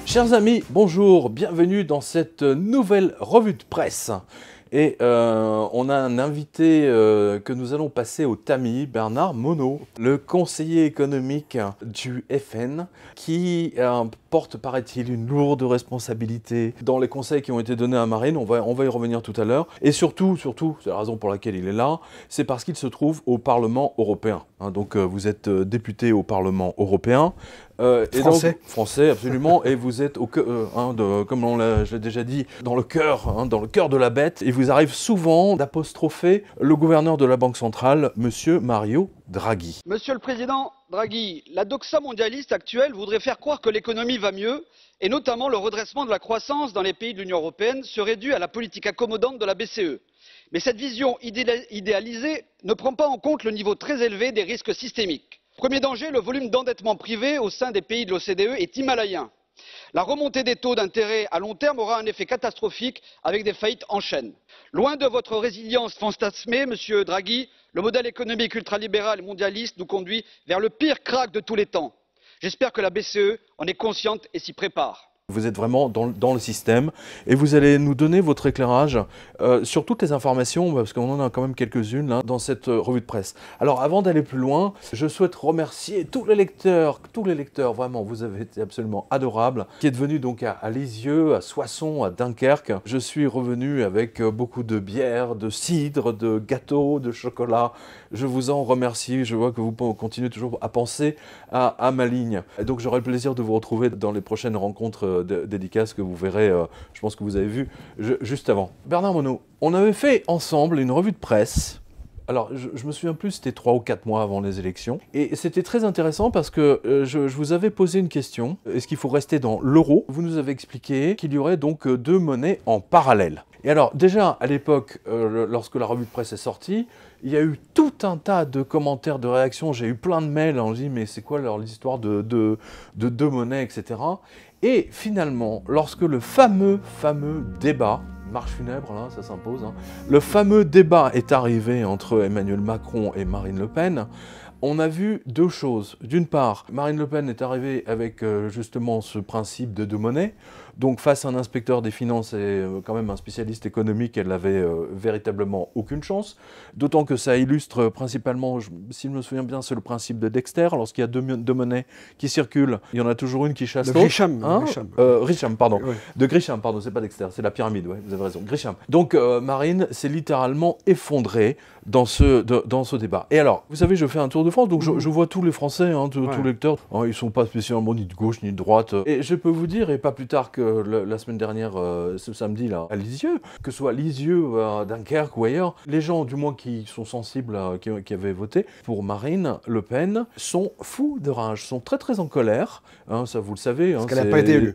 Chers amis, bonjour, bienvenue dans cette nouvelle revue de presse. Et on a un invité que nous allons passer au tamis, Bernard Monod, le conseiller économique du FN, qui porte, paraît-il, une lourde responsabilité dans les conseils qui ont été donnés à Marine. On va y revenir tout à l'heure. Et surtout, c'est la raison pour laquelle il est là, c'est parce qu'il se trouve au Parlement européen. Donc vous êtes député au Parlement européen. Français. Donc, français, absolument. Et vous êtes, comme je l'ai déjà dit, dans le cœur de la bête. Il vous arrive souvent d'apostropher le gouverneur de la Banque centrale, Monsieur Mario Draghi. Monsieur le Président Draghi, la doxa mondialiste actuelle voudrait faire croire que l'économie va mieux, et notamment le redressement de la croissance dans les pays de l'Union européenne serait dû à la politique accommodante de la BCE. Mais cette vision idéalisée ne prend pas en compte le niveau très élevé des risques systémiques. Premier danger, le volume d'endettement privé au sein des pays de l'OCDE est himalayen. La remontée des taux d'intérêt à long terme aura un effet catastrophique avec des faillites en chaîne. Loin de votre résilience fantasmée, Monsieur Draghi, le modèle économique ultralibéral et mondialiste nous conduit vers le pire krach de tous les temps. J'espère que la BCE en est consciente et s'y prépare. Vous êtes vraiment dans le système et vous allez nous donner votre éclairage sur toutes les informations, parce qu'on en a quand même quelques-unes là, dans cette revue de presse. Alors avant d'aller plus loin, je souhaite remercier tous les lecteurs, vraiment, vous avez été absolument adorables, qui êtes venus donc à Lisieux, à Soissons, à Dunkerque. Je suis revenu avec beaucoup de bière, de cidre, de gâteaux, de chocolat. Je vous en remercie, je vois que vous continuez toujours à penser à ma ligne. Et donc j'aurai le plaisir de vous retrouver dans les prochaines rencontres dédicaces que vous verrez, je pense que vous avez vu juste avant. Bernard Monod, on avait fait ensemble une revue de presse. Alors, je me souviens plus, c'était 3 ou 4 mois avant les élections. Et c'était très intéressant parce que je vous avais posé une question. Est-ce qu'il faut rester dans l'euro? Vous nous avez expliqué qu'il y aurait donc 2 monnaies en parallèle. Et alors, déjà, à l'époque, lorsque la revue de presse est sortie, il y a eu tout un tas de commentaires, de réactions. J'ai eu plein de mails. On dit, mais c'est quoi l'histoire de 2 monnaies, etc. Et finalement, lorsque le fameux débat, marche funèbre, là, ça s'impose, le fameux débat est arrivé entre Emmanuel Macron et Marine Le Pen, on a vu 2 choses. D'une part, Marine Le Pen est arrivée avec justement ce principe de 2 monnaies. Donc face à un inspecteur des finances et quand même un spécialiste économique, elle n'avait véritablement aucune chance. D'autant que ça illustre principalement, si je me souviens bien, c'est le principe de Dexter. Lorsqu'il y a 2 monnaies qui circulent, il y en a toujours une qui chasse l'autre. Grisham, pardon. Oui. De Grisham, pardon, c'est pas Dexter, c'est la pyramide, ouais, vous avez raison. Grisham. Donc Marine s'est littéralement effondrée dans ce débat. Et alors, vous savez, je fais un tour de France, donc je vois tous les Français, tous les lecteurs, ils sont pas spécialement ni de gauche ni de droite. Et je peux vous dire, et pas plus tard que la semaine dernière, ce samedi là, à Lisieux, que ce soit Lisieux, à Dunkerque ou ailleurs, les gens, du moins qui sont sensibles, qui avaient voté pour Marine Le Pen, sont fous de rage, sont très très en colère, ça vous le savez. Parce qu'elle n'a pas été élue.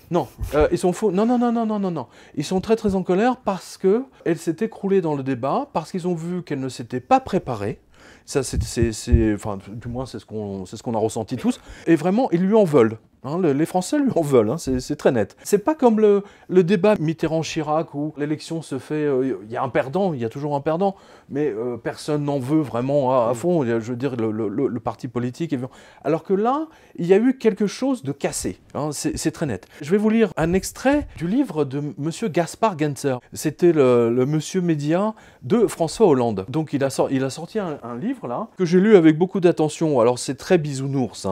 Non, ils sont faux. Non. Ils sont très très en colère parce qu'elle s'est écroulée dans le débat, parce qu'ils ont vu qu'elle ne s'était pas préparée. Ça, enfin, du moins, c'est ce qu'on a ressenti tous. Et vraiment, ils lui en veulent. Les Français lui en veulent, c'est très net. C'est pas comme le débat Mitterrand-Chirac où l'élection se fait, il y a un perdant, il y a toujours un perdant, mais personne n'en veut vraiment à fond, je veux dire le parti politique. Alors que là, il y a eu quelque chose de cassé, c'est très net. Je vais vous lire un extrait du livre de monsieur Gaspard Genzer. C'était le monsieur média de François Hollande. Donc il a sorti un livre là, que j'ai lu avec beaucoup d'attention. Alors c'est très bisounours,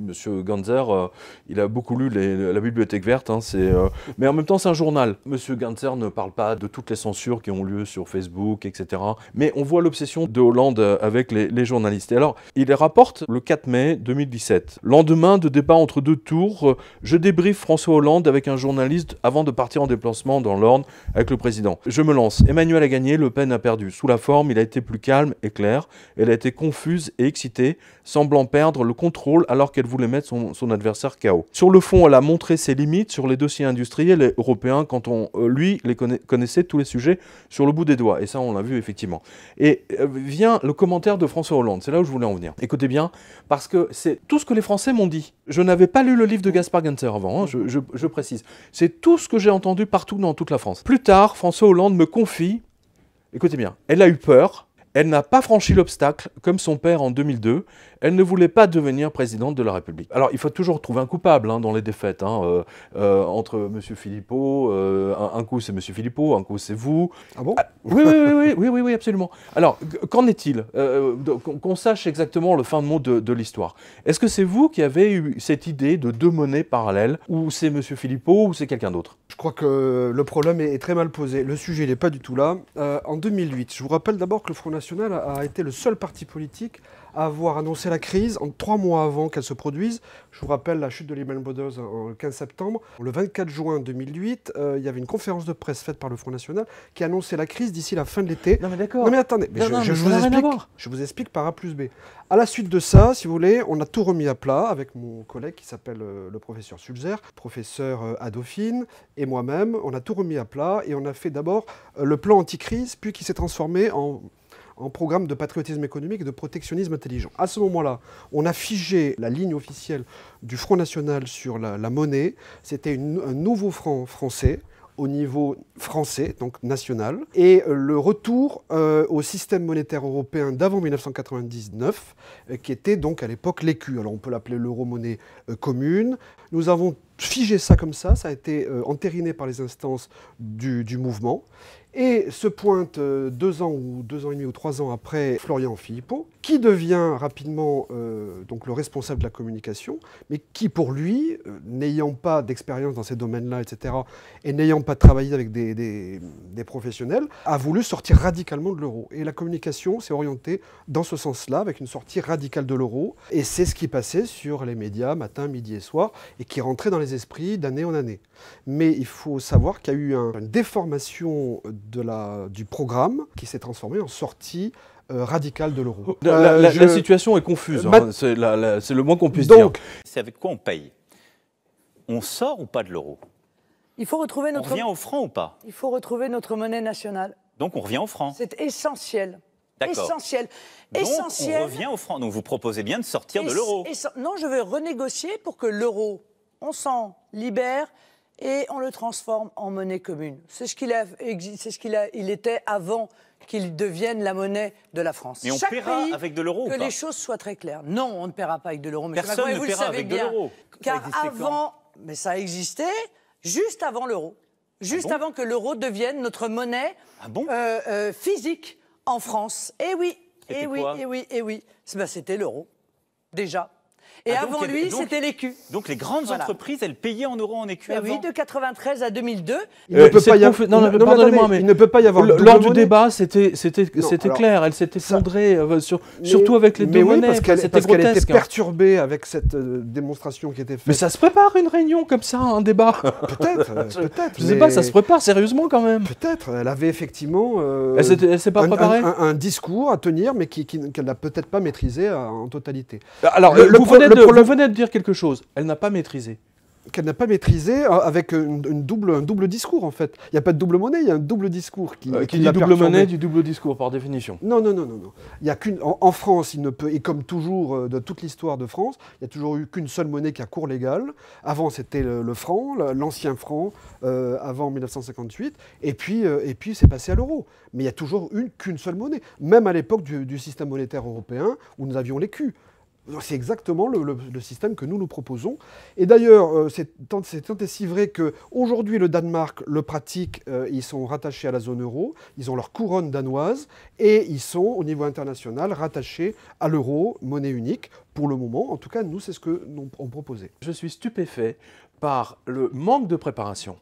monsieur Genzer. Il a beaucoup lu la Bibliothèque verte, mais en même temps c'est un journal. Monsieur Genzer ne parle pas de toutes les censures qui ont lieu sur Facebook, etc. Mais on voit l'obsession de Hollande avec les journalistes. Et alors, il rapporte le 4 mai 2017. Lendemain de débat entre 2 tours, je débriefe François Hollande avec un journaliste avant de partir en déplacement dans l'Orne avec le président. Je me lance. Emmanuel a gagné, Le Pen a perdu. Sous la forme, il a été plus calme et clair. Elle a été confuse et excitée, semblant perdre le contrôle alors qu'elle voulait mettre son adversaire KO. Sur le fond, elle a montré ses limites sur les dossiers industriels et européens quand lui, connaissait tous les sujets sur le bout des doigts. Et ça, on l'a vu effectivement. Et vient le commentaire de François Hollande. C'est là où je voulais en venir. Écoutez bien, parce que c'est tout ce que les Français m'ont dit. Je n'avais pas lu le livre de Gaspard Genzer avant, je précise. C'est tout ce que j'ai entendu partout dans toute la France. Plus tard, François Hollande me confie, écoutez bien, elle a eu peur. Elle n'a pas franchi l'obstacle, comme son père en 2002. Elle ne voulait pas devenir présidente de la République. Alors, il faut toujours trouver un coupable dans les défaites. Entre M. Philippot, un coup c'est M. Philippot, un coup c'est vous. Ah bon? Oui, absolument. Alors, qu'en est-il? Qu'on sache exactement le fin de mot de l'histoire. Est-ce que c'est vous qui avez eu cette idée de deux monnaies parallèles, ou c'est M. Philippot, ou c'est quelqu'un d'autre? Je crois que le problème est très mal posé. Le sujet n'est pas du tout là. En 2008, je vous rappelle d'abord que le Front National a été le seul parti politique à avoir annoncé la crise 3 mois avant qu'elle se produise. Je vous rappelle la chute de Lehman Brothers le 15 septembre. Le 24 juin 2008, il y avait une conférence de presse faite par le Front National qui annonçait la crise d'ici la fin de l'été. Non mais d'accord. Non mais attendez, je vous explique par A plus B. À la suite de ça, si vous voulez, on a tout remis à plat avec mon collègue qui s'appelle le professeur Sulzer, professeur à Dauphine, et moi-même. On a tout remis à plat et on a fait d'abord le plan anti-crise, puis qui s'est transformé en programme de patriotisme économique et de protectionnisme intelligent. À ce moment-là, on a figé la ligne officielle du Front National sur la monnaie. C'était un nouveau franc français, au niveau français, donc national, et le retour au système monétaire européen d'avant 1999, qui était donc à l'époque l'écu. Alors on peut l'appeler l'euro-monnaie commune. Nous avons figé ça comme ça a été entériné par les instances du mouvement. Et se pointe 2 ans ou 2 ans et demi ou 3 ans après Florian Philippot, qui devient rapidement donc le responsable de la communication, mais qui pour lui, n'ayant pas d'expérience dans ces domaines-là, etc., et n'ayant pas travaillé avec des professionnels, a voulu sortir radicalement de l'euro. Et la communication s'est orientée dans ce sens-là, avec une sortie radicale de l'euro. Et c'est ce qui passait sur les médias matin, midi et soir, et qui rentrait dans les esprits d'année en année. Mais il faut savoir qu'il y a eu une déformation du programme qui s'est transformé en sortie radicale de l'euro. La situation est confuse, c'est le moins qu'on puisse dire. C'est avec quoi on paye? On sort ou pas de l'euro? Il faut retrouver On revient au franc ou pas? Il faut retrouver notre monnaie nationale. Donc on revient au franc? C'est essentiel. D'accord. Essentiel. Donc on revient au franc. Donc vous proposez bien de sortir de l'euro? Non, je veux renégocier pour que l'euro, on s'en libère et on le transforme en monnaie commune. C'est ce qu'il était avant qu'il devienne la monnaie de la France. Mais on paiera avec de l'euro ou pas? Que les choses soient très claires. Non, on ne paiera pas avec de l'euro. Personne ne paiera avec de l'euro. Car avant, mais ça existait juste avant l'euro. Juste avant que l'euro devienne notre monnaie physique en France. Eh oui, c'était l'euro, déjà. Et avant lui, c'était l'écu. Donc les grandes entreprises, elles payaient en euros, en écu avant? Oui, de 93 à 2002. Il ne peut pas y avoir... Lors du débat, c'était clair. Elle s'était effondrée, surtout avec les deux monnaies. Parce qu'elle était perturbée avec cette démonstration qui était faite. Mais ça se prépare une réunion comme ça, un débat? Peut-être. Je ne sais pas, ça se prépare sérieusement quand même. Peut-être. Elle avait effectivement elle s'est pas préparée un discours à tenir, mais qu'elle n'a peut-être pas maîtrisé en totalité. Alors, vous venez de dire quelque chose. Elle n'a pas maîtrisé. Qu'elle n'a pas maîtrisé avec un double discours, en fait. Il n'y a pas de double monnaie, il y a un double discours qui dit double monnaie, du double discours, par définition. Non. Il y a en France, il ne peut, et comme toujours de toute l'histoire de France, il n'y a toujours eu qu'une seule monnaie qui a cours légal. Avant, c'était le franc, l'ancien franc, avant 1958. Et puis c'est passé à l'euro. Mais il n'y a toujours qu'une seule monnaie. Même à l'époque du système monétaire européen, où nous avions l'écu. C'est exactement le système que nous proposons. Et d'ailleurs, c'est tant et si vrai qu'aujourd'hui, le Danemark le pratique. Ils sont rattachés à la zone euro. Ils ont leur couronne danoise. Et ils sont, au niveau international, rattachés à l'euro, monnaie unique. Pour le moment, en tout cas, nous, c'est ce que nous on proposait. Je suis stupéfait par le manque de préparation.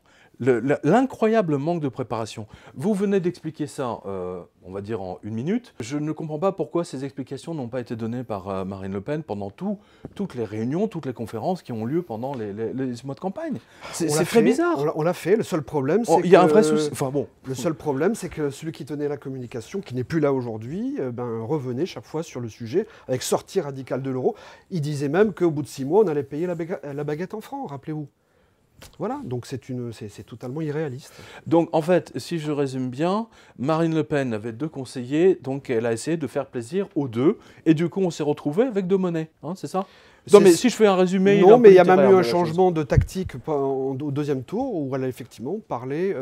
L'incroyable manque de préparation. Vous venez d'expliquer ça, on va dire en 1 minute. Je ne comprends pas pourquoi ces explications n'ont pas été données par Marine Le Pen pendant toutes les réunions, toutes les conférences qui ont lieu pendant les mois de campagne. C'est très bizarre. On l'a fait. Le seul problème, c'est il y a un vrai souci. Enfin, bon. Le seul problème, c'est que celui qui tenait la communication, qui n'est plus là aujourd'hui, revenait chaque fois sur le sujet avec sortie radicale de l'euro. Il disait même qu'au bout de 6 mois, on allait payer la baguette en francs, rappelez-vous. Voilà, donc c'est totalement irréaliste. Donc en fait, si je résume bien, Marine Le Pen avait 2 conseillers, donc elle a essayé de faire plaisir aux 2, et du coup on s'est retrouvé avec 2 monnaies, hein, c'est ça? Non, mais si je fais un résumé... Non, mais il y a même eu un changement de tactique au deuxième tour, où elle a effectivement parlé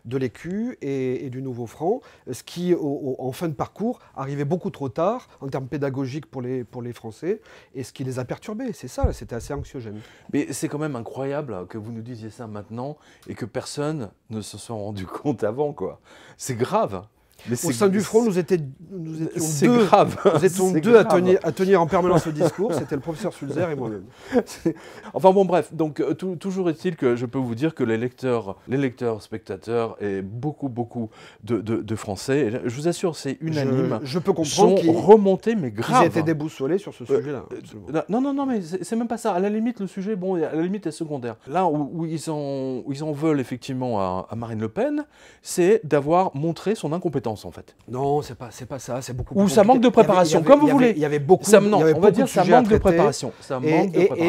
de l'écu et du nouveau franc, ce qui, en fin de parcours, arrivait beaucoup trop tard, en termes pédagogiques pour les Français, et ce qui les a perturbés. C'est ça, c'était assez anxiogène. Mais c'est quand même incroyable que vous nous disiez ça maintenant, et que personne ne se soit rendu compte avant, quoi. C'est grave. Mais au sein du front, nous étions deux à tenir en permanence le discours. C'était le professeur Sulzer et moi-même. Enfin bon, bref. Donc toujours est-il que je peux vous dire que les lecteurs, spectateurs et beaucoup de Français, et je vous assure, c'est unanime. Je peux comprendre qu'ils sont remontés, mais grave. Ils étaient déboussolés sur ce sujet-là. Non, mais c'est même pas ça. À la limite, le sujet, bon, à la limite, est secondaire. Là où ils en veulent effectivement à Marine Le Pen, c'est d'avoir montré son incompétence. En fait. Non, c'est pas ça, c'est beaucoup plus compliqué. Ou ça manque de préparation, comme vous voulez. Il y avait beaucoup, on va dire ça manque de préparation.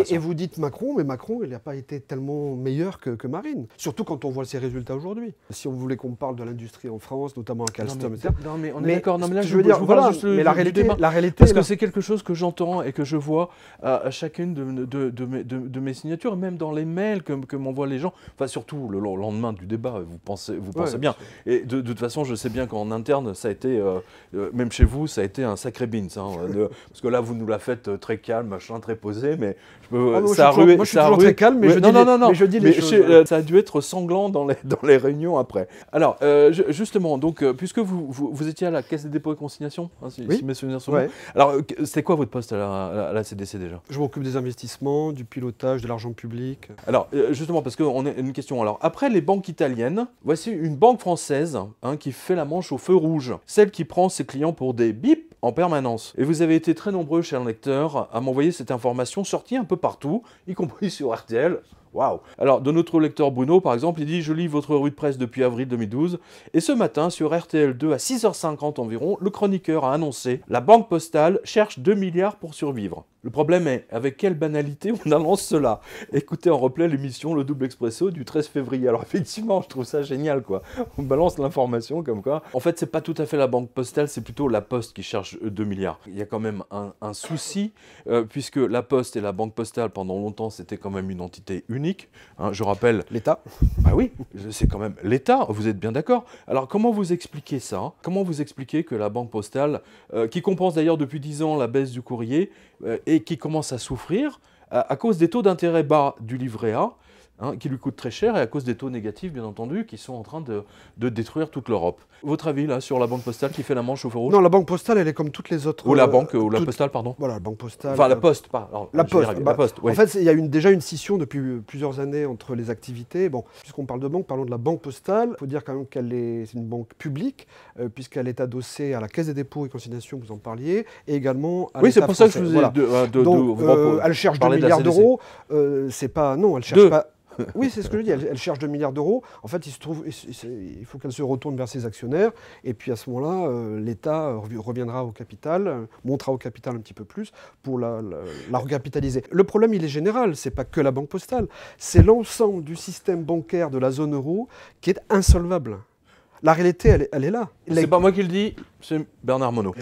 Et vous dites Macron, mais Macron, il n'a pas été tellement meilleur que Marine. Surtout quand on voit ses résultats aujourd'hui. Si on voulait qu'on parle de l'industrie en France, notamment à Calstom, etc. Non, mais on est d'accord. Non, mais là, je veux dire, voilà, mais la réalité, parce que c'est quelque chose que j'entends et que je vois à chacune de mes signatures, et même dans les mails que m'envoient les gens. Enfin, surtout le lendemain du débat, vous pensez bien. Et de toute façon, je sais bien qu'en interne, ça a été, même chez vous, ça a été un sacré bins. Parce que là, vous nous la faites très calme, machin, très posé, mais moi, je suis toujours très calme, mais je dis les choses. Ça a dû être sanglant dans les réunions après. Alors, justement, donc, puisque vous étiez à la Caisse des dépôts et consignations, si mes souvenirs sont bons. Alors, c'était quoi votre poste à la CDC déjà? Je m'occupe des investissements, du pilotage, de l'argent public. Alors, justement, parce qu'on a une question. Alors, après les banques italiennes, voici une banque française qui fait la manche au feu rouge, celle qui prend ses clients pour des bips en permanence. Et vous avez été très nombreux, chers lecteurs, à m'envoyer cette information sortie un peu partout, y compris sur RTL. Waouh! Alors, de notre lecteur Bruno, par exemple, il dit « Je lis votre revue de presse depuis avril 2012, et ce matin, sur RTL2, à 6h50 environ, le chroniqueur a annoncé « La Banque Postale cherche 2 milliards pour survivre ». Le problème est, avec quelle banalité on annonce cela? Écoutez en replay l'émission Le Double Expresso du 13 février. Alors effectivement, je trouve ça génial, quoi. On balance l'information comme quoi. En fait, c'est pas tout à fait la Banque Postale, c'est plutôt la Poste qui cherche 2 milliards. Il y a quand même un souci, puisque la Poste et la Banque Postale, pendant longtemps, c'était quand même une entité unique. Je rappelle... L'État. Bah oui, c'est quand même l'État, vous êtes bien d'accord. Alors comment vous expliquez ça? Comment vous expliquez que la Banque Postale, qui compense d'ailleurs depuis 10 ans la baisse du courrier, et qui commence à souffrir à cause des taux d'intérêt bas du livret A, qui lui coûtent très cher, et à cause des taux négatifs, bien entendu, qui sont en train de détruire toute l'Europe. Votre avis, là, sur la Banque Postale qui fait la manche au feu rouge? Non, la Banque Postale, elle est comme toutes les autres... Ou la Banque, ou la Postale, pardon. Voilà, la Banque Postale... Enfin, la Poste, pas... Alors, la Poste, oui. En fait, il y a déjà une scission depuis plusieurs années entre les activités. Bon, puisqu'on parle de banque, parlons de la Banque Postale. Il faut dire quand même c'est une banque publique, puisqu'elle est adossée à la Caisse des dépôts et consignations, vous en parliez, et également à l'État français. Oui, c'est pour ça que je vous ai... Donc, elle cherche 2 milliards d'euros. C'est pas... Non, elle cherche pas... Oui, c'est ce que je dis. Elle cherche 2 milliards d'euros. En fait, il faut qu'elle se retourne vers ses actionnaires. Et puis à ce moment-là, l'État reviendra au capital, montera au capital un petit peu plus pour la recapitaliser. Le problème, il est général. C'est pas que la Banque Postale. C'est l'ensemble du système bancaire de la zone euro qui est insolvable. La réalité, elle est là. C'est pas moi qui le dis, c'est Bernard Monod.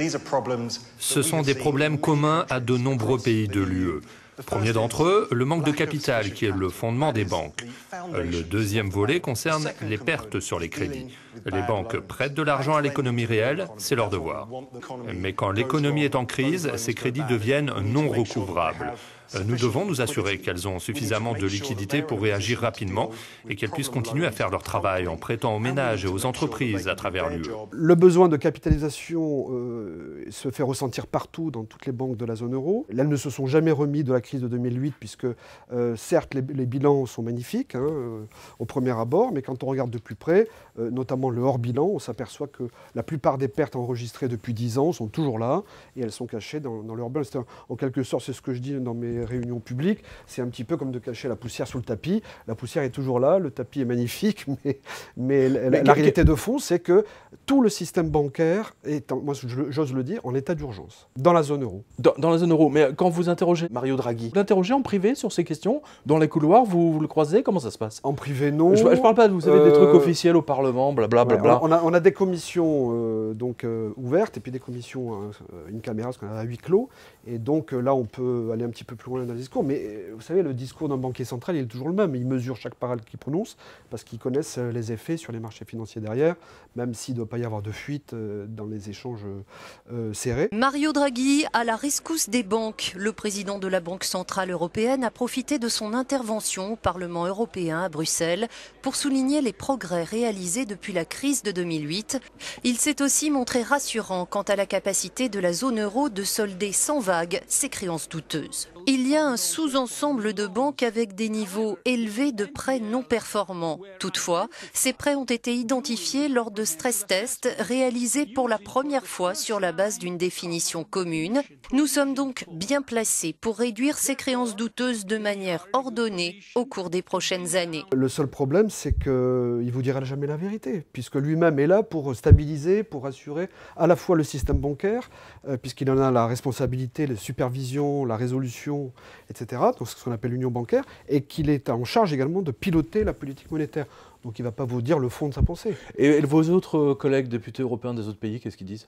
Ce sont des problèmes communs à de nombreux pays de l'UE. Premier d'entre eux, le manque de capital, qui est le fondement des banques. Le deuxième volet concerne les pertes sur les crédits. Les banques prêtent de l'argent à l'économie réelle, c'est leur devoir. Mais quand l'économie est en crise, ces crédits deviennent non recouvrables. Nous devons nous assurer qu'elles ont suffisamment de liquidités pour réagir rapidement et qu'elles puissent continuer à faire leur travail en prêtant aux ménages et aux entreprises à travers l'UE. Le besoin de capitalisation se fait ressentir partout dans toutes les banques de la zone euro. Elles ne se sont jamais remis de la crise de 2008 puisque certes les bilans sont magnifiques au premier abord, mais quand on regarde de plus près, notamment le hors-bilan, on s'aperçoit que la plupart des pertes enregistrées depuis 10 ans sont toujours là et elles sont cachées dans le hors-bilan. En quelque sorte, c'est ce que je dis dans mes réunions publiques, c'est un petit peu comme de cacher la poussière sous le tapis. La poussière est toujours là, le tapis est magnifique, mais la réalité de fond, c'est que tout le système bancaire est, moi j'ose le dire, en état d'urgence, dans la zone euro. Dans la zone euro, mais quand vous interrogez Mario Draghi, vous l'interrogez en privé sur ces questions? Dans les couloirs, vous le croisez? Comment ça se passe? En privé, non. Je parle pas, vous savez, des trucs officiels au Parlement. Parlement, blablabla. On a des commissions ouvertes et puis des commissions, une caméra, ce qu'on a à huis clos. Et donc là, on peut aller un petit peu plus loin dans le discours. Mais vous savez, le discours d'un banquier central, il est toujours le même. Il mesure chaque parole qu'il prononce parce qu'ils connaissent les effets sur les marchés financiers derrière, même s'il ne doit pas y avoir de fuite dans les échanges serrés. Mario Draghi à la rescousse des banques. Le président de la Banque centrale européenne a profité de son intervention au Parlement européen à Bruxelles pour souligner les progrès réalisés depuis la crise de 2008. Il s'est aussi montré rassurant quant à la capacité de la zone euro de solder sans vague ses créances douteuses. Il y a un sous-ensemble de banques avec des niveaux élevés de prêts non performants. Toutefois, ces prêts ont été identifiés lors de stress tests réalisés pour la première fois sur la base d'une définition commune. Nous sommes donc bien placés pour réduire ces créances douteuses de manière ordonnée au cours des prochaines années. Le seul problème, c'est qu'il ne vous dira jamais la vérité, puisque lui-même est là pour stabiliser, pour assurer à la fois le système bancaire, puisqu'il en a la responsabilité, la supervision, la résolution, etc., donc ce qu'on appelle l'union bancaire, et qu'il est en charge également de piloter la politique monétaire. Donc il ne va pas vous dire le fond de sa pensée. Et vos autres collègues députés européens des autres pays, qu'est-ce qu'ils disent?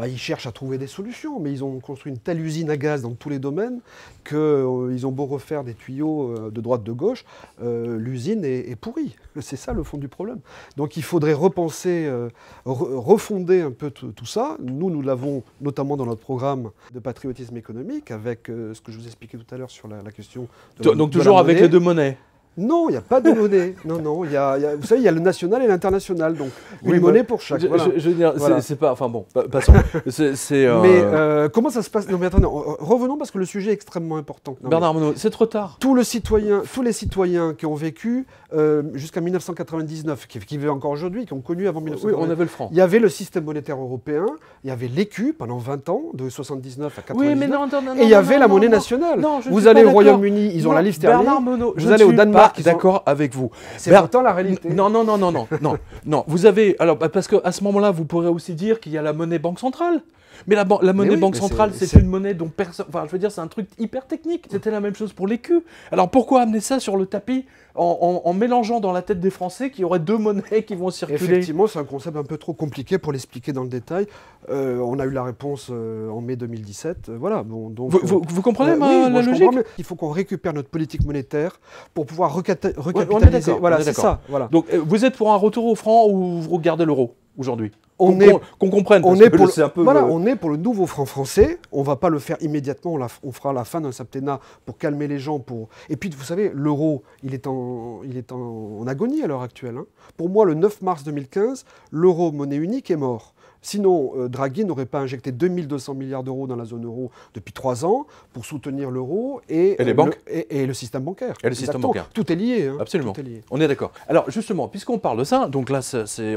Ils cherchent à trouver des solutions, mais ils ont construit une telle usine à gaz dans tous les domaines qu'ils ont beau refaire des tuyaux de droite, de gauche, l'usine est pourrie. C'est ça le fond du problème. Donc il faudrait repenser, refonder un peu tout ça. Nous l'avons notamment dans notre programme de patriotisme économique, avec ce que je vous expliquais tout à l'heure sur la question Donc toujours avec les deux monnaies? Non, il n'y a pas de monnaie. Non, vous savez, il y a le national et l'international, donc une monnaie pour chaque. Voilà. Je veux dire, voilà. C'est pas... Enfin bon, passons. Mais comment ça se passe? Non mais attendez, revenons parce que le sujet est extrêmement important. Bernard Monod, c'est trop tard. Tous les citoyens qui ont vécu jusqu'à 1999, qui vivent encore aujourd'hui, qui ont connu avant 1999. Oui, on avait le franc. Il y avait le système monétaire européen, il y avait l'écu pendant 20 ans, de 79 à 99. Oui, mais non, et il y avait la monnaie nationale. Non, vous allez au Royaume-Uni, ils ont la livre sterling. Bernard Monod, vous allez au Danemark. D'accord avec vous. C'est pourtant la réalité. Non. Vous avez alors parce qu'à ce moment-là, vous pourrez aussi dire qu'il y a la monnaie banque centrale. Mais la monnaie banque centrale, c'est une monnaie dont personne. Enfin, je veux dire, c'est un truc hyper technique. C'était la même chose pour l'écu. Alors pourquoi amener ça sur le tapis en mélangeant dans la tête des Français qu'il y aurait deux monnaies qui vont circuler? Effectivement, c'est un concept un peu trop compliqué pour l'expliquer dans le détail. On a eu la réponse en mai 2017. Voilà. Bon, donc, vous comprenez la logique? Il faut qu'on récupère notre politique monétaire pour pouvoir recapitaliser. On est voilà, c'est ça. Voilà. Donc vous êtes pour un retour au franc ou vous regardez l'euro aujourd'hui? On comprenne. On est pour le nouveau franc français. On ne va pas le faire immédiatement. On fera la fin d'un septennat pour calmer les gens. Et puis, vous savez, l'euro, il est en agonie à l'heure actuelle. Hein. Pour moi, le 9 mars 2015, l'euro monnaie unique est mort. Sinon, Draghi n'aurait pas injecté 2200 milliards d'euros dans la zone euro depuis 3 ans pour soutenir l'euro et les banques et le système bancaire. Et le système bancaire. Tout est lié. Hein. Absolument. Tout est lié. On est d'accord. Alors justement, puisqu'on parle de ça, donc là,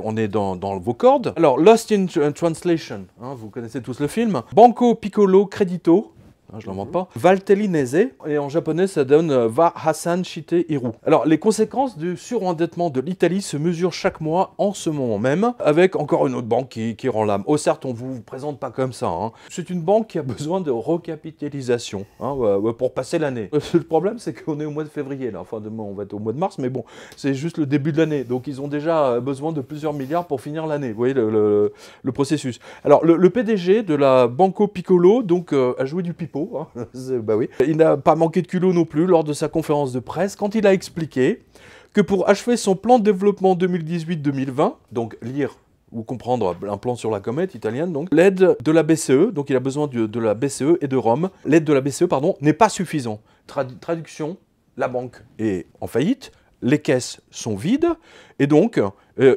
on est dans vos cordes. Alors, Lost in Translation, hein, vous connaissez tous le film. Banco Piccolo Credito. Je l'invente pas. Valtellinese, et en japonais ça donne Va Hassan Shite Hiru. Alors les conséquences du surendettement de l'Italie se mesurent chaque mois en ce moment même, avec encore une autre banque qui rend l'âme. Oh certes, on ne vous présente pas comme ça. Hein. C'est une banque qui a besoin de recapitalisation pour passer l'année. Le problème c'est qu'on est au mois de février, là. Enfin demain on va être au mois de mars, mais bon, c'est juste le début de l'année. Donc ils ont déjà besoin de plusieurs milliards pour finir l'année. Vous voyez le processus. Alors le PDG de la Banco Piccolo donc, a joué du pipeau. Bah oui. Il n'a pas manqué de culot non plus lors de sa conférence de presse quand il a expliqué que pour achever son plan de développement 2018-2020, donc lire ou comprendre un plan sur la comète italienne, donc l'aide de la BCE, donc il a besoin de la BCE et de Rome, l'aide de la BCE, pardon, n'est pas suffisant. Traduction, la banque est en faillite, les caisses sont vides, et donc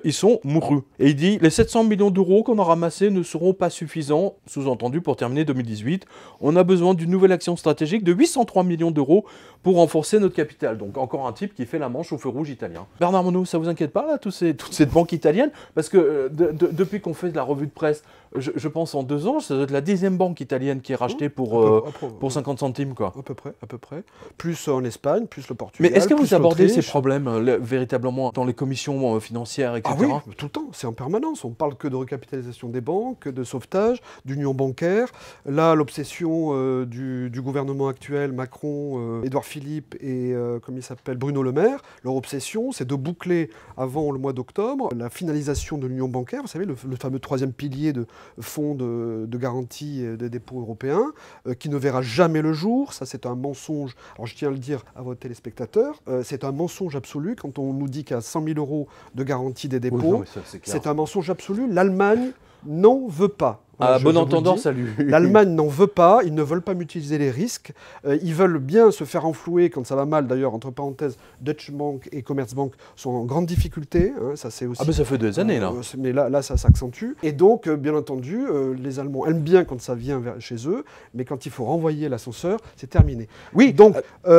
ils sont mourus. Et il dit, les 700 millions d'euros qu'on a ramassés ne seront pas suffisants, sous-entendu, pour terminer 2018. On a besoin d'une nouvelle action stratégique de 803 millions d'euros pour renforcer notre capital. Donc encore un type qui fait la manche au feu rouge italien. Bernard Monod, ça vous inquiète pas, là, toutes ces banques italiennes? Parce que depuis qu'on fait de la revue de presse, je pense en 2 ans, ça doit être la 10e banque italienne qui est rachetée pour 50 centimes, quoi. À peu près. Plus en Espagne, plus le Portugal. Mais est-ce que vous abordez ces problèmes véritablement dans les commissions financières bancaire, etc. Ah oui, tout le temps, c'est en permanence. On parle que de recapitalisation des banques, de sauvetage, d'union bancaire. Là, l'obsession du gouvernement actuel, Macron, Édouard Philippe et, comme il s'appelle, Bruno Le Maire, leur obsession, c'est de boucler avant le mois d'octobre la finalisation de l'union bancaire, vous savez, le fameux troisième pilier de fonds de garantie des dépôts européens, qui ne verra jamais le jour. Ça, c'est un mensonge. Alors, je tiens à le dire à vos téléspectateurs, c'est un mensonge absolu quand on nous dit qu'il y a 100 000 € de garantie des dépôts. Oui, non, c'est un mensonge absolu. L'Allemagne n'en veut pas. Ah, bon entendeur, salut. L'Allemagne n'en veut pas, ils ne veulent pas mutualiser les risques. Ils veulent bien se faire enflouer quand ça va mal. D'ailleurs, entre parenthèses, Deutsche Bank et Commerzbank sont en grande difficulté. Ça, c'est aussi, mais ça fait des années, là. Mais là, ça s'accentue. Et donc, bien entendu, les Allemands aiment bien quand ça vient chez eux, mais quand il faut renvoyer l'ascenseur, c'est terminé. Oui. Donc,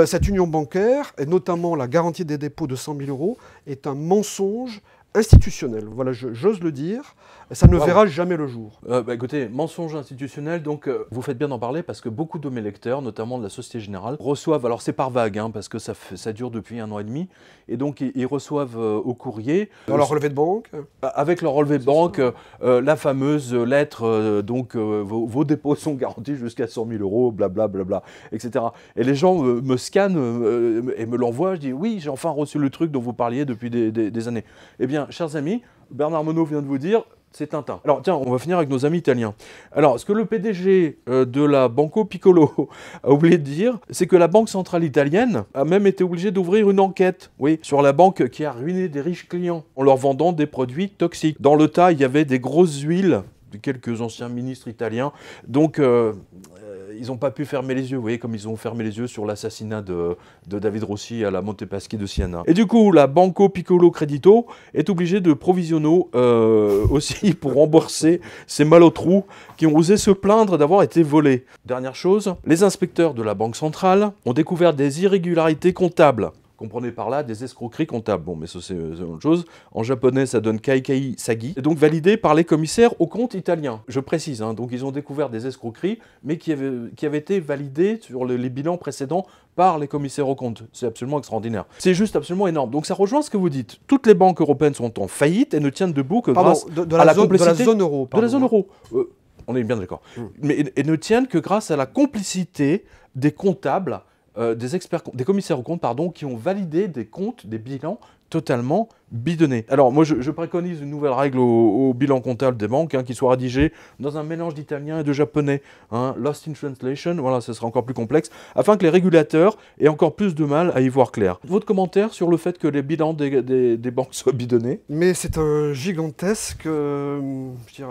cette union bancaire, et notamment la garantie des dépôts de 100 000 €, est un mensonge institutionnel. Voilà, j'ose le dire. Ça ne verra jamais le jour. Écoutez, mensonge institutionnel, donc vous faites bien d'en parler parce que beaucoup de mes lecteurs, notamment de la Société Générale, reçoivent, alors c'est par vague, parce que ça dure depuis 1 an et demi, et donc ils reçoivent au courrier... Dans leur relevé de banque avec leur relevé de banque, la fameuse lettre, vos dépôts sont garantis jusqu'à 100 000 €, blablabla, etc. Et les gens me scannent et me l'envoient, je dis oui, j'ai enfin reçu le truc dont vous parliez depuis des années. Eh bien, chers amis, Bernard Monod vient de vous dire, c'est Tintin. Alors tiens, on va finir avec nos amis italiens. Alors, ce que le PDG de la Banco Piccolo a oublié de dire, c'est que la Banque centrale italienne a même été obligée d'ouvrir une enquête, sur la banque qui a ruiné des riches clients en leur vendant des produits toxiques. Dans le tas, il y avait des grosses huiles de quelques anciens ministres italiens. Donc, ils n'ont pas pu fermer les yeux, vous voyez, comme ils ont fermé les yeux sur l'assassinat de David Rossi à la Montepaschi de Siena. Et du coup, la Banco Piccolo Credito est obligée de provisionno aussi pour rembourser ces malotrous qui ont osé se plaindre d'avoir été volés. Dernière chose, les inspecteurs de la Banque centrale ont découvert des irrégularités comptables. Comprenez par là des escroqueries comptables. Bon, mais ça c'est autre chose. En japonais, ça donne kaikai sagi. Et donc validé par les commissaires aux comptes italiens. Je précise, donc ils ont découvert des escroqueries, mais qui avaient été validées sur les bilans précédents par les commissaires aux comptes. C'est absolument extraordinaire. C'est juste absolument énorme. Donc ça rejoint ce que vous dites. Toutes les banques européennes sont en faillite et ne tiennent debout que grâce à la complicité... De la zone euro. De la zone euro. On est bien d'accord. Mais et ne tiennent que grâce à la complicité des comptables, des commissaires aux comptes, qui ont validé des comptes, des bilans totalement bidonnés. Alors moi je préconise une nouvelle règle au bilan comptable des banques, qui soit rédigé dans un mélange d'italien et de japonais. Lost in translation, voilà, ce sera encore plus complexe, afin que les régulateurs aient encore plus de mal à y voir clair. Votre commentaire sur le fait que les bilans des banques soient bidonnés? Mais c'est un gigantesque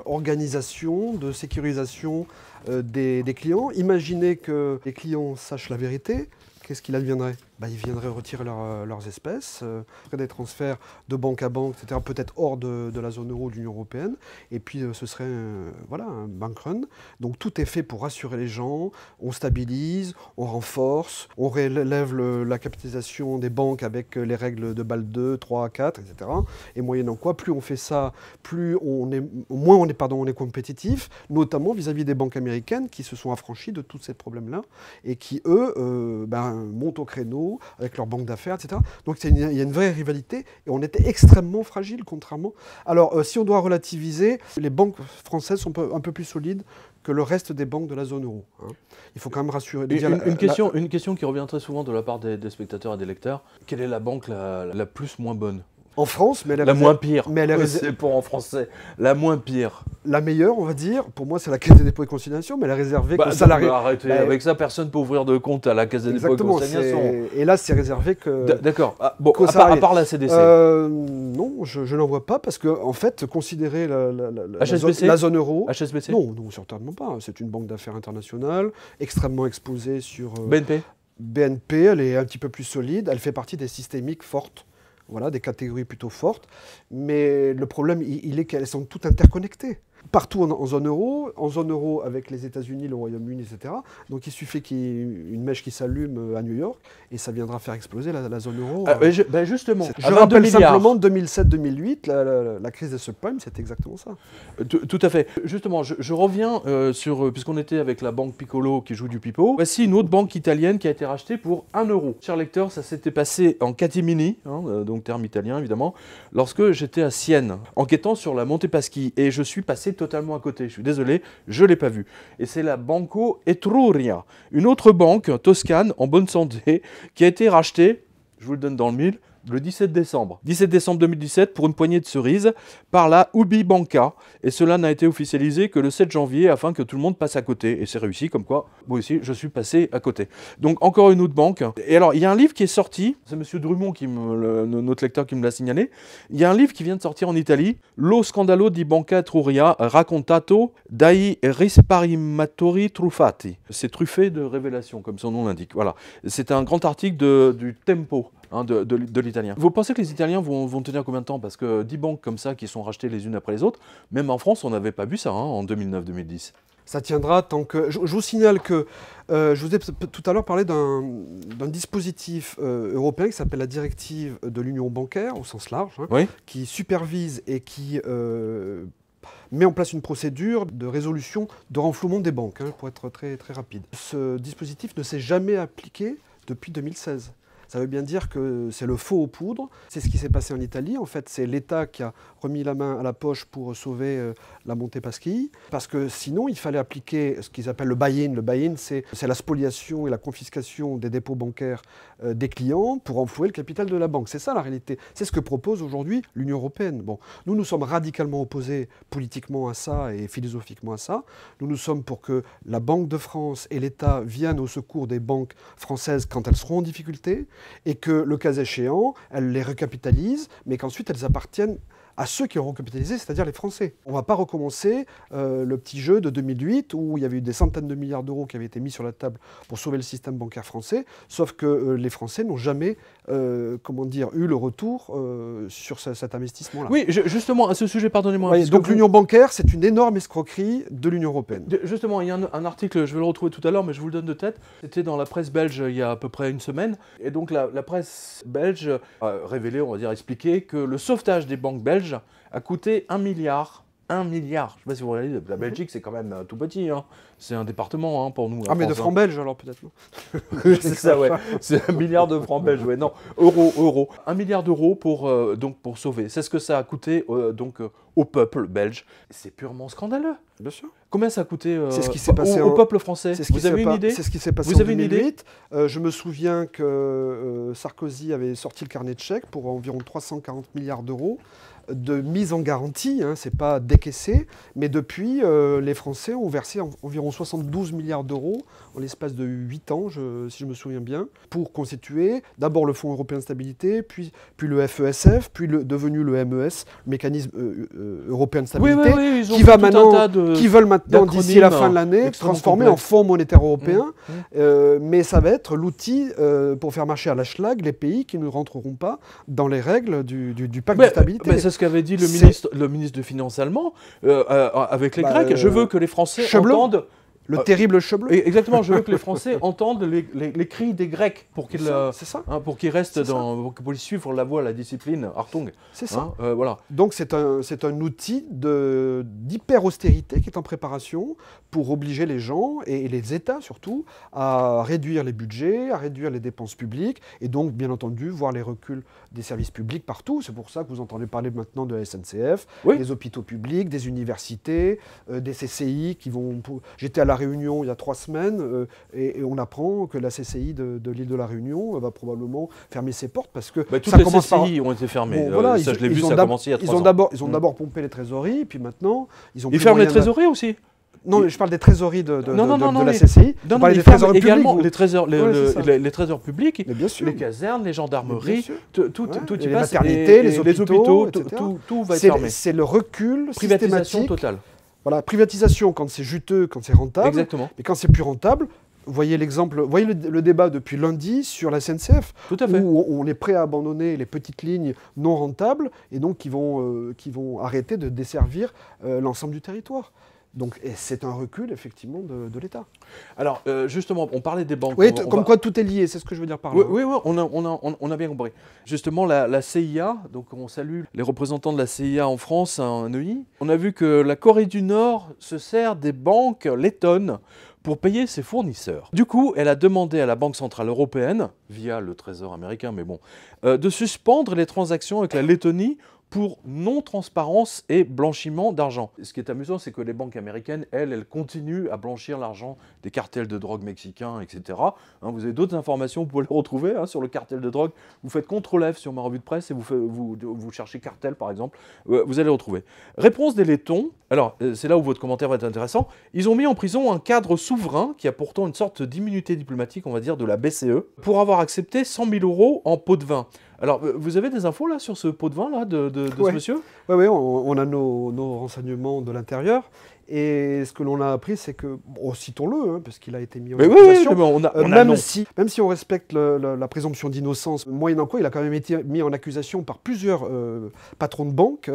organisation de sécurisation des clients. Imaginez que les clients sachent la vérité. Qu'est-ce qu'il adviendrait? Ils viendraient retirer leurs espèces, faire des transferts de banque à banque, etc., peut-être hors de la zone euro de l'Union européenne, et puis ce serait un bank run. Donc tout est fait pour rassurer les gens, on stabilise, on renforce, on relève la capitalisation des banques avec les règles de Bâle 2, 3, 4, etc. Et moyennant quoi, plus on fait ça, moins on est compétitif, notamment vis-à-vis des banques américaines qui se sont affranchies de tous ces problèmes-là, et qui, eux, montent au créneau avec leur banque d'affaires, etc. Donc il y a une vraie rivalité et on était extrêmement fragile contrairement. Alors si on doit relativiser, les banques françaises sont un peu plus solides que le reste des banques de la zone euro. Il faut quand même rassurer. Une question qui revient très souvent de la part des spectateurs et des lecteurs. Quelle est la banque la plus moins bonne? En France, mais la moins pire. Mais c'est pour en français. La moins pire. La meilleure, on va dire, pour moi, c'est la Caisse des dépôts et consignation, mais elle est réservée qu'aux salariés. Arrêtez, avec ça, personne ne peut ouvrir de compte à la Caisse des dépôts et consignation. Et là, c'est réservé que. D'accord. À part la CDC. Non, je n'en vois pas, parce que, en fait, considérer la zone euro. HSBC? Non, certainement pas. C'est une banque d'affaires internationale, extrêmement exposée sur. BNP, elle est un petit peu plus solide, elle fait partie des systémiques fortes. Voilà, des catégories plutôt fortes. Mais le problème, il est qu'elles sont toutes interconnectées. Partout en zone euro avec les États-Unis, le Royaume-Uni, etc. Donc il suffit qu'il y ait une mèche qui s'allume à New York et ça viendra faire exploser la zone euro. Justement, je rappelle simplement 2007-2008, la crise des subprimes, c'est exactement ça. Tout à fait. Justement, je reviens puisqu'on était avec la banque Piccolo qui joue du pipeau, voici une autre banque italienne qui a été rachetée pour 1 €. Chers lecteurs, ça s'était passé en catimini, donc donc terme italien évidemment, lorsque j'étais à Sienne, enquêtant sur la Monte Paschi, et je suis passé totalement à côté. Je suis désolé, je ne l'ai pas vu. Et c'est la Banco Etruria, une autre banque toscane en bonne santé, qui a été rachetée, je vous le donne dans le mille, le 17 décembre. 17 décembre 2017 pour une poignée de cerises par la Ubi Banca. Et cela n'a été officialisé que le 7 janvier afin que tout le monde passe à côté. Et c'est réussi, comme quoi, moi aussi, je suis passé à côté. Donc encore une autre banque. Et alors, il y a un livre qui est sorti, c'est M. Drummond, notre lecteur, qui me l'a signalé. Il y a un livre qui vient de sortir en Italie, Lo scandalo di Banca Etruria, raccontato dai risparmiatori truffati. C'est truffé de révélations, comme son nom l'indique. Voilà. C'est un grand article du Tempo. De l'italien. Vous pensez que les Italiens vont tenir combien de temps? Parce que 10 banques comme ça qui sont rachetées les unes après les autres, même en France, on n'avait pas vu ça en 2009-2010. Ça tiendra tant que... Je vous signale que je vous ai tout à l'heure parlé d'un dispositif européen qui s'appelle la directive de l'union bancaire, au sens large, oui, qui supervise et qui met en place une procédure de résolution de renflouement des banques, pour être très, très rapide. Ce dispositif ne s'est jamais appliqué depuis 2016. Ça veut bien dire que c'est le feu aux poudres. C'est ce qui s'est passé en Italie. En fait, c'est l'État qui a remis la main à la poche pour sauver la Monte Paschi. Parce que sinon, il fallait appliquer ce qu'ils appellent le buy-in. Le buy-in, c'est la spoliation et la confiscation des dépôts bancaires des clients pour renflouer le capital de la banque. C'est ça la réalité. C'est ce que propose aujourd'hui l'Union européenne. Bon, nous sommes radicalement opposés politiquement à ça et philosophiquement à ça. Nous sommes pour que la Banque de France et l'État viennent au secours des banques françaises quand elles seront en difficulté, et que, le cas échéant, elles les recapitalisent, mais qu'ensuite elles appartiennent à ceux qui auront capitalisé, c'est-à-dire les Français. On ne va pas recommencer le petit jeu de 2008 où il y avait eu des centaines de milliards d'euros qui avaient été mis sur la table pour sauver le système bancaire français, sauf que les Français n'ont jamais eu le retour sur cet investissement-là. Oui, justement, à ce sujet, pardonnez-moi. Oui, donc l'union bancaire, c'est une énorme escroquerie de l'Union européenne. Justement, il y a un article, je vais le retrouver tout à l'heure, mais je vous le donne de tête. C'était dans la presse belge il y a à peu près une semaine. Et donc la presse belge a révélé, on va dire, expliqué que le sauvetage des banques belges a coûté 1 milliard. 1 milliard. Je ne sais pas si vous regardez, la Belgique, c'est quand même tout petit. C'est un département pour nous. Ah, mais de francs belges, alors peut-être, non? C'est ça, ouais. C'est 1 milliard de francs belges, ouais. Non, euros. 1 milliard d'euros pour sauver. C'est ce que ça a coûté au peuple belge. C'est purement scandaleux. Bien sûr. Combien ça a coûté c'est ce qui s'est passé au peuple français? Vous avez une idée? C'est ce qui s'est passé en 2008. Je me souviens que Sarkozy avait sorti le carnet de chèques pour environ 340 milliards d'euros de mise en garantie, c'est pas décaissé, mais depuis, les Français ont versé environ 72 milliards d'euros en l'espace de 8 ans, si je me souviens bien, pour constituer d'abord le Fonds européen de stabilité, puis le FESF, puis devenu le MES, le mécanisme européen de stabilité, qui veulent maintenant, d'ici la fin de l'année, transformer en Fonds monétaire européen, mais ça va être l'outil pour faire marcher à la schlag les pays qui ne rentreront pas dans les règles du pacte de stabilité. C'est ce qu'avait dit le ministre des Finances allemand avec les Grecs. Je veux que les Français entendent... Le terrible Schäuble. Exactement, je veux que les Français entendent les cris des Grecs pour qu'ils restent pour qu'ils suivent la voie, la discipline, Hartung. C'est ça. Voilà. Donc c'est un outil d'hyper-austérité qui est en préparation pour obliger les gens, et les États surtout, à réduire les budgets, à réduire les dépenses publiques, et donc bien entendu voir les reculs des services publics partout. C'est pour ça que vous entendez parler maintenant de la SNCF, des hôpitaux publics, des universités, des CCI qui vont... J'étais à La Réunion il y a 3 semaines et on apprend que la CCI de l'île de La Réunion va probablement fermer ses portes parce que toutes les CCI ont été fermées. Voilà, ça je l'ai vu, ça a commencé il y a 3 ans. Ils ont d'abord pompé les trésoreries, puis maintenant ils ferment les trésoreries aussi. Non, je parle des trésoreries de la CCI. Non, mais des trésors également les trésors publics, les casernes, les gendarmeries, tout y les passe. maternités, les hôpitaux, tout va être fermé. C'est le recul Privatisation totale. Voilà, privatisation quand c'est juteux, quand c'est rentable. Exactement. Mais quand c'est plus rentable, vous voyez l'exemple, voyez le débat depuis lundi sur la SNCF, tout à fait. Où on est prêt à abandonner les petites lignes non rentables et donc qui vont arrêter de desservir l'ensemble du territoire. Donc c'est un recul effectivement de l'État. Alors justement, on parlait des banques. Oui, quoi tout est lié, c'est ce que je veux dire par là. Oui, on a bien compris. Justement, la CIA, donc on salue les représentants de la CIA en France, à Neuilly. On a vu que la Corée du Nord se sert des banques lettonnes pour payer ses fournisseurs. Du coup, elle a demandé à la Banque Centrale Européenne, via le Trésor américain, mais bon, de suspendre les transactions avec la Lettonie pour non-transparence et blanchiment d'argent. Ce qui est amusant, c'est que les banques américaines, elles continuent à blanchir l'argent des cartels de drogue mexicains, etc. Vous avez d'autres informations, vous pouvez les retrouver sur le cartel de drogue. Vous faites CTRL-F sur ma revue de presse et vous cherchez cartel, par exemple. Vous allez retrouver. Réponse des Lettons. Alors, c'est là où votre commentaire va être intéressant. Ils ont mis en prison un cadre souverain qui a pourtant une sorte d'immunité diplomatique, on va dire, de la BCE, pour avoir accepté 100 000 € en pot de vin. Alors, vous avez des infos là sur ce pot de vin là de ce monsieur? Oui, on a nos renseignements de l'intérieur. Et ce que l'on a appris, c'est que, citons-le, parce qu'il a été mis en accusation, même si on respecte la présomption d'innocence, moyennant quoi, il a quand même été mis en accusation par plusieurs patrons de banque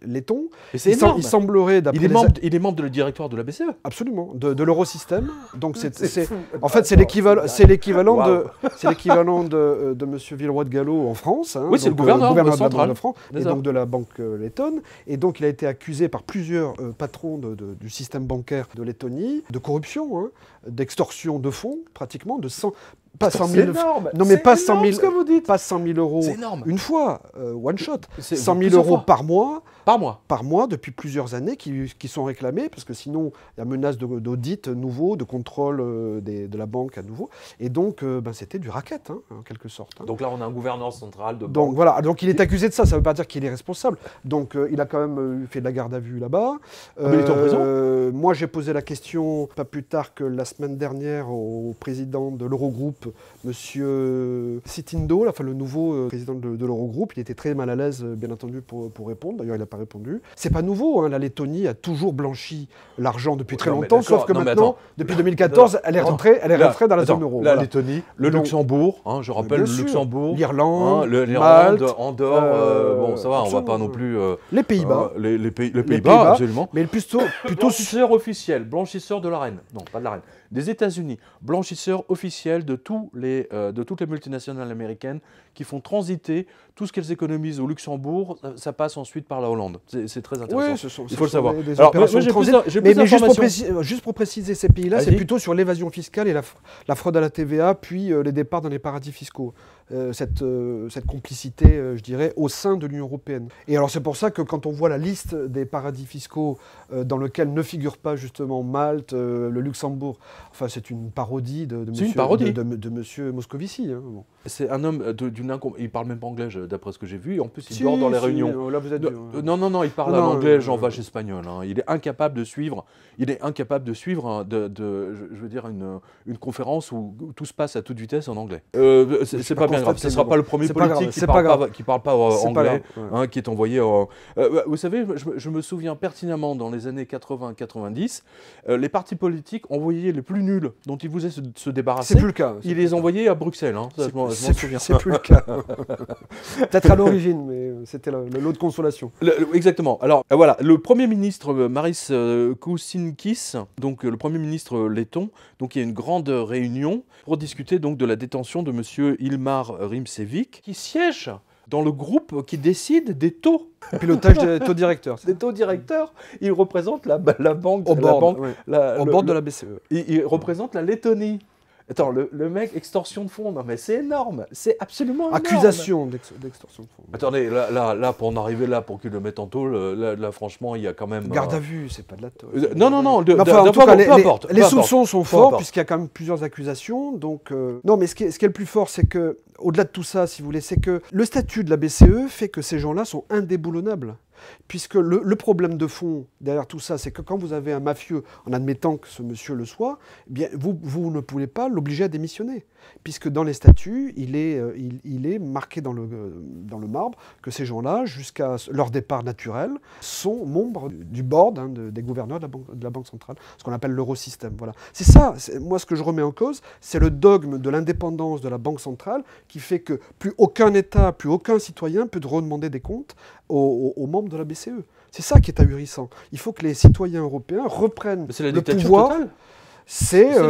lettons. C'est énorme. Il semblerait, d'après il est membre du directoire de la BCE. Absolument, de l'Eurosystème. Donc en fait, c'est l'équivalent de M. Villeroy de Galhau en France. Oui, c'est le gouverneur de la central Banque de France, et donc de la banque lettonne. Et donc, il a été accusé par plusieurs patrons du système bancaire de Lettonie, de corruption, d'extorsion de fonds, pratiquement, de 100... Pas 100 000 énorme. Non, mais pas 100 000, ce que vous dites. pas 100 000 € une fois, one shot. 100 000 € par mois. Par mois, depuis plusieurs années, qui sont réclamés, parce que sinon, il y a menace d'audit nouveau, de contrôle de la banque à nouveau. Et donc, c'était du racket, en quelque sorte. Donc là, on a un gouverneur central de banque. Donc voilà, donc il est accusé de ça, ça ne veut pas dire qu'il est responsable. Donc il a quand même fait de la garde à vue là-bas. Mais il est en prison. Moi, j'ai posé la question, pas plus tard que la semaine dernière, au président de l'Eurogroupe, Monsieur Sitindo, le nouveau président de l'Eurogroupe. Il était très mal à l'aise, bien entendu, pour répondre. D'ailleurs, il n'a pas répondu. C'est pas nouveau, la Lettonie a toujours blanchi l'argent depuis très longtemps, sauf que maintenant, depuis 2014, elle est rentrée dans la zone euro. La Lettonie, le Luxembourg, je rappelle, le Luxembourg, l'Irlande, Malte, Andorre, ça va, on va pas non plus... les Pays-Bas. Les Pays-Bas, absolument. Mais plutôt blanchisseur officiel, blanchisseur de la reine. Non, pas de la reine. Des États-Unis, blanchisseur officiel de toutes les multinationales américaines qui font transiter tout ce qu'elles économisent au Luxembourg, ça passe ensuite par la Hollande. C'est très intéressant. Oui, il faut le savoir. Alors, moi, mais juste pour préciser ces pays-là, c'est plutôt sur l'évasion fiscale et la fraude à la TVA, puis les départs dans les paradis fiscaux. Cette complicité, je dirais, au sein de l'Union européenne. Et alors c'est pour ça que quand on voit la liste des paradis fiscaux dans lequel ne figure pas justement Malte, le Luxembourg, c'est une parodie de monsieur Moscovici. Bon. C'est un homme il parle même pas anglais d'après ce que j'ai vu, et en plus il dort dans les réunions. Là, vous êtes non, il parle en anglais, genre vache espagnol. Il est incapable de suivre. Je veux dire, une conférence où tout se passe à toute vitesse en anglais. C'est pas bien grave. Ce ne sera pas le premier politique qui ne parle pas anglais, qui est envoyé. Vous savez, je me souviens pertinemment dans les années 80-90, les partis politiques envoyaient les plus nuls dont ils voulaient se débarrasser. C'est plus le cas. Ils les envoyaient à Bruxelles. Je m'en souviens. C'est plus le cas. Peut-être à l'origine, mais c'était le lot de consolation. Exactement. Alors voilà, le Premier ministre Maris Kousinkis, donc le Premier ministre letton, donc il y a une grande réunion pour discuter donc de la détention de Monsieur Ilmar Rimšević, qui siège dans le groupe qui décide des taux. Pilotage des taux directeurs. Des taux directeurs. Il représente la banque. Au bord de la BCE. Il représente la Lettonie. Attends, le mec, extorsion de fonds, non mais c'est énorme, c'est absolument énorme. Accusation d'extorsion de fonds. Attendez, là, pour en arriver là, pour qu'ils le mettent en tôle, là, franchement, il y a quand même... Garde à vue, c'est pas de la tôle. Non, peu importe. Les soupçons sont forts, puisqu'il y a quand même plusieurs accusations, donc... Non, mais ce qui est le plus fort, c'est que, au-delà de tout ça, si vous voulez, c'est que le statut de la BCE fait que ces gens-là sont indéboulonnables. Puisque le problème de fond derrière tout ça, c'est que quand vous avez un mafieux, en admettant que ce monsieur le soit, eh bien, vous ne pouvez pas l'obliger à démissionner. Puisque dans les statuts, il est marqué dans le marbre que ces gens-là, jusqu'à leur départ naturel, sont membres du board des gouverneurs de la Banque centrale, ce qu'on appelle l'Eurosystème. Voilà. C'est ça, moi ce que je remets en cause, c'est le dogme de l'indépendance de la Banque centrale qui fait que plus aucun État, plus aucun citoyen peut redemander des comptes aux membres de la BCE. C'est ça qui est ahurissant. Il faut que les citoyens européens reprennent le pouvoir. C'est un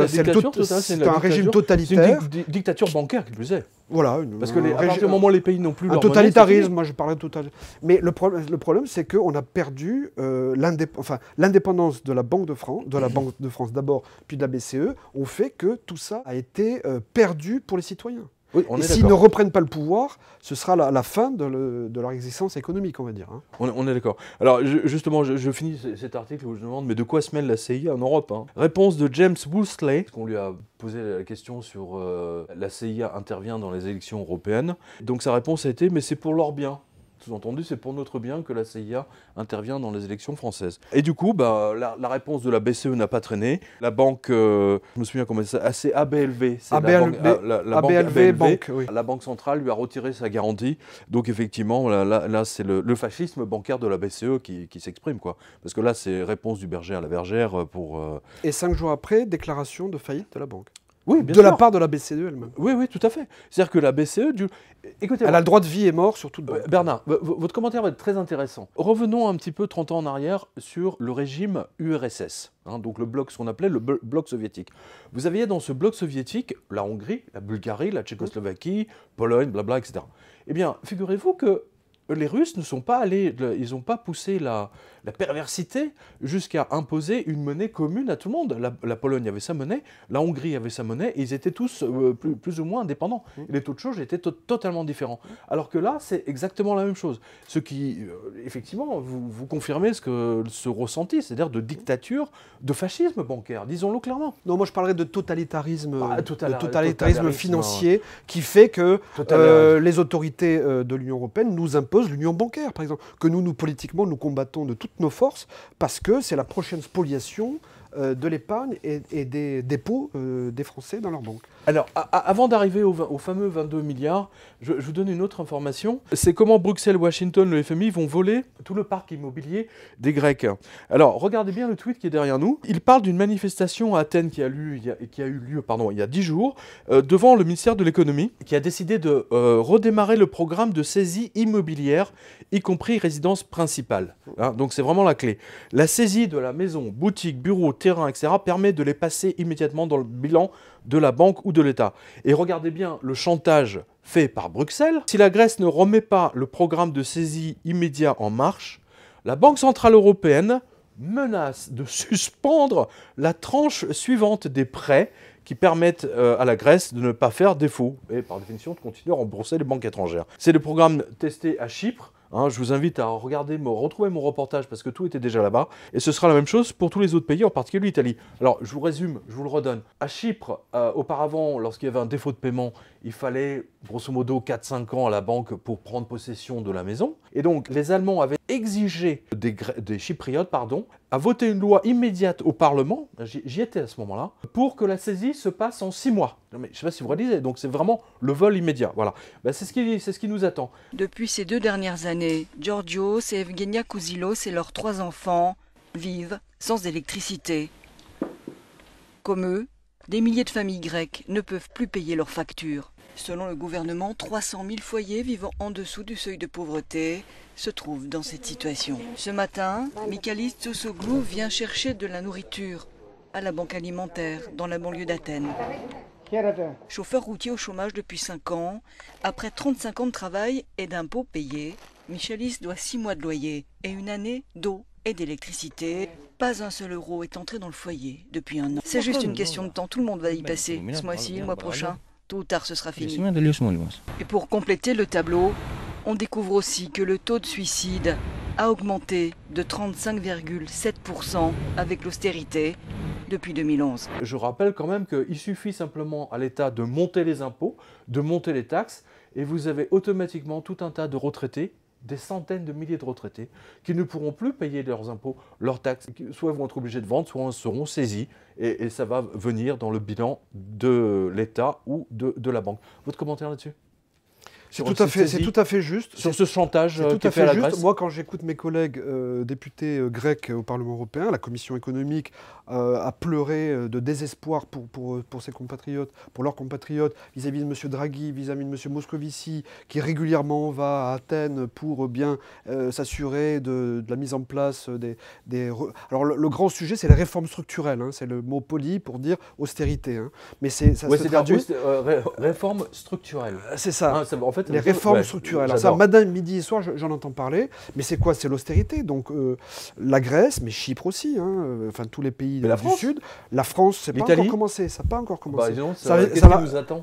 régime totalitaire. C'est une dictature bancaire qui plus est. Voilà. Parce que à partir du moment où les pays n'ont plus leur monnaie, totalitarisme, moi je parlais de totalitarisme. Mais le problème c'est qu'on a perdu l'indépendance de la Banque de France, d'abord, puis de la BCE, ont fait que tout ça a été perdu pour les citoyens. Oui, et s'ils ne reprennent pas le pouvoir, ce sera la fin de leur existence économique, on va dire. Hein. On est d'accord. Alors justement, je finis cet article où je demande, mais de quoi se mêle la CIA en Europe, hein? Réponse de James Woolsey, qu'on lui a posé la question sur la CIA intervient dans les élections européennes. Donc sa réponse a été, mais c'est pour leur bien. Sous-entendu, c'est pour notre bien que la CIA intervient dans les élections françaises. Et du coup, bah, la réponse de la BCE n'a pas traîné. La banque, je me souviens comment c'est ABLV. Banque, oui. La banque centrale lui a retiré sa garantie. Donc effectivement, là c'est le fascisme bancaire de la BCE qui s'exprime, quoi. Parce que là, c'est réponse du berger à la bergère pour... Et 5 jours après, déclaration de faillite de la banque. Oui, bien de sûr. La part de la BCE elle-même. Oui, oui, tout à fait. C'est-à-dire que la BCE... Écoutez, elle a le droit de vie et mort sur toute banque. Bernard, votre commentaire va être très intéressant. Revenons un petit peu 30 ans en arrière sur le régime URSS, hein, donc le bloc, ce qu'on appelait le bloc soviétique. Vous aviez dans ce bloc soviétique la Hongrie, la Bulgarie, la Tchécoslovaquie, Pologne, blabla, etc. Eh bien, figurez-vous que les Russes ne sont pas allés, ils n'ont pas poussé la perversité jusqu'à imposer une monnaie commune à tout le monde. La Pologne avait sa monnaie, la Hongrie avait sa monnaie, et ils étaient tous plus ou moins indépendants. Et les taux de change étaient totalement différents. Alors que là, c'est exactement la même chose. Ce qui, effectivement, vous confirmez ce ressenti, c'est-à-dire de dictature, de fascisme bancaire, disons-le clairement. Non, moi je parlerais de totalitarisme, totalitarisme financier qui fait que les autorités de l'Union européenne nous imposent l'union bancaire, par exemple, que nous politiquement, nous combattons de toutes nos forces parce que c'est la prochaine spoliation de l'épargne et des dépôts des Français dans leurs banques. Alors, avant d'arriver au fameux 22 milliards, je vous donne une autre information. C'est comment Bruxelles, Washington, le FMI vont voler tout le parc immobilier des Grecs. Alors, regardez bien le tweet qui est derrière nous. Il parle d'une manifestation à Athènes qui a eu lieu il y a 10 jours, devant le ministère de l'économie, qui a décidé de redémarrer le programme de saisie immobilière, y compris résidence principale. Hein, donc, c'est vraiment la clé. La saisie de la maison, boutique, bureau, terrain, etc., permet de les passer immédiatement dans le bilan de la banque ou de l'État. Et regardez bien le chantage fait par Bruxelles. Si la Grèce ne remet pas le programme de saisie immédiat en marche, la Banque Centrale Européenne menace de suspendre la tranche suivante des prêts qui permettent à la Grèce de ne pas faire défaut et par définition de continuer à rembourser les banques étrangères. C'est le programme testé à Chypre. Hein, je vous invite à retrouver mon reportage parce que tout était déjà là-bas. Et ce sera la même chose pour tous les autres pays, en particulier l'Italie. Alors, je vous résume, je vous le redonne. À Chypre, auparavant, lorsqu'il y avait un défaut de paiement, il fallait grosso modo 4-5 ans à la banque pour prendre possession de la maison. Et donc, les Allemands avaient exigé des Chypriotes, à voter une loi immédiate au Parlement, j'y étais à ce moment-là, pour que la saisie se passe en 6 mois. Non, mais je ne sais pas si vous réalisez, donc c'est vraiment le vol immédiat. Voilà. Ben, c'est ce qui nous attend. Depuis ces 2 dernières années, Georgios et Evgenia Kouzilos et leurs 3 enfants vivent sans électricité. Comme eux, des milliers de familles grecques ne peuvent plus payer leurs factures. Selon le gouvernement, 300 000 foyers vivant en dessous du seuil de pauvreté se trouvent dans cette situation. Ce matin, Michalis Tsosoglou vient chercher de la nourriture à la banque alimentaire dans la banlieue d'Athènes. Chauffeur routier au chômage depuis 5 ans, après 35 ans de travail et d'impôts payés, Michalis doit 6 mois de loyer et une année d'eau et d'électricité. Pas un seul euro est entré dans le foyer depuis 1 an. C'est juste une question de temps, tout le monde va y passer. Ce mois-ci, le mois prochain, tôt ou tard ce sera fini. Et pour compléter le tableau, on découvre aussi que le taux de suicide a augmenté de 35,7% avec l'austérité depuis 2011. Je rappelle quand même qu'il suffit simplement à l'État de monter les impôts, de monter les taxes, et vous avez automatiquement tout un tas de retraités, des centaines de milliers de retraités, qui ne pourront plus payer leurs impôts, leurs taxes. Soit ils vont être obligés de vendre, soit ils seront saisis, et ça va venir dans le bilan de l'État ou de la banque. Votre commentaire là-dessus ? sur C'est tout à fait juste. Sur ce chantage tout qui à fait à fait la juste. Grèce. Moi, quand j'écoute mes collègues députés grecs au Parlement européen, la commission économique a pleuré de désespoir pour ses compatriotes, pour leurs compatriotes, vis-à-vis de M. Draghi, vis-à-vis de M. Moscovici, qui régulièrement va à Athènes pour bien s'assurer de la mise en place Alors le grand sujet, c'est les réformes structurelles. Hein, c'est le mot poli pour dire austérité. Hein. Mais ça se traduit... réforme structurelle. C'est ça. Hein, en fait, les réformes structurelles. Alors ça, madame, midi et soir, j'en entends parler. Mais c'est quoi? C'est l'austérité. Donc la Grèce, mais Chypre aussi, hein, enfin tous les pays du Sud. La France, c'est pas encore commencé. Ça n'a pas encore commencé.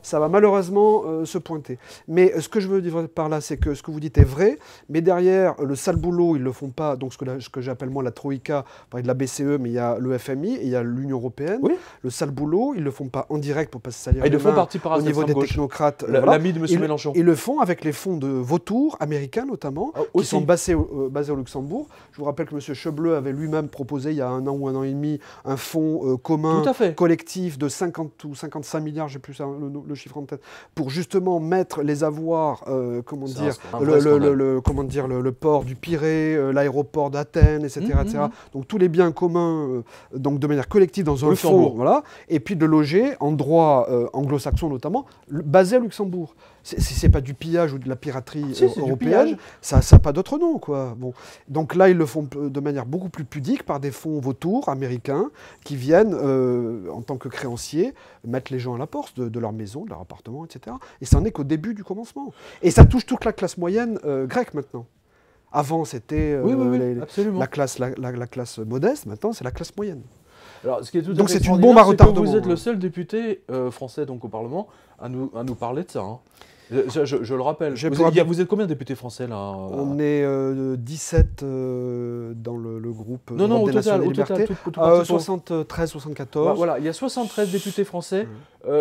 Ça va malheureusement se pointer. Mais ce que je veux dire par là, c'est que ce que vous dites est vrai. Mais derrière, le sale boulot, ils le font pas. Donc ce que j'appelle moi la Troïka, de la BCE, mais il y a le FMI et il y a l'Union européenne. Oui. Le sale boulot, ils le font pas en direct pour pas se salir les mains au niveau des technocrates. L'ami de M. Mélenchon. Ils le font avec les fonds de vautours américains notamment, qui sont basés au Luxembourg. Je vous rappelle que M. Schäuble avait lui-même proposé il y a 1 an ou 1 an et demi un fonds commun collectif de 50 ou 55 milliards, j'ai plus le chiffre en tête, pour justement mettre les avoirs, le port du Pirée, l'aéroport d'Athènes, etc., etc. Donc tous les biens communs, donc de manière collective dans un fonds, voilà, et puis de loger en droit anglo-saxon notamment, basé à Luxembourg. C'est pas du pillage ou de la piraterie européenne, ça n'a pas d'autre nom, quoi. Bon. Donc là, ils le font de manière beaucoup plus pudique par des fonds vautours américains qui viennent, en tant que créanciers, mettre les gens à la porte de leur maison, de leur appartement, etc. Et ça n'est qu'au début du commencement. Et ça touche toute la classe moyenne grecque maintenant. Avant, c'était la classe modeste, maintenant, c'est la classe moyenne. Alors, ce qui est tout donc c'est une bombe à retardement. Vous êtes le seul député français donc, au Parlement à nous parler de ça. Hein. Je le rappelle. Vous êtes combien de députés français là? On est 17 dans le groupe au total, 73, 74. Voilà, il y a 73 députés français.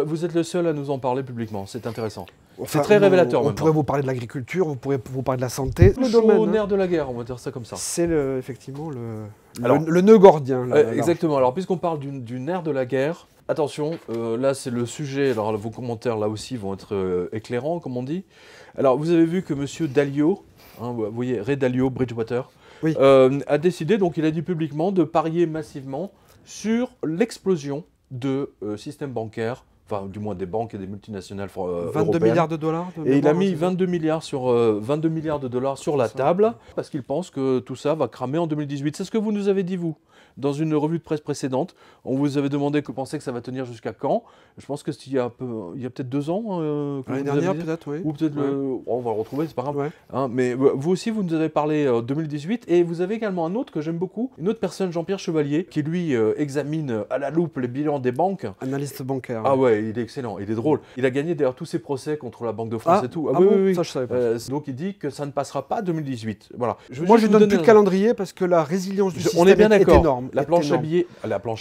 Vous êtes le seul à nous en parler publiquement. C'est intéressant. C'est très révélateur. On pourrait vous parler de l'agriculture, vous pourrez vous parler de la santé. Le domaine, nerf de la guerre, on va dire ça comme ça. C'est effectivement le nœud gordien. Exactement. Alors, puisqu'on parle du nerf de la guerre, attention, là c'est le sujet. Alors, vos commentaires là aussi vont être éclairants, comme on dit. Alors, vous avez vu que M. Dalio, vous voyez, Ray Dalio, Bridgewater, a décidé, donc il a dit publiquement, de parier massivement sur l'explosion de systèmes bancaires. Enfin, du moins des banques et des multinationales 22 milliards de dollars et il a mis 22 milliards de dollars sur la table parce qu'il pense que tout ça va cramer en 2018. C'est ce que vous nous avez dit, vous, dans une revue de presse précédente. On vous avait demandé que vous pensez que ça va tenir jusqu'à quand. Je pense que il y a peut-être 2 ans. L'année dernière, peut-être, oui. Ou peut-être on va le retrouver, c'est pas grave. Ouais. Hein, mais vous aussi, vous nous avez parlé 2018 et vous avez également un autre que j'aime beaucoup, une autre personne, Jean-Pierre Chevalier, qui lui examine à la loupe les bilans des banques. Analyste bancaire. Ah ouais, il est excellent, il est drôle. Il a gagné d'ailleurs tous ses procès contre la Banque de France et tout. Oui. Ça, je savais pas. Donc il dit que ça ne passera pas 2018. Voilà. Moi, je ne donne plus de calendrier parce que la résilience du système est énorme. La planche à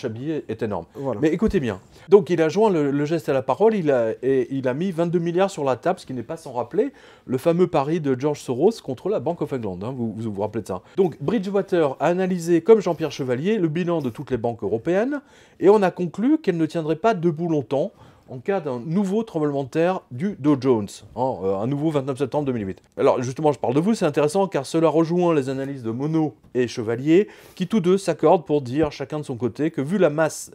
billets est énorme. Voilà. Mais écoutez bien. Donc il a joint le geste à la parole, il a mis 22 milliards sur la table, ce qui n'est pas sans rappeler le fameux pari de George Soros contre la Bank of England. Hein, vous rappelez de ça. Donc Bridgewater a analysé, comme Jean-Pierre Chevalier, le bilan de toutes les banques européennes et on a conclu qu'elles ne tiendraient pas debout longtemps en cas d'un nouveau tremblement de terre du Dow Jones, un nouveau 29 septembre 2008. Alors justement, je parle de vous, c'est intéressant car cela rejoint les analyses de Monod et Chevalier, qui tous deux s'accordent pour dire, chacun de son côté, que vu la masse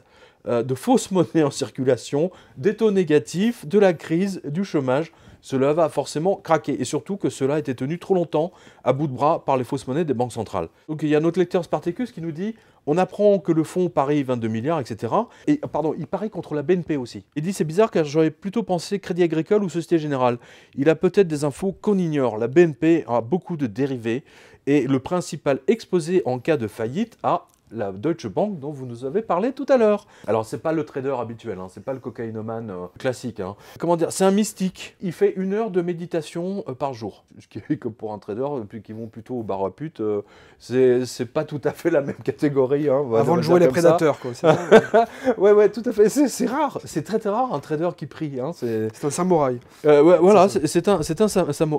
de fausses monnaies en circulation, des taux négatifs, de la crise, du chômage, cela va forcément craquer. Et surtout que cela a été tenu trop longtemps à bout de bras par les fausses monnaies des banques centrales. Donc il y a notre lecteur Spartacus qui nous dit « On apprend que le fonds parie 22 milliards, etc. » Et pardon, il parie contre la BNP aussi. Il dit « C'est bizarre car j'aurais plutôt pensé Crédit Agricole ou Société Générale. Il a peut-être des infos qu'on ignore. La BNP a beaucoup de dérivés et le principal exposé en cas de faillite a... la Deutsche Bank dont vous nous avez parlé tout à l'heure. Alors c'est pas le trader habituel, c'est pas le cocaïnomane classique. Comment dire, c'est un mystique. Il fait 1 heure de méditation par jour. Ce qui est que pour un trader, puis qui vont plutôt au bar à pute, c'est pas tout à fait la même catégorie. Avant de jouer les prédateurs, quoi. ouais, tout à fait. C'est rare, c'est très rare un trader qui prie. C'est un samouraï. Voilà, c'est un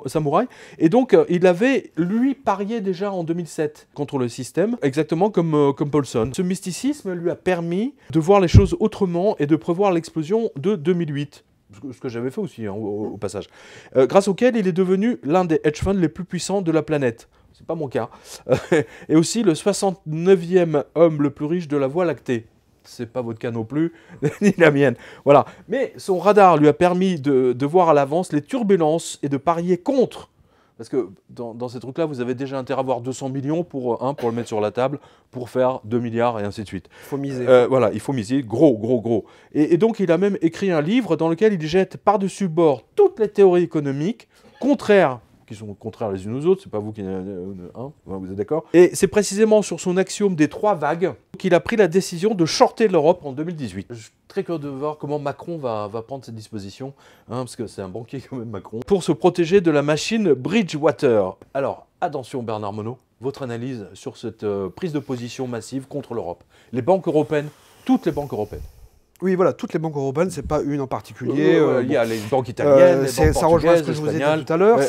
samouraï. Et donc il avait lui parié déjà en 2007 contre le système, exactement comme Paulson. Ce mysticisme lui a permis de voir les choses autrement et de prévoir l'explosion de 2008. ce que j'avais fait aussi, hein, au passage, grâce auquel il est devenu l'un des hedge funds les plus puissants de la planète. C'est pas mon cas. Et aussi le 69e homme le plus riche de la Voie lactée. C'est pas votre cas non plus, ni la mienne. Voilà. Mais son radar lui a permis de voir à l'avance les turbulences et de parier contre. Parce que dans ces trucs-là, vous avez déjà intérêt à avoir 200 millions pour le mettre sur la table, pour faire 2 milliards et ainsi de suite. Il faut miser. Voilà, il faut miser, gros. Et donc, il a même écrit un livre dans lequel il jette par-dessus bord toutes les théories économiques contraires, qui sont contraires les unes aux autres, c'est pas vous qui... vous êtes d'accord? Et c'est précisément sur son axiome des 3 vagues qu'il a pris la décision de shorter l'Europe en 2018. Je suis très curieux de voir comment Macron va prendre cette disposition, parce que c'est un banquier quand même, Macron, pour se protéger de la machine Bridgewater. Alors, attention Bernard Monod, votre analyse sur cette prise de position massive contre l'Europe. Les banques européennes, toutes les banques européennes. Oui, voilà, toutes les banques européennes, c'est pas une en particulier. Il y a les banques italiennes, les banques ça rejoint ce que je vous ai dit tout à l'heure,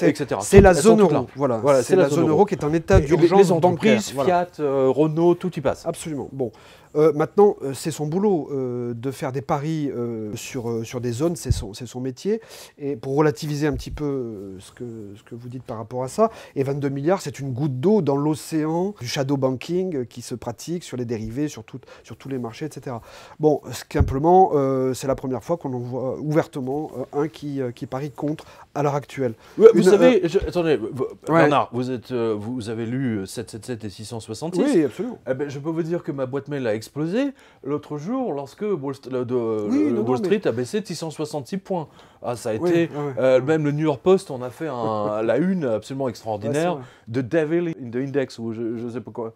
c'est la zone euro. Voilà, c'est la zone euro qui est en état d'urgence les entreprises, bancaire. Fiat, Renault, tout y passe. Absolument. Bon. Maintenant, c'est son boulot de faire des paris sur des zones, c'est son métier. Et pour relativiser un petit peu ce que vous dites par rapport à ça, et 22 milliards, c'est une goutte d'eau dans l'océan du shadow banking qui se pratique sur les dérivés, sur tous les marchés, etc. Bon, simplement, c'est la première fois qu'on en voit ouvertement un qui parie contre à l'heure actuelle. Vous savez, attendez, Bernard, vous avez lu 777 et 666. Oui, absolument. Eh ben, je peux vous dire que ma boîte mail a explosé l'autre jour lorsque Wall Street a baissé de 666 points. Ah, ça a été... même le New York Post en a fait la une absolument extraordinaire de Devil in the Index, ou je ne sais pas quoi.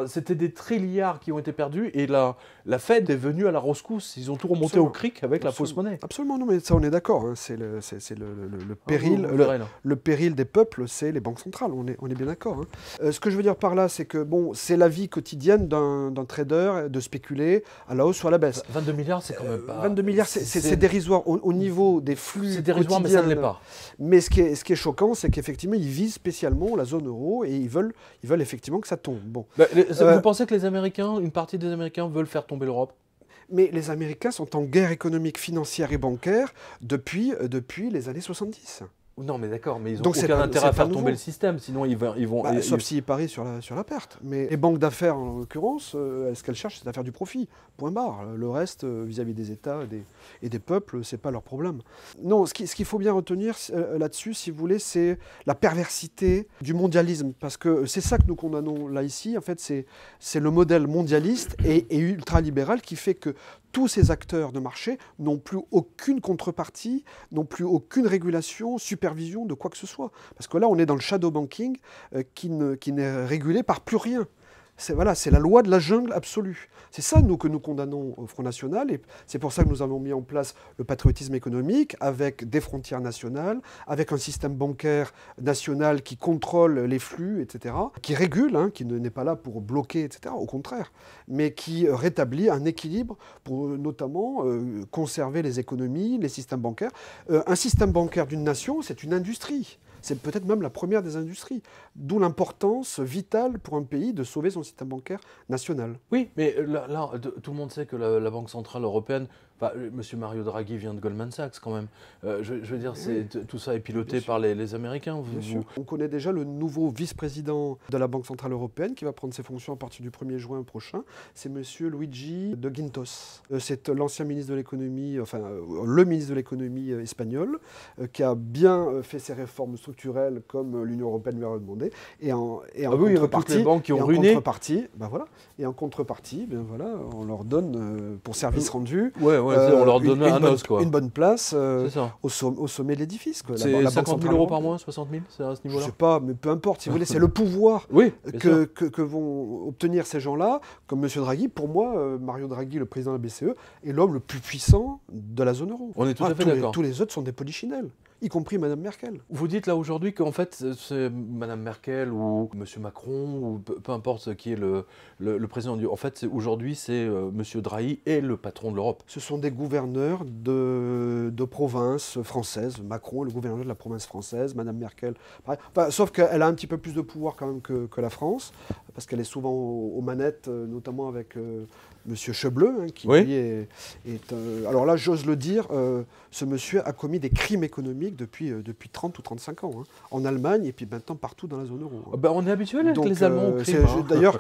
C'était des trilliards qui ont été perdus et la Fed est venue à la rescousse. Ils ont tout remonté au cric avec la fausse monnaie. Absolument, non, mais ça on est d'accord. Hein. C'est le péril, le péril des peuples, c'est les banques centrales. On est bien d'accord. Hein. Ce que je veux dire par là, c'est que bon, c'est la vie quotidienne d'un trader de spéculer à la hausse ou à la baisse. 22 milliards, c'est quand même pas... 22 milliards, c'est dérisoire au niveau des flux. C'est dérisoire, mais ça ne l'est pas. Mais ce qui est choquant, c'est qu'effectivement, ils visent spécialement la zone euro et ils veulent effectivement que ça tombe. Bon. Vous pensez que les Américains, une partie des Américains veulent faire tomber l'Europe? Mais les Américains sont en guerre économique, financière et bancaire depuis les années 70. Non, mais d'accord, mais ils n'ont aucun intérêt à faire tomber le système, sinon ils vont... sauf s'ils parient sur la perte. Mais les banques d'affaires, en l'occurrence, ce qu'elles cherchent, c'est à faire du profit. Point barre. Le reste, vis-à-vis des États et des peuples, c'est pas leur problème. Non, ce qu'il faut bien retenir là-dessus, si vous voulez, c'est la perversité du mondialisme. Parce que c'est ça que nous condamnons là, ici. En fait, c'est le modèle mondialiste et ultralibéral qui fait que tous ces acteurs de marché n'ont plus aucune contrepartie, n'ont plus aucune régulation, supervision de quoi que ce soit. Parce que là, on est dans le shadow banking qui n'est régulé par plus rien. C'est la loi de la jungle absolue. C'est ça, que nous condamnons au Front National, et c'est pour ça que nous avons mis en place le patriotisme économique, avec des frontières nationales, avec un système bancaire national qui contrôle les flux, etc., qui régule, qui n'est pas là pour bloquer, etc., au contraire, mais qui rétablit un équilibre pour notamment conserver les économies, les systèmes bancaires. Un système bancaire d'une nation, c'est une industrie. C'est peut-être même la première des industries. D'où l'importance vitale pour un pays de sauver son système bancaire national. Oui, mais là tout le monde sait que la Banque Centrale Européenne... Monsieur Mario Draghi vient de Goldman Sachs quand même. Je veux dire, tout ça est piloté par les Américains. On connaît déjà le nouveau vice-président de la Banque Centrale Européenne qui va prendre ses fonctions à partir du 1er juin prochain. C'est Monsieur Luigi de Guindos. C'est l'ancien ministre de l'économie, le ministre de l'économie espagnol, qui a bien fait ses réformes structurelles comme l'Union européenne lui a demandé. Et en contrepartie, les banques qui ont ruiné. Et en contrepartie, on leur donne pour service rendu. On leur donne un os, quoi. Une bonne place au sommet de l'édifice. C'est 50 000 euros par mois, 60 000, c'est à ce niveau-là? Je ne sais pas, mais peu importe. Si vous voulez, c'est le pouvoir que vont obtenir ces gens-là, comme M. Draghi. Pour moi, Mario Draghi, le président de la BCE, est l'homme le plus puissant de la zone euro. On est tout à fait d'accord. Tous les autres sont des polichinelles. y compris Mme Merkel. Vous dites là aujourd'hui qu'en fait, c'est Mme Merkel ou M. Macron, ou peu importe qui est le président en fait, aujourd'hui, c'est M. Draghi et le patron de l'Europe. Ce sont des gouverneurs de provinces françaises. Macron est le gouverneur de la province française, Mme Merkel, pareil. Enfin, sauf qu'elle a un petit peu plus de pouvoir quand même que la France, parce qu'elle est souvent aux manettes, notamment avec Monsieur Schäuble, hein, qui lui est alors là, j'ose le dire, ce monsieur a commis des crimes économiques depuis 30 ou 35 ans, hein, en Allemagne et puis maintenant partout dans la zone euro. Hein. Ben, on est habitué avec les Allemands au crime. D'ailleurs,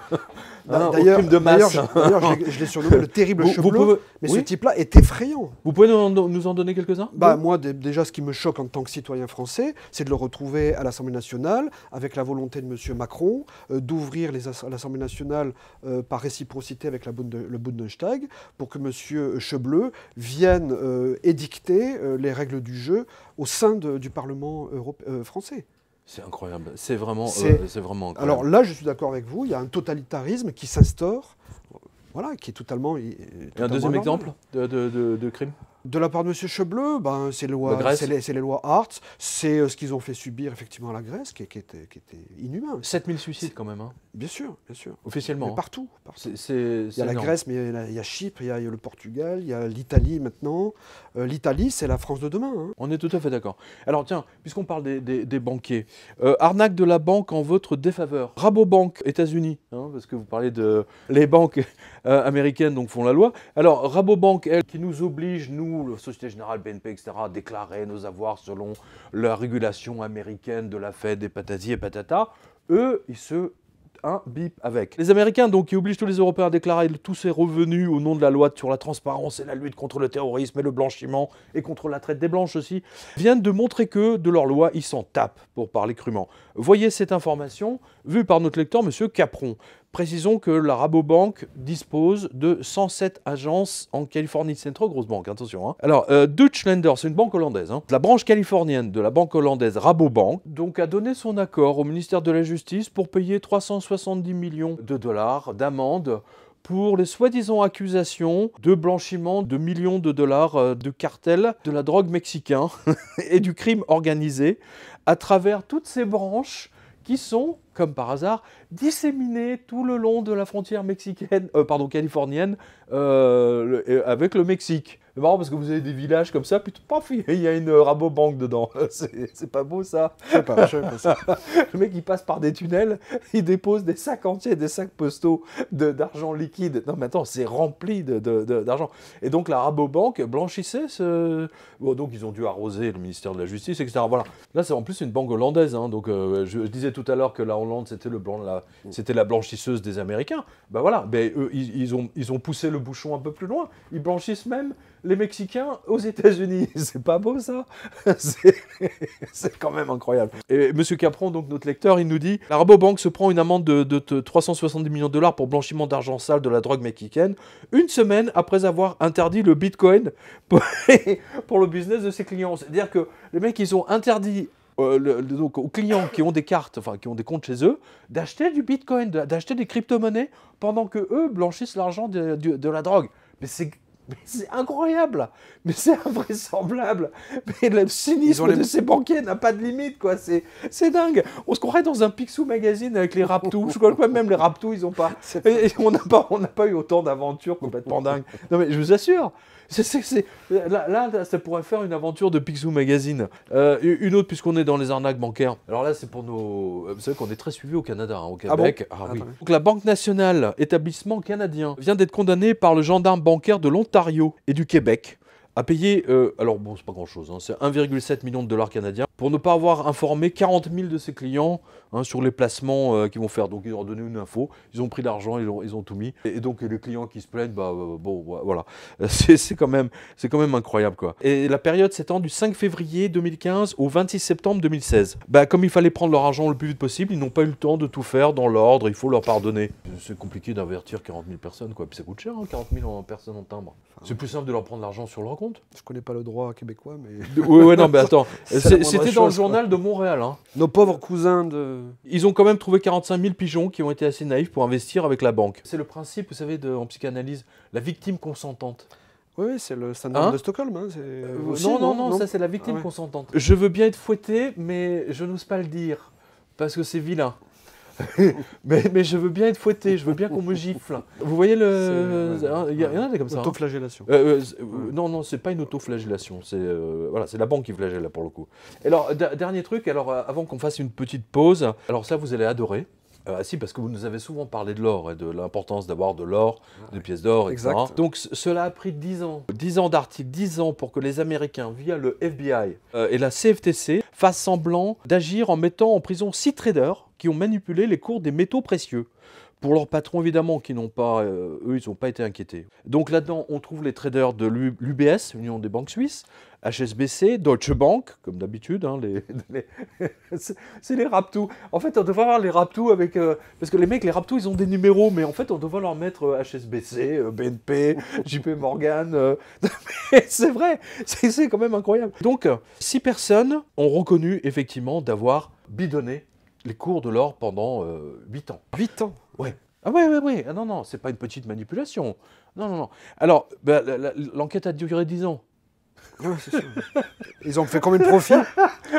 je l'ai surnommé le terrible Schäuble, mais ce type-là est effrayant. Vous pouvez nous en donner quelques-uns? Moi, déjà, ce qui me choque en tant que citoyen français, c'est de le retrouver à l'Assemblée nationale, avec la volonté de monsieur Macron, d'ouvrir l'Assemblée nationale par réciprocité avec le Bundestag, pour que monsieur Schäuble vienne édicter les règles du jeu au sein du Parlement français. C'est incroyable, c'est vraiment incroyable. Alors là, je suis d'accord avec vous, il y a un totalitarisme qui s'instaure, voilà, qui est totalement... Et un deuxième exemple de crime? De la part de M. Schäuble, c'est les lois Hartz, c'est ce qu'ils ont fait subir effectivement à la Grèce, qui était inhumain. 7000 suicides quand même. Hein. Bien sûr, bien sûr. Officiellement. Mais partout. Il y a la Grèce, mais il y a Chypre, il y a le Portugal, il y a l'Italie maintenant. L'Italie, c'est la France de demain. Hein. On est tout à fait d'accord. Alors tiens, puisqu'on parle des banquiers, arnaque de la banque en votre défaveur. Rabobank, États-Unis, hein, parce que vous parlez de... Les banques américaines donc, font la loi. Alors Rabobank, elle, qui nous oblige, nous, la Société Générale, BNP, etc., à déclarer nos avoirs selon la régulation américaine de la Fed, des patati et patata, eux, ils se... un bip avec. Les Américains, donc, qui obligent tous les Européens à déclarer tous ces revenus au nom de la loi sur la transparence et la lutte contre le terrorisme et le blanchiment et contre la traite des blanches aussi, viennent de montrer que, de leur loi, ils s'en tapent, pour parler crûment. Voyez cette information, vue par notre lecteur, M. Capron. Précisons que la Rabobank dispose de 107 agences en Californie. C'est une trop grosse banque, attention. Hein. Alors, Deutschländer, c'est une banque hollandaise. Hein. La branche californienne de la banque hollandaise Rabobank donc, a donné son accord au ministère de la Justice pour payer 370 millions de dollars d'amende pour les soi-disant accusations de blanchiment de millions de dollars de cartel de la drogue mexicain et du crime organisé à travers toutes ces branches qui sont, comme par hasard, disséminées tout le long de la frontière californienne avec le Mexique. C'est marrant parce que vous avez des villages comme ça, puis paf, il y a une Rabobank dedans. C'est pas beau ça? Je sais pas ça. Le mec il passe par des tunnels, il dépose des sacs entiers, des sacs postaux d'argent liquide. Non mais attends, c'est rempli d'argent. Et donc la Rabobank blanchissait ce... Bon, donc ils ont dû arroser le ministère de la Justice, etc. Voilà. Là c'est en plus une banque hollandaise. Hein, donc je disais tout à l'heure que la Hollande c'était la blanchisseuse des Américains. Ben voilà, eux ils ont poussé le bouchon un peu plus loin. Ils blanchissent même les Mexicains aux États-Unis. C'est pas beau ça? C'est quand même incroyable. Et M. Capron, donc notre lecteur, il nous dit la Rabobank se prend une amende de 370 millions de dollars pour blanchiment d'argent sale de la drogue mexicaine, une semaine après avoir interdit le Bitcoin pour le business de ses clients. C'est-à-dire que les mecs, ils ont interdit donc, aux clients qui ont des cartes, enfin qui ont des comptes chez eux, d'acheter du Bitcoin, d'acheter des crypto-monnaies pendant que eux blanchissent l'argent de la drogue. Mais c'est incroyable, mais c'est invraisemblable. Mais le cynisme de ces banquiers n'a pas de limite, quoi. C'est dingue. On se croirait dans un Picsou magazine avec les Raptous. Je crois que même les Raptous, ils ont pas. On n'a pas eu autant d'aventures complètement dingues. Non mais je vous assure. Là, ça pourrait faire une aventure de Picsou Magazine. Une autre, puisqu'on est dans les arnaques bancaires. Alors là, c'est pour nos... Vous savez qu'on est très suivis au Canada, hein, au Québec. Ah bon? Oui. Donc la Banque nationale, établissement canadien, vient d'être condamnée par le gendarme bancaire de l'Ontario et du Québec à payer, alors bon, c'est pas grand-chose, hein, c'est 1,7 million de dollars canadiens, pour ne pas avoir informé 40 000 de ses clients sur les placements qu'ils vont faire. Donc ils ont donné une info, ils ont pris l'argent, ils ont tout mis. Et donc les clients qui se plaignent, voilà. C'est quand même incroyable, quoi. Et la période s'étend du 5 février 2015 au 26 septembre 2016. Comme il fallait prendre leur argent le plus vite possible, ils n'ont pas eu le temps de tout faire dans l'ordre, il faut leur pardonner. C'est compliqué d'avertir 40 000 personnes, quoi. Puis ça coûte cher, hein, 40 000 personnes en timbre. C'est plus simple de leur prendre l'argent sur leur compte. Je connais pas le droit québécois, mais... Oui, non, mais attends, c'était dans le journal de Montréal. Hein. Nos pauvres cousins de... Ils ont quand même trouvé 45 000 pigeons qui ont été assez naïfs pour investir avec la banque. C'est le principe, vous savez, en psychanalyse, la victime consentante. Oui, c'est le syndrome de Stockholm. Hein, non, ça c'est la victime consentante. Je veux bien être fouetté, mais je n'ose pas le dire, parce que c'est vilain. mais je veux bien être fouetté, je veux bien qu'on me gifle. Vous voyez il y en a des comme ça. Autoflagellation. Non, c'est pas une autoflagellation, c'est la banque qui flagelle là pour le coup. Alors, dernier truc, avant qu'on fasse une petite pause, alors ça vous allez adorer. Si, parce que vous nous avez souvent parlé de l'or et de l'importance d'avoir de l'or, des pièces d'or, etc. Exact. Donc cela a pris 10 ans. 10 ans d'articles, 10 ans pour que les Américains, via le FBI et la CFTC, fassent semblant d'agir en mettant en prison 6 traders qui ont manipulé les cours des métaux précieux. Pour leurs patrons, évidemment, qui n'ont pas, eux, ils n'ont pas été inquiétés. Donc là-dedans, on trouve les traders de l'UBS, Union des banques suisses, HSBC, Deutsche Bank, comme d'habitude, hein, c'est les raptous. En fait, on devrait avoir les raptous avec... parce que les mecs, les raptous, ils ont des numéros, mais en fait, on devrait leur mettre HSBC, BNP, JP Morgan. C'est vrai, c'est quand même incroyable. Donc, 6 personnes ont reconnu, effectivement, d'avoir bidonné les cours de l'or pendant 8 ans. 8 ans. Ouais. Ah ouais. Ah non, c'est pas une petite manipulation. Non. Alors, l'enquête a duré 10 ans. Ouais, c'est sûr. Ils ont fait combien de profit?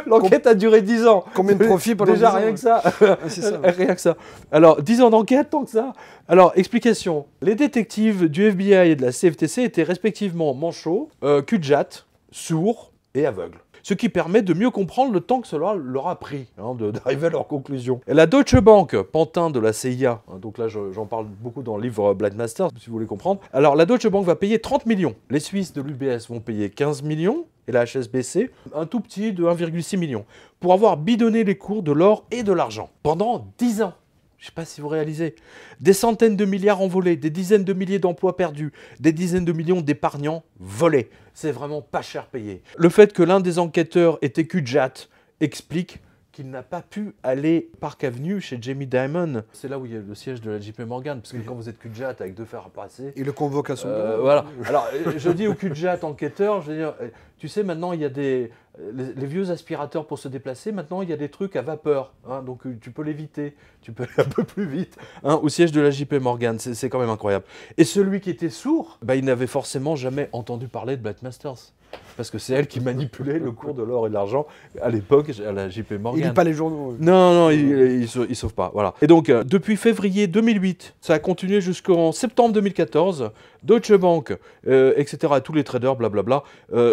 L'enquête a duré 10 ans. Combien de profit pendant 10 ans? Déjà, rien que ça. C'est ça. Rien que ça. Alors, 10 ans d'enquête, tant que ça. Alors, explication. Les détectives du FBI et de la CFTC étaient respectivement manchots, cul-de-jatte, sourds et aveugles. Ce qui permet de mieux comprendre le temps que cela leur a pris d'arriver à leur conclusion. Et la Deutsche Bank, pantin de la CIA, donc là j'en parle beaucoup dans le livre Blind Master, si vous voulez comprendre. Alors la Deutsche Bank va payer 30 millions. Les Suisses de l'UBS vont payer 15 millions, et la HSBC, un tout petit de 1,6 million, pour avoir bidonné les cours de l'or et de l'argent. Pendant 10 ans. Je ne sais pas si vous réalisez. Des centaines de milliards envolés, des dizaines de milliers d'emplois perdus, des dizaines de millions d'épargnants volés. C'est vraiment pas cher payé. Le fait que l'un des enquêteurs était cul-de-jatte explique qu'il n'a pas pu aller Park Avenue chez Jamie Dimon. C'est là où il y a le siège de la JP Morgan, parce que quand vous êtes cul-de-jatte avec 2 fers à passer... Il le convoque à son voilà. Alors, je dis au cul-de-jatte enquêteur, je veux dire, tu sais, maintenant, il y a les vieux aspirateurs pour se déplacer, maintenant, il y a des trucs à vapeur, hein, donc tu peux l'éviter, tu peux aller un peu plus vite, hein, au siège de la JP Morgan, c'est quand même incroyable. Et celui qui était sourd, il n'avait forcément jamais entendu parler de Blind Masters. Parce que c'est elle qui manipulait le cours de l'or et de l'argent à l'époque à la JP Morgan. Il lit pas les journaux. Non, il sauve pas. Voilà. Et donc, depuis février 2008, ça a continué jusqu'en septembre 2014. Deutsche Bank, etc., tous les traders, blablabla,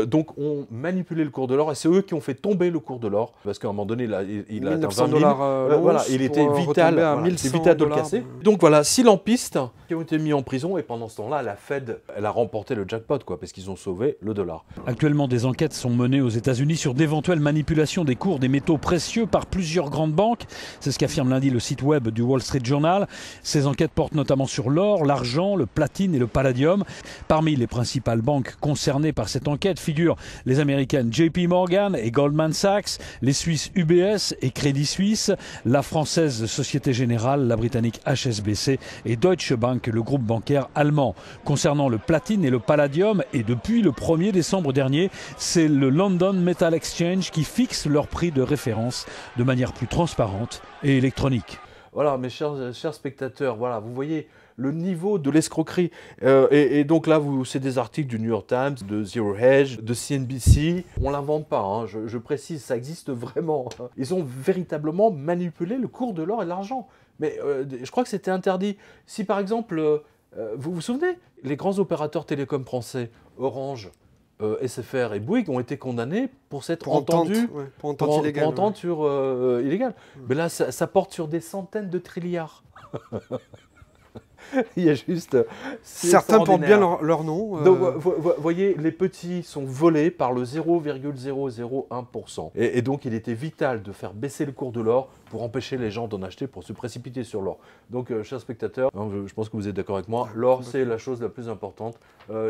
donc ont manipulé le cours de l'or et c'est eux qui ont fait tomber le cours de l'or. Parce qu'à un moment donné, il a atteint 20 000 $. Voilà, il était vital, vital de le casser. Donc voilà, 6 lampistes qui ont été mis en prison et pendant ce temps-là, la Fed, elle a remporté le jackpot, parce qu'ils ont sauvé le dollar. Actuellement, des enquêtes sont menées aux États-Unis sur d'éventuelles manipulations des cours des métaux précieux par plusieurs grandes banques. C'est ce qu'affirme lundi le site web du Wall Street Journal. Ces enquêtes portent notamment sur l'or, l'argent, le platine et le palladium. Parmi les principales banques concernées par cette enquête figurent les américaines JP Morgan et Goldman Sachs, les Suisses UBS et Crédit Suisse, la française Société Générale, la britannique HSBC et Deutsche Bank, le groupe bancaire allemand. Concernant le platine et le palladium, et depuis le 1er décembre dernier, c'est le London Metal Exchange qui fixe leur prix de référence de manière plus transparente et électronique. Voilà, mes chers spectateurs, voilà, vous voyez le niveau de l'escroquerie. Et donc là, c'est des articles du New York Times, de Zero Hedge, de CNBC. On ne l'invente pas, hein, je précise, ça existe vraiment. Ils ont véritablement manipulé le cours de l'or et de l'argent. Mais je crois que c'était interdit. Si par exemple, vous vous souvenez, les grands opérateurs télécoms français, Orange, SFR et Bouygues ont été condamnés pour s'être entendus pour entente illégale. Mais là, ça porte sur des centaines de trilliards. Il y a juste... Certains portent bien leur nom. Donc, vous voyez, les petits sont volés par le 0,001%. Et donc, il était vital de faire baisser le cours de l'or pour empêcher les gens d'en acheter, pour se précipiter sur l'or. Donc, chers spectateurs, hein, je pense que vous êtes d'accord avec moi, l'or, c'est la chose la plus importante.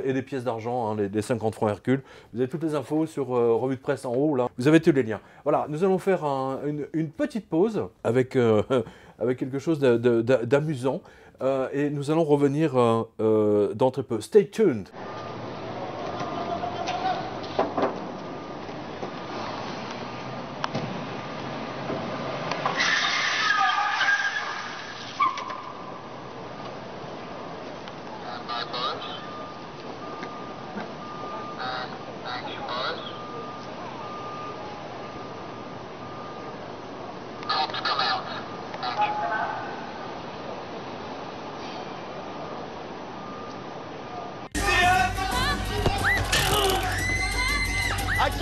Et les pièces d'argent, hein, les 50 francs Hercule. Vous avez toutes les infos sur Revue de Presse en haut, là. Vous avez tous les liens. Voilà, nous allons faire une petite pause avec, avec quelque chose d'amusant. Et nous allons revenir dans très peu. Stay tuned!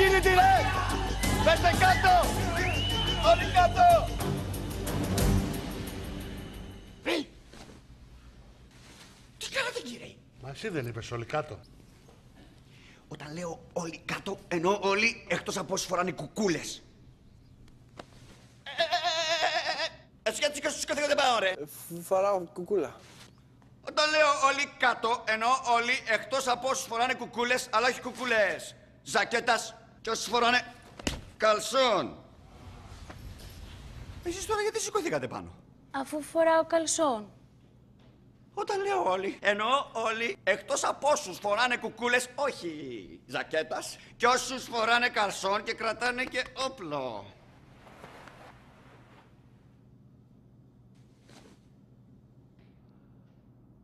Κύριε Τυρέ! Πέστε κάτω! Όλοι κάτω! Τι κάνατε κύριε? Μα εσύ δεν είπες όλοι κάτω? Όταν λέω όλοι κάτω, εννοώ όλοι εκτός από όσοι φοράνε κουκούλες. Εσύ έτσι και σου σκοτήκατε πάω ρε. Φοράω κουκούλα. Όταν λέω όλοι κάτω, εννοώ όλοι εκτός από όσους φοράνε κουκούλες, αλλά όχι κουκούλες ζακέτας και όσους φοράνε καλσόν. Εσείς τώρα γιατί σηκωθήκατε πάνω? Αφού φοράω καλσόν. Όταν λέω όλοι, εννοώ όλοι εκτός από όσους φοράνε κουκούλες, όχι ζακέτας, και όσους φοράνε καλσόν και κρατάνε και όπλο.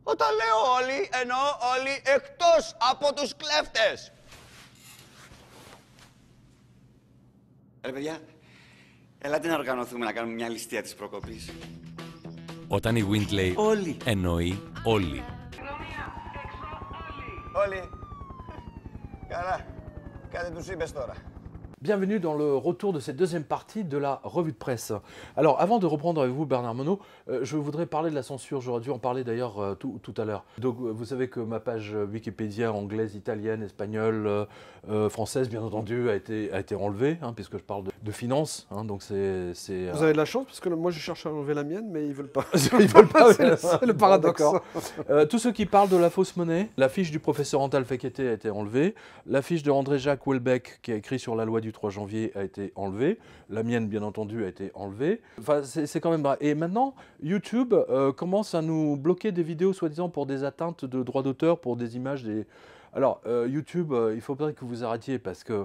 Όταν λέω όλοι, εννοώ όλοι εκτός από τους κλέφτες. Ρε παιδιά, ελάτε να οργανωθούμε να κάνουμε μια ληστεία της προκοπής. Όταν η Wind λέει όλοι, εννοεί όλοι. Όλοι. Καλά. Κάτι τους είπες τώρα. Bienvenue dans le retour de cette deuxième partie de la revue de presse. Alors, avant de reprendre avec vous Bernard Monod, je voudrais parler de la censure. J'aurais dû en parler d'ailleurs tout à l'heure. Donc, vous savez que ma page Wikipédia anglaise, italienne, espagnole, française, bien entendu, a été enlevée, hein, puisque je parle de finances. Hein, donc Vous avez de la chance, parce que moi je cherche à enlever la mienne, mais ils veulent pas. Ils veulent pas, c'est le paradoxe. Tous ceux qui parlent de la fausse monnaie, la fiche du professeur Antal Fekete a été enlevée, la fiche de André-Jacques Houellebecq, qui a écrit sur la loi du 3 janvier, a été enlevée, la mienne bien entendu a été enlevée. Enfin, c'est quand même vrai. Et maintenant, YouTube commence à nous bloquer des vidéos soi-disant pour des atteintes de droits d'auteur, pour des images, Alors, YouTube, il faudrait que vous arrêtiez parce que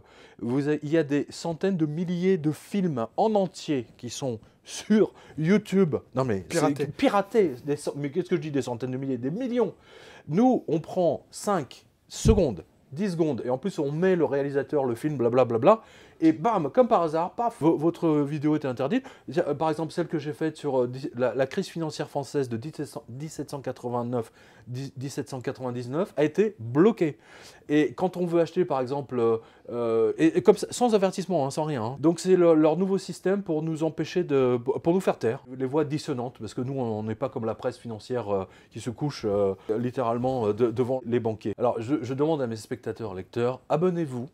il y a des centaines de milliers de films en entier qui sont sur YouTube. Non mais piratés. Mais qu'est-ce que je dis, des centaines de milliers? Des millions. Nous, on prend 5 secondes, 10 secondes, et en plus on met le réalisateur, le film, blablabla, et bam, comme par hasard, paf, votre vidéo est interdite. Par exemple, celle que j'ai faite sur la crise financière française de 1789-1799 a été bloquée. Et quand on veut acheter, par exemple, et comme ça, sans avertissement, hein, sans rien. Hein. Donc c'est leur nouveau système pour nous empêcher pour nous faire taire. Les voix dissonantes, parce que nous, on n'est pas comme la presse financière qui se couche littéralement devant les banquiers. Alors, je demande à mes spectateurs, lecteurs, abonnez-vous.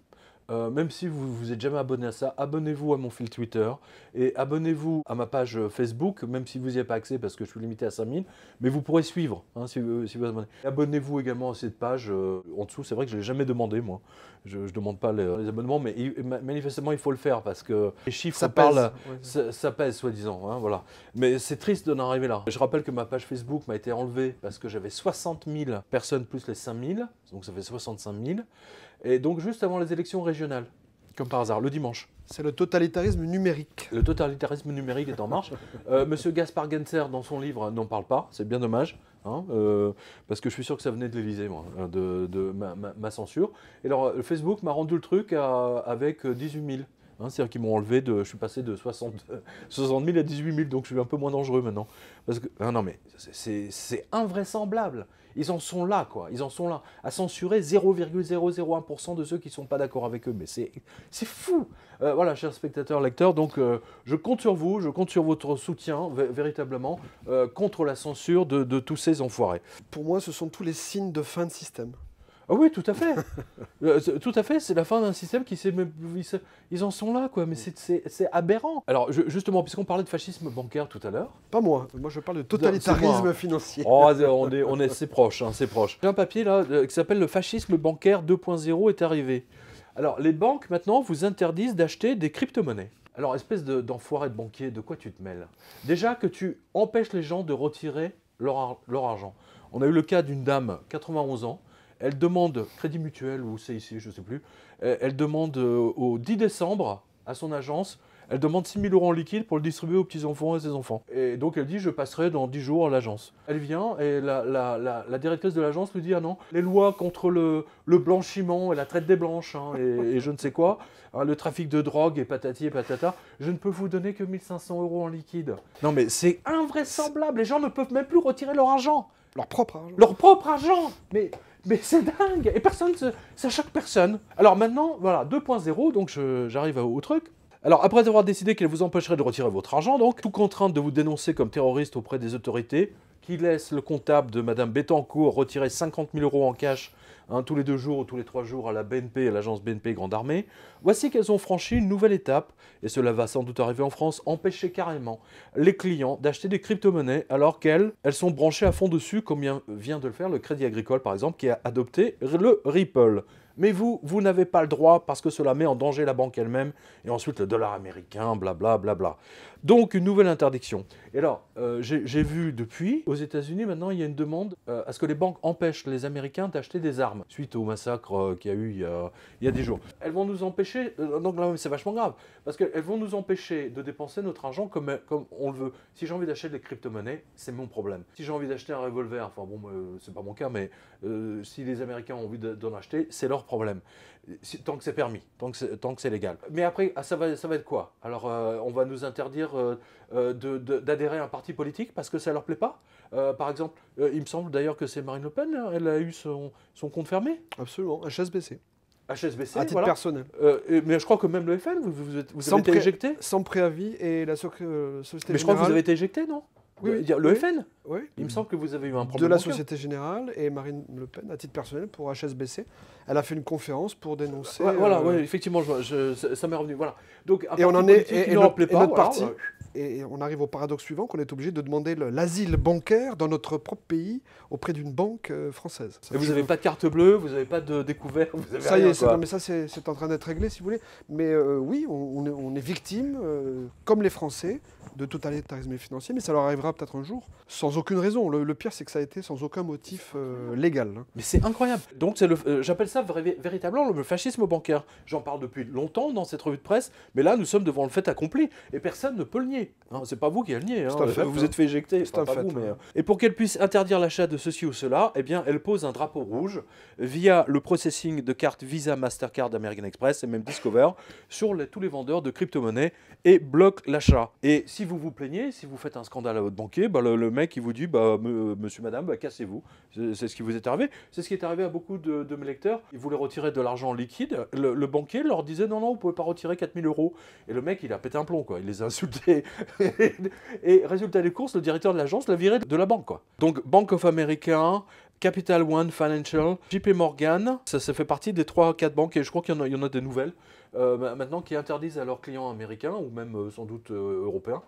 Même si vous êtes jamais abonné à ça, abonnez-vous à mon fil Twitter et abonnez-vous à ma page Facebook, même si vous n'y avez pas accès parce que je suis limité à 5000, mais vous pourrez suivre hein, si vous abonnez. Abonnez-vous également à cette page en dessous, c'est vrai que je ne l'ai jamais demandé moi, je ne demande pas les abonnements, mais manifestement il faut le faire parce que les chiffres ça parlent, pèse, ça pèse soi-disant, hein, voilà. Mais c'est triste d'en arriver là. Je rappelle que ma page Facebook m'a été enlevée parce que j'avais 60 000 personnes plus les 5000, donc ça fait 65 000. Et donc juste avant les élections régionales, comme par hasard, le dimanche. C'est le totalitarisme numérique. Le totalitarisme numérique est en marche. Monsieur Gaspard Genser, dans son livre, n'en parle pas, c'est bien dommage, hein, parce que je suis sûr que ça venait de l'Élysée, moi, de ma censure. Et alors, Facebook m'a rendu le truc avec 18 000. Hein, c'est-à-dire qu'ils m'ont enlevé je suis passé de 60 000 à 18 000, donc je suis un peu moins dangereux maintenant. Parce que, non mais, c'est invraisemblable. Ils en sont là, quoi. Ils en sont là. À censurer 0,001% de ceux qui ne sont pas d'accord avec eux. Mais c'est fou. Voilà, chers spectateurs, lecteurs, donc je compte sur vous, je compte sur votre soutien, véritablement, contre la censure de tous ces enfoirés. Pour moi, ce sont tous les signes de fin de système. Ah oui, tout à fait. Tout à fait, c'est la fin d'un système qui s'est... Ils en sont là, quoi, mais c'est aberrant. Alors, justement, puisqu'on parlait de fascisme bancaire tout à l'heure... Pas moi je parle de totalitarisme financier. Oh, c'est proche, hein, c'est proche. J'ai un papier, là, qui s'appelle « Le fascisme bancaire 2.0 est arrivé ». Alors, les banques, maintenant, vous interdisent d'acheter des crypto-monnaies. Alors, espèce d'enfoiré de banquier, de quoi tu te mêles? Déjà que tu empêches les gens de retirer leur argent. On a eu le cas d'une dame, 91 ans, elle demande, Crédit Mutuel ou CIC, je ne sais plus, elle demande au 10 décembre à son agence, elle demande 6 000 € en liquide pour le distribuer aux petits-enfants et ses enfants. Et donc elle dit, je passerai dans 10 jours à l'agence. Elle vient et la directrice de l'agence lui dit, ah non, les lois contre le blanchiment et la traite des blanches hein, et je ne sais quoi, hein, le trafic de drogue et patati et patata, je ne peux vous donner que 1 500 € en liquide. Non mais c'est invraisemblable, les gens ne peuvent même plus retirer leur argent. Leur propre argent. Leur propre argent. Mais Mais c'est dingue. Et ça choque personne. Alors maintenant, voilà, 2.0, donc j'arrive au truc. Alors, après avoir décidé qu'elle vous empêcherait de retirer votre argent, donc, sous contrainte de vous dénoncer comme terroriste auprès des autorités, qui laisse le comptable de Madame Bettencourt retirer 50 000 € en cash tous les 2 jours ou tous les 3 jours à la BNP, à l'agence BNP Grande Armée, voici qu'elles ont franchi une nouvelle étape, et cela va sans doute arriver en France, empêcher carrément les clients d'acheter des crypto-monnaies alors qu'elles sont branchées à fond dessus, comme vient de le faire le Crédit Agricole par exemple, qui a adopté le Ripple. Mais vous n'avez pas le droit parce que cela met en danger la banque elle-même et ensuite le dollar américain, blablabla. Bla bla. Donc une nouvelle interdiction. Et alors, j'ai vu depuis, aux États-Unis maintenant, il y a une demande à ce que les banques empêchent les Américains d'acheter des armes suite au massacre qu'il y a eu il y a des jours. Elles vont nous empêcher, donc là c'est vachement grave, parce qu'elles vont nous empêcher de dépenser notre argent comme on le veut. Si j'ai envie d'acheter des crypto-monnaies, c'est mon problème. Si j'ai envie d'acheter un revolver, enfin bon, c'est pas mon cas, mais si les Américains ont envie d'en acheter, c'est leur problème. Tant que c'est permis, tant que c'est légal. Mais après, ça va être quoi? Alors, on va nous interdire d'adhérer à un parti politique parce que ça leur plaît pas? Par exemple, il me semble d'ailleurs que c'est Marine Le Pen, elle a eu son compte fermé? Absolument, HSBC. HSBC, à titre voilà. personnel. Mais je crois que même le FN, vous avez été éjecté? Sans préavis et la Société Générale... Mais je crois que vous avez été éjecté, non? Oui, le FN? Oui. Il me semble que vous avez eu un problème. De la Société Générale et Marine Le Pen, à titre personnel, pour HSBC. Elle a fait une conférence pour dénoncer... Voilà, effectivement, ça m'est revenu. Voilà. Donc, et on en est... Et notre parti... Et on arrive au paradoxe suivant, qu'on est obligé de demander l'asile bancaire dans notre propre pays auprès d'une banque française. Et vous n'avez pas de carte bleue, vous n'avez pas de découvert, vous avez ça rien, y est, quoi. non, mais ça c'est en train d'être réglé si vous voulez. Mais oui, on est victime, comme les Français, de totalitarisme financier, mais ça leur arrivera peut-être un jour, sans aucune raison. Le pire, c'est que ça a été sans aucun motif légal. Hein. Mais c'est incroyable. Donc j'appelle ça véritablement le fascisme bancaire. J'en parle depuis longtemps dans cette revue de presse, mais là, nous sommes devant le fait accompli, et personne ne peut le nier. Hein, c'est pas vous qui allez le nier. Hein. Vous êtes fait éjecter. C'est un fait. Mais, et pour qu'elle puisse interdire l'achat de ceci ou cela, eh bien, elle pose un drapeau rouge via le processing de cartes Visa, Mastercard, American Express et même Discover sur tous les vendeurs de crypto-monnaies et bloque l'achat. Et si vous vous plaignez, si vous faites un scandale à votre banquier, le mec il vous dit monsieur, madame, cassez-vous. C'est ce qui vous est arrivé. C'est ce qui est arrivé à beaucoup de mes lecteurs. Ils voulaient retirer de l'argent liquide. Le banquier leur disait non, vous pouvez pas retirer 4 000 €. Et le mec il a pété un plomb, quoi. Il les a insultés. Et résultat des courses, le directeur de l'agence l'a viré de la banque, quoi. Donc Bank of America, Capital One Financial, JP Morgan, ça fait partie des 3-4 banques, et je crois qu'il y en a des nouvelles maintenant qui interdisent à leurs clients américains, ou même sans doute européens,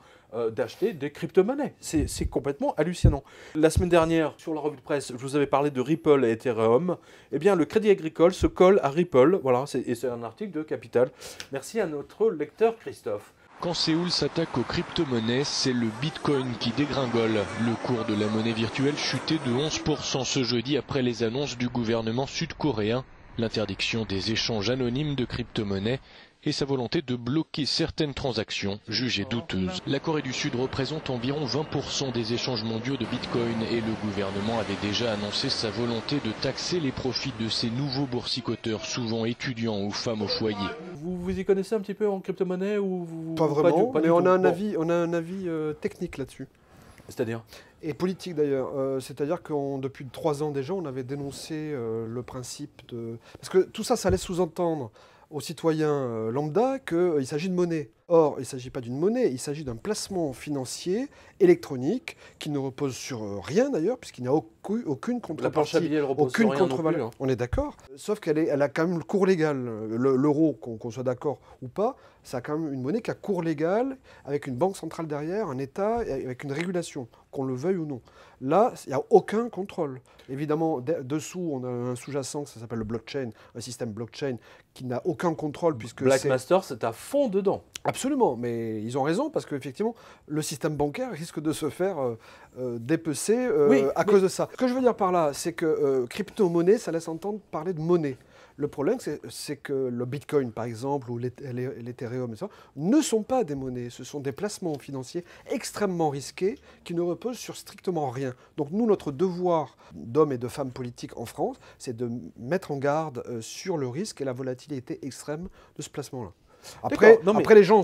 d'acheter des crypto-monnaies. C'est complètement hallucinant. La semaine dernière, sur la revue de presse, je vous avais parlé de Ripple et Ethereum. Eh bien, le Crédit Agricole se colle à Ripple. Voilà, et c'est un article de Capital. Merci à notre lecteur Christophe. Quand Séoul s'attaque aux crypto-monnaies, c'est le Bitcoin qui dégringole. Le cours de la monnaie virtuelle chutait de 11% ce jeudi après les annonces du gouvernement sud-coréen, l'interdiction des échanges anonymes de crypto-monnaies et sa volonté de bloquer certaines transactions jugées douteuses. La Corée du Sud représente environ 20% des échanges mondiaux de Bitcoin et le gouvernement avait déjà annoncé sa volonté de taxer les profits de ces nouveaux boursicoteurs, souvent étudiants ou femmes au foyer. Vous y connaissez un petit peu en crypto-monnaie ou Pas vraiment, mais on a un avis technique là-dessus. C'est-à-dire? Et politique d'ailleurs. C'est-à-dire que depuis 3 ans déjà, on avait dénoncé le principe de... Parce que tout ça, ça laisse sous-entendre aux citoyens lambda qu'il s'agit de monnaie. Or, il ne s'agit pas d'une monnaie, il s'agit d'un placement financier électronique qui ne repose sur rien d'ailleurs, puisqu'il n'y a aucune contrepartie. La planche à billets, elle repose sur rien non plus, hein. On est d'accord, sauf qu'elle a quand même le cours légal. L'euro, qu'on soit d'accord ou pas, ça a quand même une monnaie qui a cours légal, avec une banque centrale derrière, un État, avec une régulation, qu'on le veuille ou non. Là, il n'y a aucun contrôle. Évidemment, dessous, on a un sous-jacent, ça s'appelle le blockchain, un système blockchain qui n'a aucun contrôle puisque Blackmaster, c'est à fond dedans. Absolument, mais ils ont raison parce qu'effectivement, le système bancaire risque de se faire dépecer à cause de ça. Ce que je veux dire par là, c'est que crypto-monnaie, ça laisse entendre parler de monnaie. Le problème, c'est que le Bitcoin, par exemple, ou l'Ethereum, ne sont pas des monnaies. Ce sont des placements financiers extrêmement risqués qui ne reposent sur strictement rien. Donc nous, notre devoir d'hommes et de femmes politiques en France, c'est de mettre en garde sur le risque et la volatilité extrême de ce placement-là. Après, les gens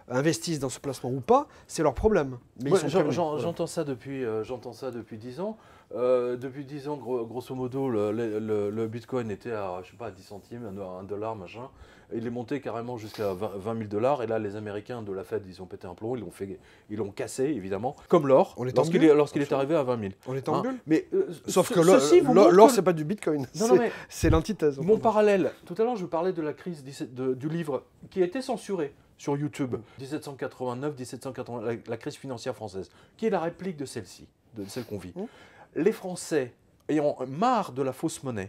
investissent dans ce placement ou pas, c'est leur problème. Mais J'entends ça depuis 10 ans. Depuis 10 ans, grosso modo, le Bitcoin était à, je sais pas, à 10 centimes, $1, machin. Il est monté carrément jusqu'à 20 000 $. Et là, les Américains de la Fed, ils ont pété un plomb, ils l'ont cassé, évidemment. Comme l'or, lorsqu'il est arrivé à 20 000. On est en bulle. Mais, sauf que l'or, c'est pas du Bitcoin. C'est l'antithèse. Mon parallèle, tout à l'heure, je parlais de la crise du livre qui a été censuré sur YouTube, 1789-1780, la crise financière française, qui est la réplique de celle-ci, de celle qu'on vit. Les Français, ayant marre de la fausse monnaie,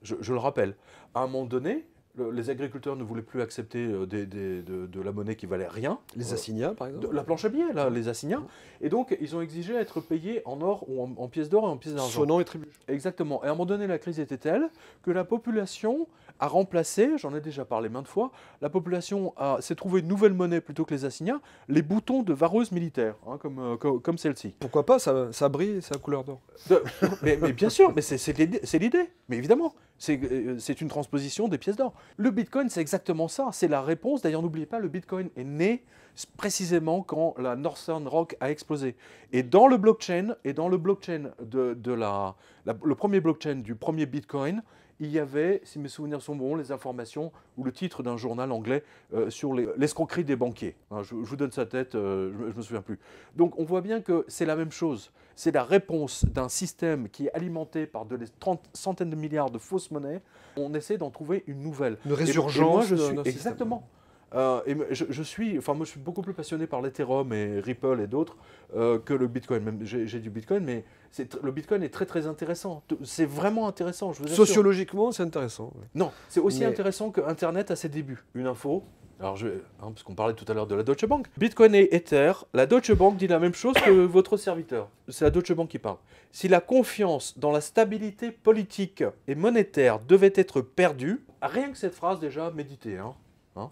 je le rappelle, à un moment donné, les agriculteurs ne voulaient plus accepter de la monnaie qui valait rien. Les assignats, par exemple. La planche à billets, là, les assignats. Et donc, ils ont exigé être payés en or ou en pièces d'or et en pièces d'argent. Sonnant et trébuchant. Exactement. Et à un moment donné, la crise était telle que la population a remplacé, j'en ai déjà parlé maintes fois, la population s'est trouvé une nouvelle monnaie plutôt que les assignats, les boutons de vareuse militaire, hein, comme celle-ci. Pourquoi pas, ça brille, ça a couleur d'or. Mais bien sûr, mais c'est l'idée, mais évidemment. C'est une transposition des pièces d'or. Le Bitcoin, c'est exactement ça. C'est la réponse. D'ailleurs, n'oubliez pas, le Bitcoin est né précisément quand la Northern Rock a explosé. Et dans le blockchain, le premier blockchain du premier Bitcoin, il y avait, si mes souvenirs sont bons, les informations ou le titre d'un journal anglais sur l'escroquerie des banquiers. Hein, je vous donne sa tête, je ne me souviens plus. Donc on voit bien que c'est la même chose. C'est la réponse d'un système qui est alimenté par centaines de milliards de fausses monnaies. On essaie d'en trouver une nouvelle. Une résurgence exactement. Moi, je suis beaucoup plus passionné par l'Ethereum et Ripple et d'autres que le Bitcoin. Même j'ai du Bitcoin, mais le Bitcoin est très très intéressant. C'est vraiment intéressant, je vous assure. Sociologiquement, c'est intéressant. Ouais. Non, c'est aussi intéressant que Internet à ses débuts. Une info. Alors, parce qu'on parlait tout à l'heure de la Deutsche Bank. Bitcoin et Ether, la Deutsche Bank dit la même chose que votre serviteur. C'est la Deutsche Bank qui parle. Si la confiance dans la stabilité politique et monétaire devait être perdue, rien que cette phrase déjà, méditez. Bon.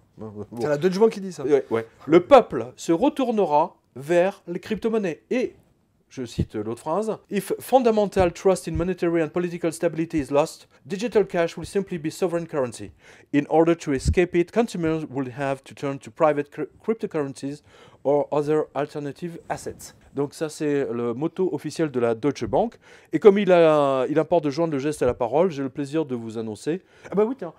C'est la Deutsche Bank qui dit ça. Ouais. Le peuple se retournera vers les crypto-monnaies. Et, je cite l'autre phrase, « If fundamental trust in monetary and political stability is lost, digital cash will simply be sovereign currency. In order to escape it, consumers will have to turn to private cryptocurrencies or other alternative assets. » Donc ça, c'est le motto officiel de la Deutsche Bank. Et comme il importe de joindre le geste à la parole, j'ai le plaisir de vous annoncer... Ah bah oui, tiens,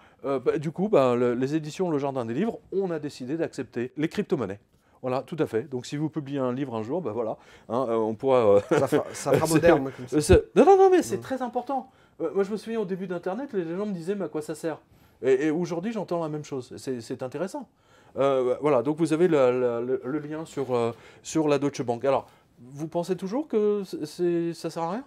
du coup, les éditions Le Jardin des Livres, on a décidé d'accepter les crypto-monnaies. Voilà, tout à fait. Donc si vous publiez un livre un jour, voilà, on pourra... ça fera moderne. Comme ça. Non, mais c'est très important. Moi, je me souviens au début d'Internet, les gens me disaient, mais à quoi ça sert? Et aujourd'hui, j'entends la même chose. C'est intéressant. Voilà, donc vous avez le lien sur la Deutsche Bank. Alors, vous pensez toujours que ça sert à rien?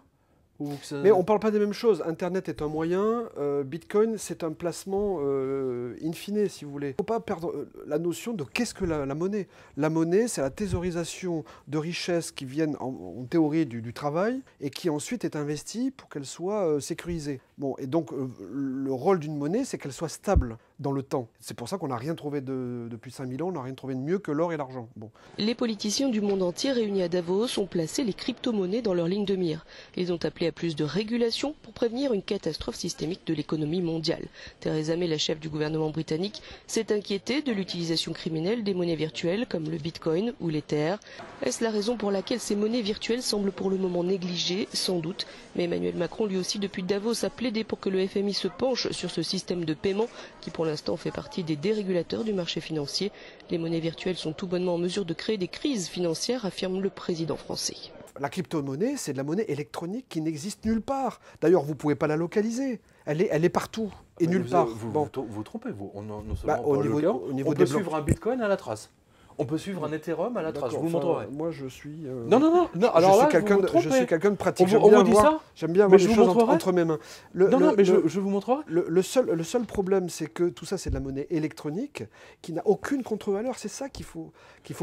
Mais on ne parle pas des mêmes choses. Internet est un moyen, Bitcoin c'est un placement in fine, si vous voulez. Il ne faut pas perdre la notion de qu'est-ce que la monnaie. La monnaie, c'est la thésaurisation de richesses qui viennent en théorie du travail et qui ensuite est investie pour qu'elle soit sécurisée. Bon, et donc le rôle d'une monnaie, c'est qu'elle soit stable dans le temps. C'est pour ça qu'on n'a rien trouvé depuis 5000 ans, on n'a rien trouvé de mieux que l'or et l'argent. Bon. Les politiciens du monde entier réunis à Davos ont placé les crypto-monnaies dans leur ligne de mire. Ils ont appelé à plus de régulation pour prévenir une catastrophe systémique de l'économie mondiale. Theresa May, la chef du gouvernement britannique, s'est inquiétée de l'utilisation criminelle des monnaies virtuelles comme le Bitcoin ou l'Ether. Est-ce la raison pour laquelle ces monnaies virtuelles semblent pour le moment négligées? Sans doute. Mais Emmanuel Macron, lui aussi, depuis Davos, a plaidé pour que le FMI se penche sur ce système de paiement qui, pour l'instant, fait partie des dérégulateurs du marché financier. Les monnaies virtuelles sont tout bonnement en mesure de créer des crises financières, affirme le président français. La crypto-monnaie, c'est de la monnaie électronique qui n'existe nulle part. D'ailleurs, vous ne pouvez pas la localiser. Elle est partout et nulle part. Vous trompez, vous. On peut suivre un Bitcoin à la trace. On peut suivre un Ethereum à la trace, je vous le montrerai. Moi, je suis... Non. Alors je suis quelqu'un de pratique. J'aime bien voir les choses entre mes mains. Je vous montrerai. Le seul problème, c'est que tout ça, c'est de la monnaie électronique qui n'a aucune contre-valeur. C'est ça qu'il faut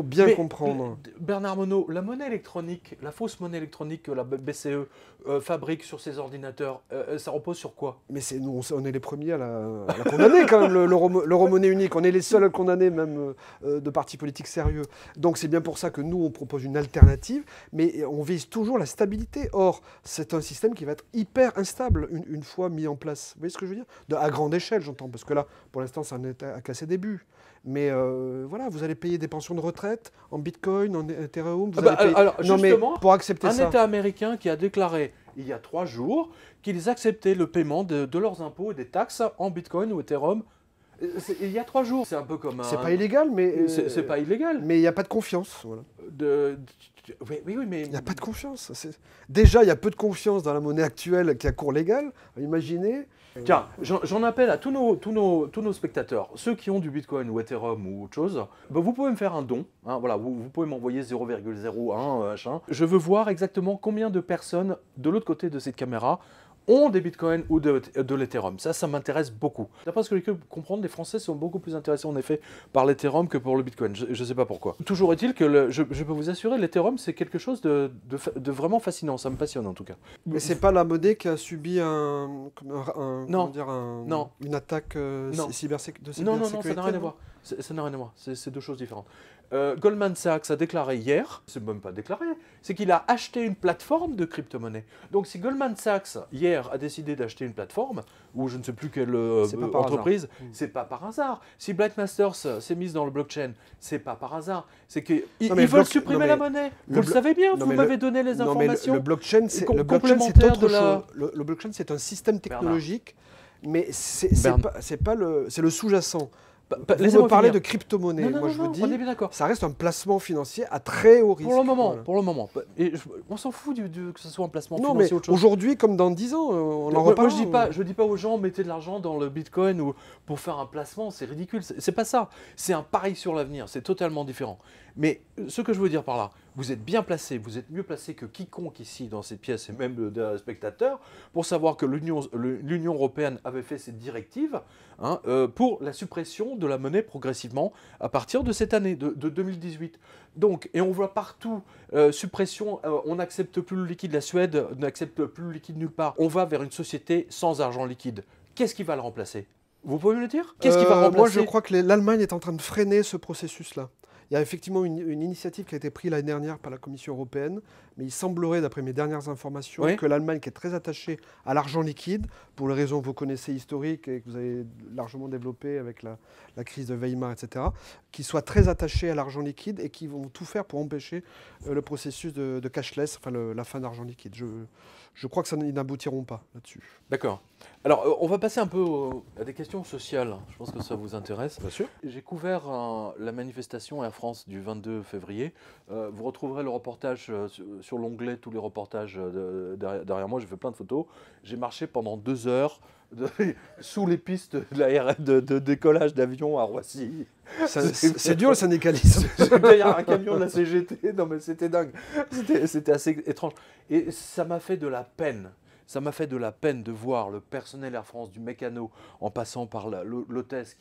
bien comprendre. Bernard Monod, la monnaie électronique, la fausse monnaie électronique que la BCE fabrique sur ses ordinateurs, ça repose sur quoi? Mais nous, on est les premiers à la condamner quand même, l'euro-monnaie unique. On est les seuls à condamner même de partis politiques sérieux. Donc c'est bien pour ça que nous, on propose une alternative, mais on vise toujours la stabilité. Or, c'est un système qui va être hyper instable une fois mis en place. Vous voyez ce que je veux dire? À grande échelle, j'entends, parce que là, pour l'instant, ça n'est qu'à ses débuts. Mais voilà, vous allez payer des pensions de retraite en Bitcoin, en Ethereum. Alors, non, mais pour accepter un État américain qui a déclaré il y a 3 jours, qu'ils acceptaient le paiement de leurs impôts et des taxes en Bitcoin ou Ethereum. Il y a 3 jours. C'est un peu comme un... C'est pas illégal, mais... C'est pas illégal. Mais il n'y a pas de confiance. Voilà. Oui, mais... Il n'y a pas de confiance. Déjà, il y a peu de confiance dans la monnaie actuelle qui a cours légal. Imaginez... Tiens, j'en appelle à tous nos spectateurs, ceux qui ont du Bitcoin ou Ethereum ou autre chose, ben vous pouvez me faire un don, hein, voilà, vous pouvez m'envoyer 0,01 machin. Je veux voir exactement combien de personnes de l'autre côté de cette caméra ont des bitcoins ou de l'Ethereum. Ça m'intéresse beaucoup. D'après ce que j'ai pu comprendre, les Français sont beaucoup plus intéressés en effet par l'Ethereum que pour le Bitcoin. Je ne sais pas pourquoi. Toujours est-il que je peux vous assurer, l'Ethereum c'est quelque chose de vraiment fascinant. Ça me passionne en tout cas. Mais c'est pas la monnaie qui a subi une attaque de cybersécurité. Non, ça n'a rien à voir. Ça n'a rien à voir. C'est 2 choses différentes. Goldman Sachs a déclaré hier, c'est même pas déclaré, c'est qu'il a acheté une plateforme de crypto-monnaie. Donc si Goldman Sachs hier a décidé d'acheter une plateforme, ou je ne sais plus quelle entreprise, c'est pas par hasard. Si Black Masters s'est mise dans le blockchain, c'est pas par hasard. C'est qu'ils veulent supprimer la monnaie. Vous le savez bien, vous m'avez donné les informations. Le blockchain, c'est un système technologique, mais c'est le sous-jacent. Vous me parlez de crypto-monnaie. Moi, je vous dis, ça reste un placement financier à très haut risque. Pour le moment. Et on s'en fout que ce soit un placement financier ou autre chose. Aujourd'hui, comme dans 10 ans, on en reparle. Moi, je dis pas aux gens, mettez de l'argent dans le Bitcoin ou pour faire un placement, c'est ridicule. C'est pas ça. C'est un pari sur l'avenir. C'est totalement différent. Mais ce que je veux dire par là, vous êtes bien placé, vous êtes mieux placé que quiconque ici dans cette pièce et même des spectateurs pour savoir que l'Union européenne avait fait cette directive pour la suppression de la monnaie progressivement à partir de cette année, de 2018. Donc, et on voit partout, suppression, on n'accepte plus le liquide, la Suède n'accepte plus le liquide nulle part. On va vers une société sans argent liquide. Qu'est-ce qui va le remplacer? Vous pouvez me le dire? Qu'est-ce qui va remplacer? Moi, je crois que l'Allemagne est en train de freiner ce processus-là. Il y a effectivement une initiative qui a été prise l'année dernière par la Commission européenne, mais il semblerait, d'après mes dernières informations, que l'Allemagne, qui est très attachée à l'argent liquide, pour les raisons que vous connaissez historiques et que vous avez largement développées avec la crise de Weimar, etc., qui soit très attachée à l'argent liquide et qui vont tout faire pour empêcher le processus de cashless, enfin la fin d'argent liquide. Je crois que ils n'aboutiront pas là-dessus. D'accord. Alors, on va passer un peu à des questions sociales. Je pense que ça vous intéresse. Bien sûr. J'ai couvert la manifestation Air France du 22 février. Vous retrouverez le reportage sur l'onglet, tous les reportages derrière moi. J'ai fait plein de photos. J'ai marché pendant 2 heures sous les pistes de décollage d'avion à Roissy. C'est dur le syndicalisme. Derrière un camion de la CGT. Non mais c'était dingue. C'était assez étrange. Et ça m'a fait de la peine. Ça m'a fait de la peine de voir le personnel Air France, du mécano, en passant par l'hôtesse.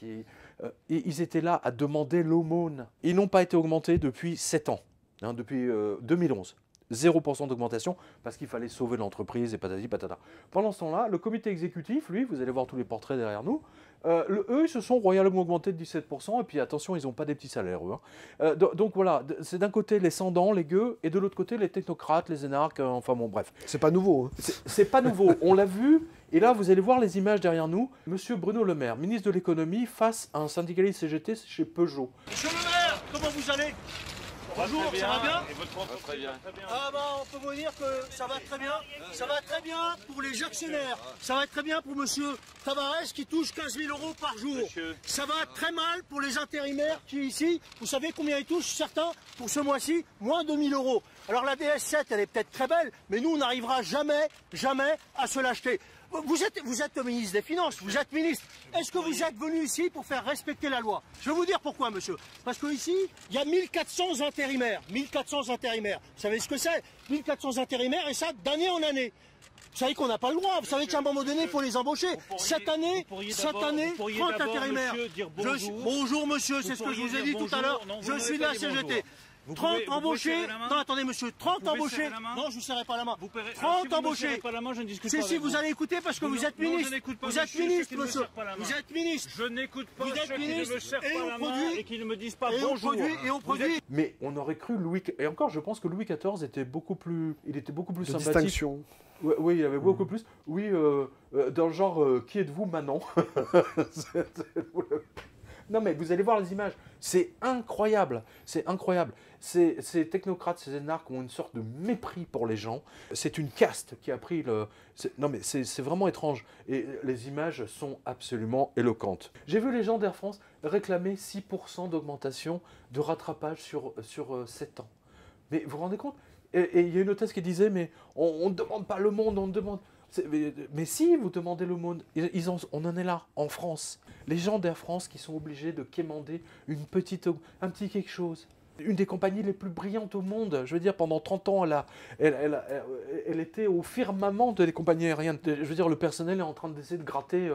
Ils étaient là à demander l'aumône. Ils n'ont pas été augmentés depuis 7 ans, depuis 2011. 0% d'augmentation parce qu'il fallait sauver l'entreprise et patati patata. Pendant ce temps-là, le comité exécutif, lui, vous allez voir tous les portraits derrière nous, eux, ils se sont royalement augmentés de 17%, et puis attention, ils n'ont pas des petits salaires, eux. Donc voilà, c'est d'un côté les sans-dents, les gueux, et de l'autre côté les technocrates, les énarques, enfin bon, bref. C'est pas nouveau. Hein. C'est pas nouveau, on l'a vu, et là, vous allez voir les images derrière nous. Monsieur Bruno Le Maire, ministre de l'économie, face à un syndicaliste CGT chez Peugeot. Monsieur Le Maire, comment vous allez? Bonjour, ça va bien? Et votre compte très bien. Ah bah on peut vous dire que ça va très bien. Ça va très bien pour les actionnaires. Ça va très bien pour monsieur Tavares qui touche 15 000 € par jour. Monsieur. Ça va très mal pour les intérimaires qui ici, vous savez combien ils touchent certains pour ce mois-ci? Moins de 1 000 €. Alors la DS7 elle est peut-être très belle, mais nous on n'arrivera jamais à se l'acheter. Vous êtes le ministre des Finances, vous êtes ministre. Est-ce que vous êtes venu ici pour faire respecter la loi? Je vais vous dire pourquoi, monsieur. Parce qu'ici, il y a 1400 intérimaires. 1400 intérimaires. Vous savez ce que c'est? 1400 intérimaires, et ça, d'année en année. Vous savez qu'on n'a pas le droit. Vous savez qu'à un moment donné, il faut les embaucher. Cette année, 30 intérimaires. Bonjour, monsieur, c'est ce que je vous ai dit tout à l'heure. Je suis de la CGT. 30 embauchés. Non, attendez, monsieur, 30 embauchés. Non, je ne serrerai pas la main. 30 embauchés. Si, vous allez écouter parce que vous êtes ministre. Vous êtes ministre, monsieur. Vous êtes ministre. Je n'écoute pas ceux qui ne me serrent pas la main et qui ne me disent pas bonjour. Et on produit. Mais on aurait cru Louis... Et encore, je pense que Louis XIV était beaucoup plus... Il était beaucoup plus sympathique. Distinction. Oui, il y avait beaucoup plus. Oui, dans le genre, qui êtes-vous, Manon? Non mais vous allez voir les images, c'est incroyable, c'est incroyable. Ces technocrates, ces énarques ont une sorte de mépris pour les gens. C'est une caste qui a pris le... Non mais c'est vraiment étrange. Et les images sont absolument éloquentes. J'ai vu les gens d'Air France réclamer 6% d'augmentation de rattrapage sur 7 ans. Mais vous vous rendez compte? Et il y a une hôtesse qui disait, mais on ne demande pas le monde, on demande... Mais si, vous demandez le monde, on en est là, en France. Les gens d'Air France qui sont obligés de quémander un petit quelque chose. Une des compagnies les plus brillantes au monde. Je veux dire, pendant 30 ans, elle était au firmament des compagnies aériennes. Je veux dire, le personnel est en train d'essayer de gratter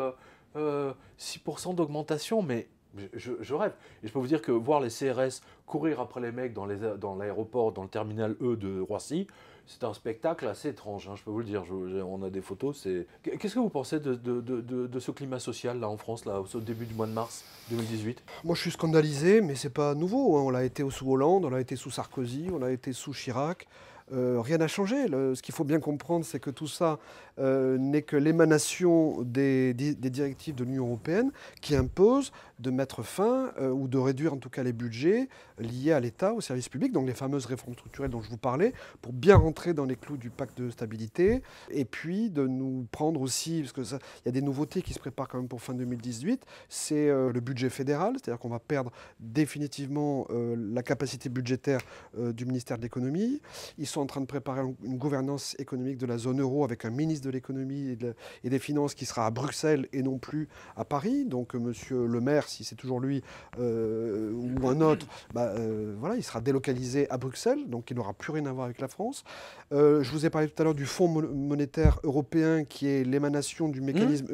6% d'augmentation, mais je rêve. Et je peux vous dire que voir les CRS courir après les mecs dans l'aéroport, dans le terminal E de Roissy, c'est un spectacle assez étrange, hein, je peux vous le dire. On a des photos. Qu'est-ce que vous pensez de ce climat social là en France, là, au début du mois de mars 2018? Moi, je suis scandalisé, mais c'est pas nouveau. Hein. On l'a été sous Hollande, on l'a été sous Sarkozy, on l'a été sous Chirac. Rien n'a changé. Ce qu'il faut bien comprendre, c'est que tout ça n'est que l'émanation des directives de l'Union européenne qui imposent de mettre fin ou de réduire en tout cas les budgets liés à l'État, aux services publics, donc les fameuses réformes structurelles dont je vous parlais, pour bien rentrer dans les clous du pacte de stabilité, et puis de nous prendre aussi, parce qu'il y a des nouveautés qui se préparent quand même pour fin 2018, c'est le budget fédéral, c'est-à-dire qu'on va perdre définitivement la capacité budgétaire du ministère de l'économie. Ils sont en train de préparer une gouvernance économique de la zone euro avec un ministre de l'économie et des finances qui sera à Bruxelles et non plus à Paris. Donc Monsieur Le Maire, si c'est toujours lui ou un autre, voilà, il sera délocalisé à Bruxelles, donc il n'aura plus rien à voir avec la France. Je vous ai parlé tout à l'heure du Fonds monétaire européen qui est l'émanation du mécanisme.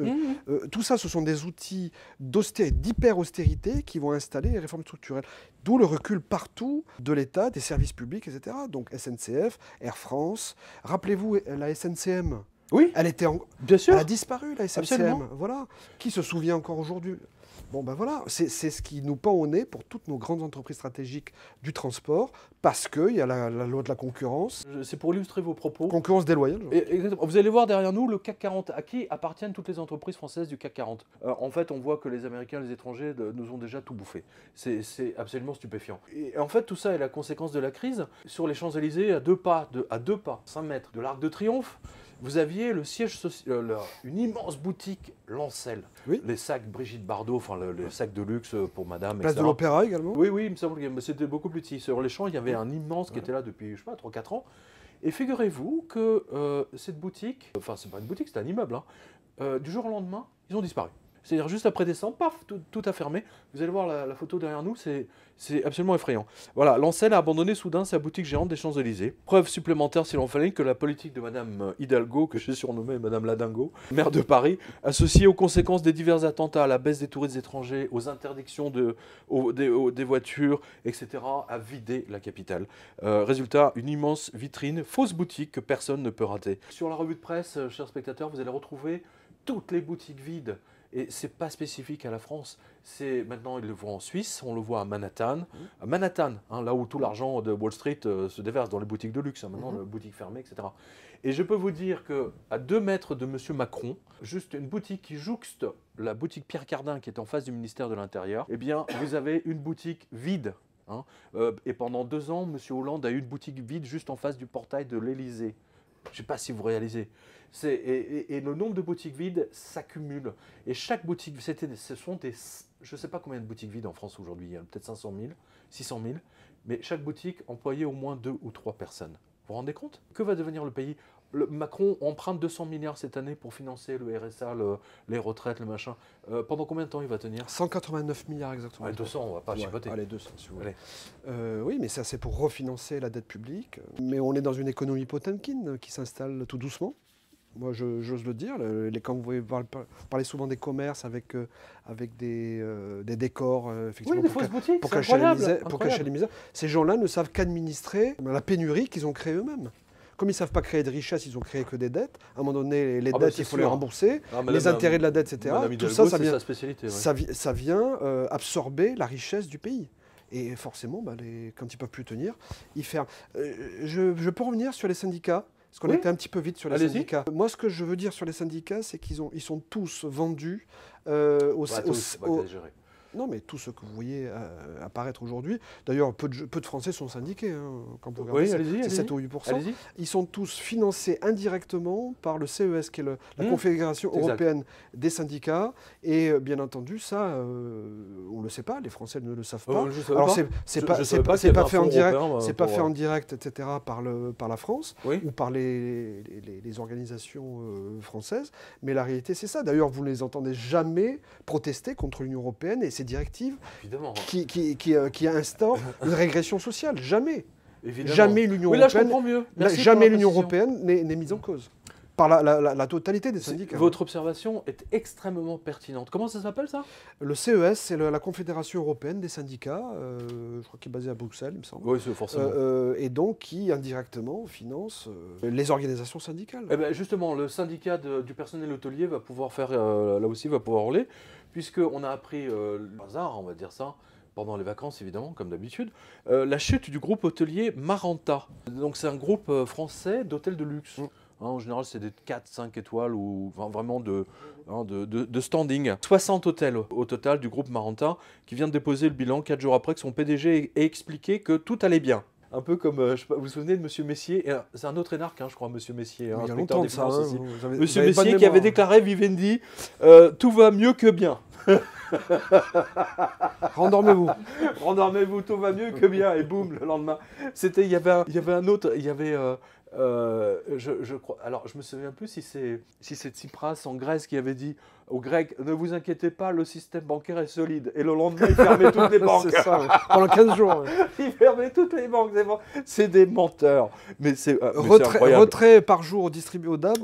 Tout ça, ce sont des outils d'hyper-austérité qui vont installer les réformes structurelles. D'où le recul partout de l'État, des services publics, etc. Donc SNCF, Air France. Rappelez-vous la SNCM. Oui. Elle était bien sûr. Elle a disparu, la SNCM. Absolument. Voilà. Qui se souvient encore aujourd'hui? Bon ben voilà, c'est ce qui nous pend au nez pour toutes nos grandes entreprises stratégiques du transport, parce qu'il y a la loi de la concurrence. C'est pour illustrer vos propos. Concurrence déloyale. Exactement. Vous allez voir derrière nous le CAC 40. À qui appartiennent toutes les entreprises françaises du CAC 40? En fait, on voit que les Américains, les étrangers nous ont déjà tout bouffé. C'est absolument stupéfiant. Et en fait, tout ça est la conséquence de la crise. Sur les Champs-Élysées, à 2 pas, 5 mètres de l'Arc de Triomphe, vous aviez le siège social, une immense boutique Lancel. Oui. Les sacs Brigitte Bardot, enfin les sacs de luxe pour madame, Place etc. de l'Opéra également. Oui, il me semble que c'était beaucoup plus petit. Sur les champs, il y avait un immense qui était là depuis, je sais pas, 3-4 ans. Et figurez-vous que cette boutique, enfin c'est pas une boutique, c'est un immeuble, hein, du jour au lendemain, ils ont disparu. C'est-à-dire juste après décembre, paf, tout a fermé. Vous allez voir la photo derrière nous, c'est absolument effrayant. Voilà, Lancel a abandonné soudain sa boutique géante des Champs-Élysées. Preuve supplémentaire, s'il en fallait, que la politique de Madame Hidalgo, que j'ai surnommée Madame Ladingo, maire de Paris, associée aux conséquences des divers attentats, à la baisse des touristes étrangers, aux interdictions des voitures, etc., a vidé la capitale. Résultat, une immense vitrine, fausse boutique que personne ne peut rater. Sur la revue de presse, chers spectateurs, vous allez retrouver toutes les boutiques vides. Et c'est pas spécifique à la France. Maintenant, ils le voient en Suisse, on le voit à Manhattan. À Manhattan, hein, là où tout l'argent de Wall Street se déverse dans les boutiques de luxe, hein, maintenant, les boutiques fermées, etc. Et je peux vous dire qu'à 2 mètres de M. Macron, juste une boutique qui jouxte la boutique Pierre Cardin, qui est en face du ministère de l'Intérieur, eh bien, vous avez une boutique vide. Hein, et pendant 2 ans, M. Hollande a eu une boutique vide juste en face du portail de l'Élysée. Je ne sais pas si vous réalisez. Et le nombre de boutiques vides s'accumule. Et chaque boutique, ce sont des... Je ne sais pas combien de boutiques vides en France aujourd'hui. Il y a peut-être 500 000, 600 000. Mais chaque boutique employait au moins 2 ou 3 personnes. Vous vous rendez compte? Que va devenir le pays? Macron emprunte 200 milliards cette année pour financer le RSA, les retraites, le machin. Pendant combien de temps il va tenir? 189 milliards exactement. Ouais, 200, on ne va pas chipoter. Allez, 200 si vous voulez. Oui, mais ça c'est pour refinancer la dette publique. Mais on est dans une économie Potemkin qui s'installe tout doucement. Moi, j'ose le dire. Quand vous voyez parler souvent des commerces avec des décors, effectivement, pour cacher les misères, ces gens-là ne savent qu'administrer la pénurie qu'ils ont créée eux-mêmes. Comme ils ne savent pas créer de richesse, ils ont créé que des dettes. À un moment donné, les dettes, il faut les rembourser. Les intérêts de la dette, etc. Tout ça, ça vient absorber la richesse du pays. Et forcément, quand ils ne peuvent plus tenir, ils ferment. Je peux revenir sur les syndicats, parce qu'on était un petit peu vite sur les syndicats. Moi, ce que je veux dire sur les syndicats, c'est qu'ils sont tous vendus Non, mais tout ce que vous voyez apparaître aujourd'hui, d'ailleurs, peu de Français sont syndiqués, hein, quand vous regardez, oui, c'est 7 ou 8%. Ils sont tous financés indirectement par le CES, qui est la Confédération européenne des syndicats. Et bien entendu, ça, on ne le sait pas, les Français ne le savent pas. Alors, c'est pas fait en direct, c'est pas fait en direct, etc., par la France ou par les organisations françaises. Mais la réalité, c'est ça. D'ailleurs, vous ne les entendez jamais protester contre l'Union européenne et ses directives qui instaurent une régression sociale. Jamais. Évidemment. Jamais l'Union européenne n'est mise en cause par la totalité des syndicats. Votre observation est extrêmement pertinente. Comment ça s'appelle, ça? Le CES, c'est la Confédération européenne des syndicats, je crois qu'il est basé à Bruxelles, il me semble. Oui, c'est forcément. Et donc qui, indirectement, finance les organisations syndicales. Eh ben, justement, le syndicat du personnel hôtelier va pouvoir faire, là aussi, va pouvoir rouler, puisqu'on a appris, le hasard, on va dire ça, pendant les vacances, évidemment, comme d'habitude, la chute du groupe hôtelier Maranta. Donc c'est un groupe français d'hôtels de luxe. En général, c'est des 4-5 étoiles ou vraiment de standing. 60 hôtels au total du groupe Maranta qui vient de déposer le bilan 4 jours après que son PDG ait expliqué que tout allait bien. Un peu comme, vous vous souvenez de M. Messier, c'est un autre énarque, hein, je crois, M. Messier, il y a longtemps de ça. M. Messier qui avait déclaré, Vivendi, tout va mieux que bien. Rendormez-vous. Rendormez-vous, tout va mieux que bien. Et boum, le lendemain. Il y avait un autre, il y avait... je crois, alors je me souviens plus si c'est Tsipras en Grèce qui avait dit aux Grecs, ne vous inquiétez pas, le système bancaire est solide. Et le lendemain, il fermait toutes les banques. C'est ça, pendant 15 jours. Il fermait toutes les banques. C'est des menteurs. Mais c'est incroyable. Retrait par jour distribué aux DAB,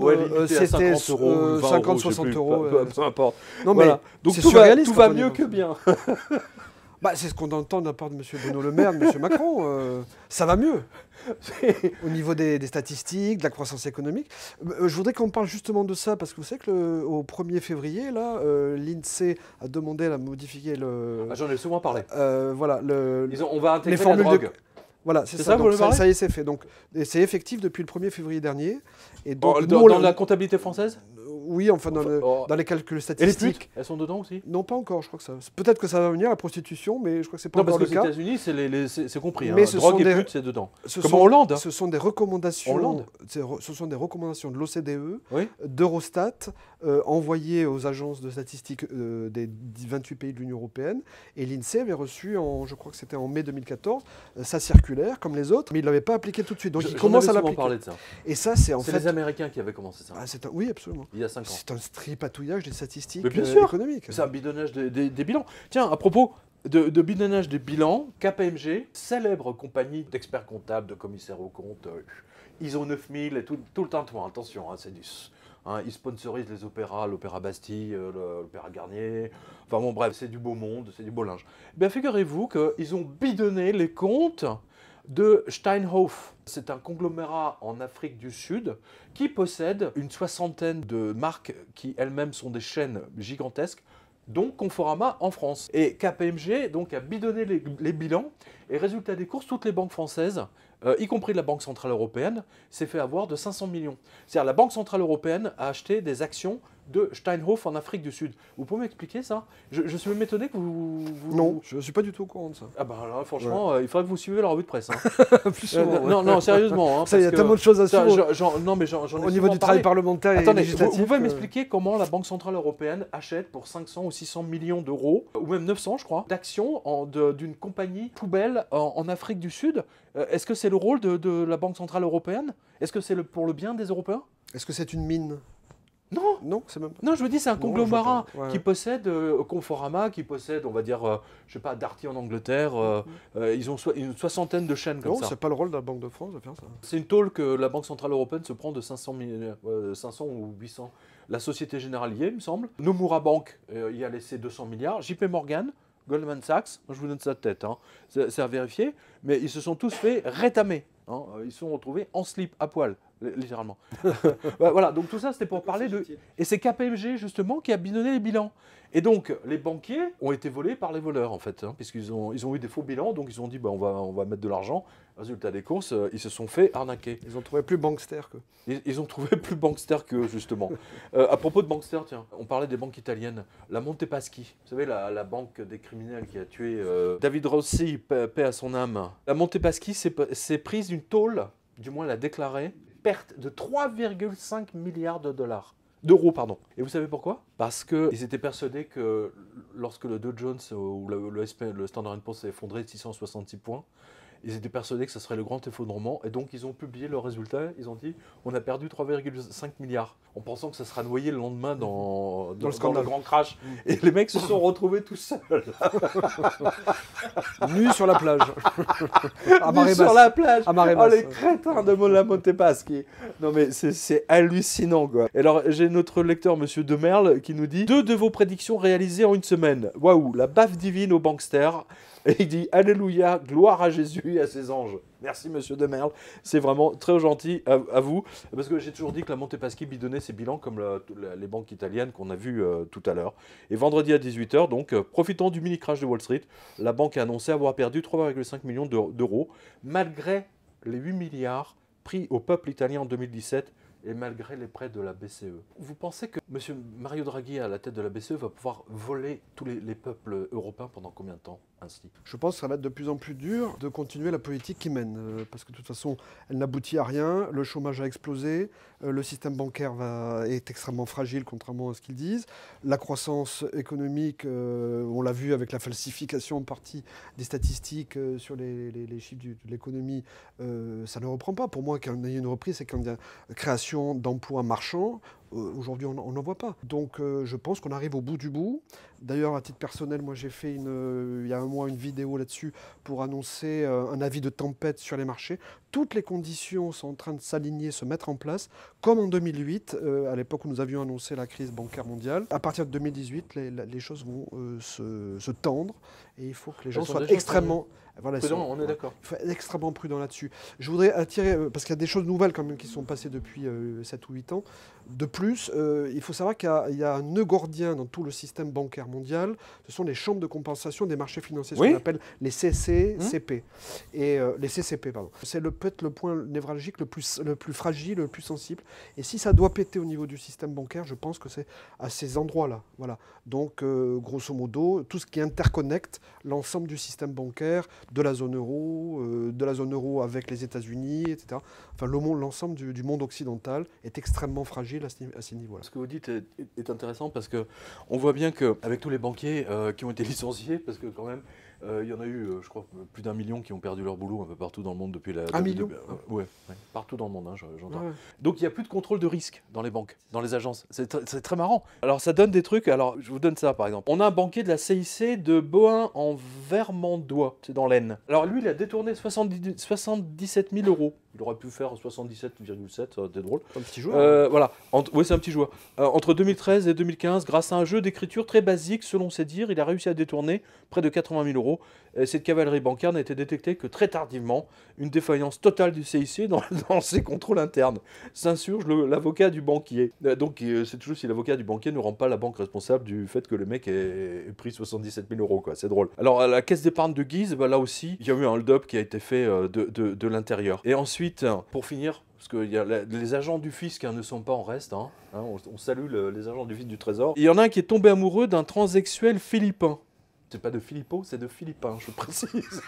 c'était 50-60 euros. Peu importe. Non, mais voilà. Donc tout va mieux que bien. C'est ce qu'on entend de la part de M. Bruno Le Maire, de M. Macron. Ça va mieux. Au niveau des statistiques, de la croissance économique. Je voudrais qu'on parle justement de ça, parce que vous savez qu'au 1er février, l'INSEE a demandé à modifier le... J'en ai souvent parlé. Voilà, on va intégrer les formules la drogue. Voilà, c'est ça. Donc, ça y est, c'est fait. Donc, c'est effectif depuis le 1er février dernier. Et donc, dans la comptabilité française? Oui, enfin dans les calculs statistiques. Et les putes, elles sont dedans aussi? Non, pas encore, je crois que ça. Peut-être que ça va venir, la prostitution, mais je crois que c'est pas encore le cas. Non, parce qu'aux États-Unis, c'est compris. Mais drogue et putes, c'est dedans. Comme en Hollande. Ce sont des recommandations. Ce sont des recommandations de l'OCDE, d'Eurostat, envoyées aux agences de statistiques des 28 pays de l'Union européenne. Et l'INSEE avait reçu, je crois que c'était en mai 2014, sa circulaire, comme les autres, mais il ne l'avait pas appliquée tout de suite. Donc il commence à l'appliquer. Parler de ça. Et ça, c'est les Américains qui avaient commencé ça. Oui, absolument. Il y a 5 ans. C'est un tripatouillage des statistiques économiques. C'est un bidonnage des bilans. Tiens, à propos de bidonnage des bilans, KPMG, célèbre compagnie d'experts comptables, de commissaires aux comptes, ISO 9000 et tout le tintouin. Attention, c'est du... ils sponsorisent les opéras, l'Opéra Bastille, l'Opéra Garnier. Enfin bon, bref, c'est du beau monde, c'est du beau linge. Bien, figurez-vous qu'ils ont bidonné les comptes de Steinhoff. C'est un conglomérat en Afrique du Sud qui possède une 60aine de marques qui elles-mêmes sont des chaînes gigantesques, dont Conforama en France. Et KPMG donc, a bidonné les bilans, et résultat des courses, toutes les banques françaises, y compris la Banque Centrale Européenne, s'est fait avoir de 500 millions. C'est-à-dire la Banque Centrale Européenne a acheté des actions de Steinhoff en Afrique du Sud. Vous pouvez m'expliquer ça? Je suis même étonné que vous... Non, je ne suis pas du tout au courant de ça. Ah bah là, franchement, il faudrait que vous suiviez la revue de presse. Plus souvent, non, sérieusement. Il y a tellement de choses à suivre. Non, mais j'en ai au niveau du travail parlementaire et législatif. Vous pouvez m'expliquer comment la Banque Centrale Européenne achète pour 500 ou 600 millions d'euros, ou même 900 je crois, d'actions d'une compagnie poubelle en Afrique du Sud? Est-ce que c'est le rôle de la Banque Centrale Européenne? Est-ce que c'est pour le bien des Européens? Est-ce que c'est une mine? Non, c'est même pas. Non, je vous dis, c'est un conglomérat qui possède Conforama, qui possède, on va dire, je sais pas, Darty en Angleterre. Ils ont une 60aine de chaînes comme ça. Non, c'est pas le rôle de la Banque de France de faire ça. C'est une tôle que la Banque Centrale Européenne se prend de 500 ou 800. La Société Générale y est, il me semble. Nomura Bank y a laissé 200 milliards. JP Morgan, Goldman Sachs, je vous donne ça de tête, c'est à vérifier, mais ils se sont tous fait rétamer. Ils se sont retrouvés en slip, à poil. littéralement. Voilà, donc tout ça c'était pour parler de... Et c'est KPMG justement qui a bidonné les bilans. Et donc les banquiers ont été volés par les voleurs en fait, hein, puisqu'ils ont eu des faux bilans, donc ils ont dit bah, on va mettre de l'argent. Résultat des courses, ils se sont fait arnaquer. Ils ont trouvé plus bankster que... Ils ont trouvé plus bankster que justement. À propos de bankster, tiens, on parlait des banques italiennes. La Monte Paschi, vous savez la banque des criminels qui a tué David Rossi, paix à son âme. La Monte Paschi s'est prise une tôle, du moins l'a déclaré, perte de 3,5 milliards d'euros, pardon. Et vous savez pourquoi? Parce qu'ils étaient persuadés que lorsque le Dow Jones ou le Standard & Poor's s'est effondré de 666 points, ils étaient persuadés que ce serait le grand effondrement et donc ils ont publié leurs résultats. Ils ont dit on a perdu 3,5 milliards en pensant que ça sera noyé le lendemain dans le grand crash. Et les mecs se sont retrouvés tout seuls. Nus sur la plage. Nus sur la plage. Oh, les crétins de la Monte Paschi. Non mais c'est hallucinant quoi. Et alors j'ai notre lecteur monsieur Demerle qui nous dit 2 de vos prédictions réalisées en une semaine. Waouh, la baffe divine aux banksters. Et il dit Alléluia, gloire à Jésus et à ses anges. Merci monsieur Demerle, c'est vraiment très gentil à vous. Parce que j'ai toujours dit que la Monte Paschi bidonnait ses bilans comme les banques italiennes qu'on a vues tout à l'heure. Et vendredi à 18h, donc, profitant du mini-crash de Wall Street, la banque a annoncé avoir perdu 3,5 millions d'euros, malgré les 8 milliards pris au peuple italien en 2017 et malgré les prêts de la BCE. Vous pensez que M. Mario Draghi, à la tête de la BCE, va pouvoir voler tous les peuples européens pendant combien de temps ainsi? Je pense que ça va être de plus en plus dur de continuer la politique qui mène, parce que de toute façon, elle n'aboutit à rien, le chômage a explosé, le système bancaire est extrêmement fragile, contrairement à ce qu'ils disent, la croissance économique, on l'a vu avec la falsification en partie des statistiques sur les chiffres de l'économie, ça ne reprend pas. Pour moi, quand il y a une reprise, c'est quand il y a création d'emplois marchands. Aujourd'hui, on n'en voit pas. Donc, je pense qu'on arrive au bout du bout. D'ailleurs, à titre personnel, moi, j'ai fait il y a un mois une vidéo là-dessus pour annoncer un avis de tempête sur les marchés. Toutes les conditions sont en train de s'aligner, se mettre en place, comme en 2008, à l'époque où nous avions annoncé la crise bancaire mondiale. À partir de 2018, les choses vont se tendre et il faut que les gens soient extrêmement... Voilà, prudent, on est d'accord. Il faut être extrêmement prudent là-dessus. Je voudrais attirer, parce qu'il y a des choses nouvelles quand même qui sont passées depuis 7 ou 8 ans. De plus, il faut savoir qu'il y a un nœud gordien dans tout le système bancaire mondial. Ce sont les chambres de compensation des marchés financiers, ce qu'on appelle les CCCP. Et les CCP, pardon. C'est peut-être le point névralgique le plus fragile, le plus sensible. Et si ça doit péter au niveau du système bancaire, je pense que c'est à ces endroits-là. Voilà. Donc, grosso modo, tout ce qui interconnecte l'ensemble du système bancaire, de la zone euro avec les États-Unis, etc. Enfin, l'ensemble du monde occidental est extrêmement fragile à ces niveaux-là. Ce que vous dites est intéressant parce qu'on voit bien qu'avec tous les banquiers qui ont été licenciés, parce que quand même, il y en a eu, je crois, plus d'1 million qui ont perdu leur boulot un peu partout dans le monde depuis la... 1 million ouais, partout dans le monde, hein, j'entends. Ouais. Donc il n'y a plus de contrôle de risque dans les banques, dans les agences. C'est très marrant. Alors ça donne des trucs, alors je vous donne ça par exemple. On a un banquier de la CIC de Bohain en Vermandois, c'est dans l'Aisne. Alors lui, il a détourné 77 000 euros. Il aurait pu faire 77,7, ça aurait été drôle. C'est un petit joueur. Voilà, oui, c'est un petit joueur. Entre 2013 et 2015, grâce à un jeu d'écriture très basique, selon ses dires, il a réussi à détourner près de 80 000 euros. Cette cavalerie bancaire n'a été détectée que très tardivement. Une défaillance totale du CIC dans ses contrôles internes. S'insurge l'avocat du banquier. Donc, c'est toujours si l'avocat du banquier ne rend pas la banque responsable du fait que le mec ait pris 77 000 euros, quoi. C'est drôle. Alors, à la caisse d'épargne de Guise, bah, là aussi, il y a eu un hold-up qui a été fait de l'intérieur. Et ensuite, pour finir, parce que les agents du fisc ne sont pas en reste, on salue les agents du fisc du Trésor. Il y en a un qui est tombé amoureux d'un transsexuel philippin. C'est pas de Filippo, c'est de Philippin, je précise.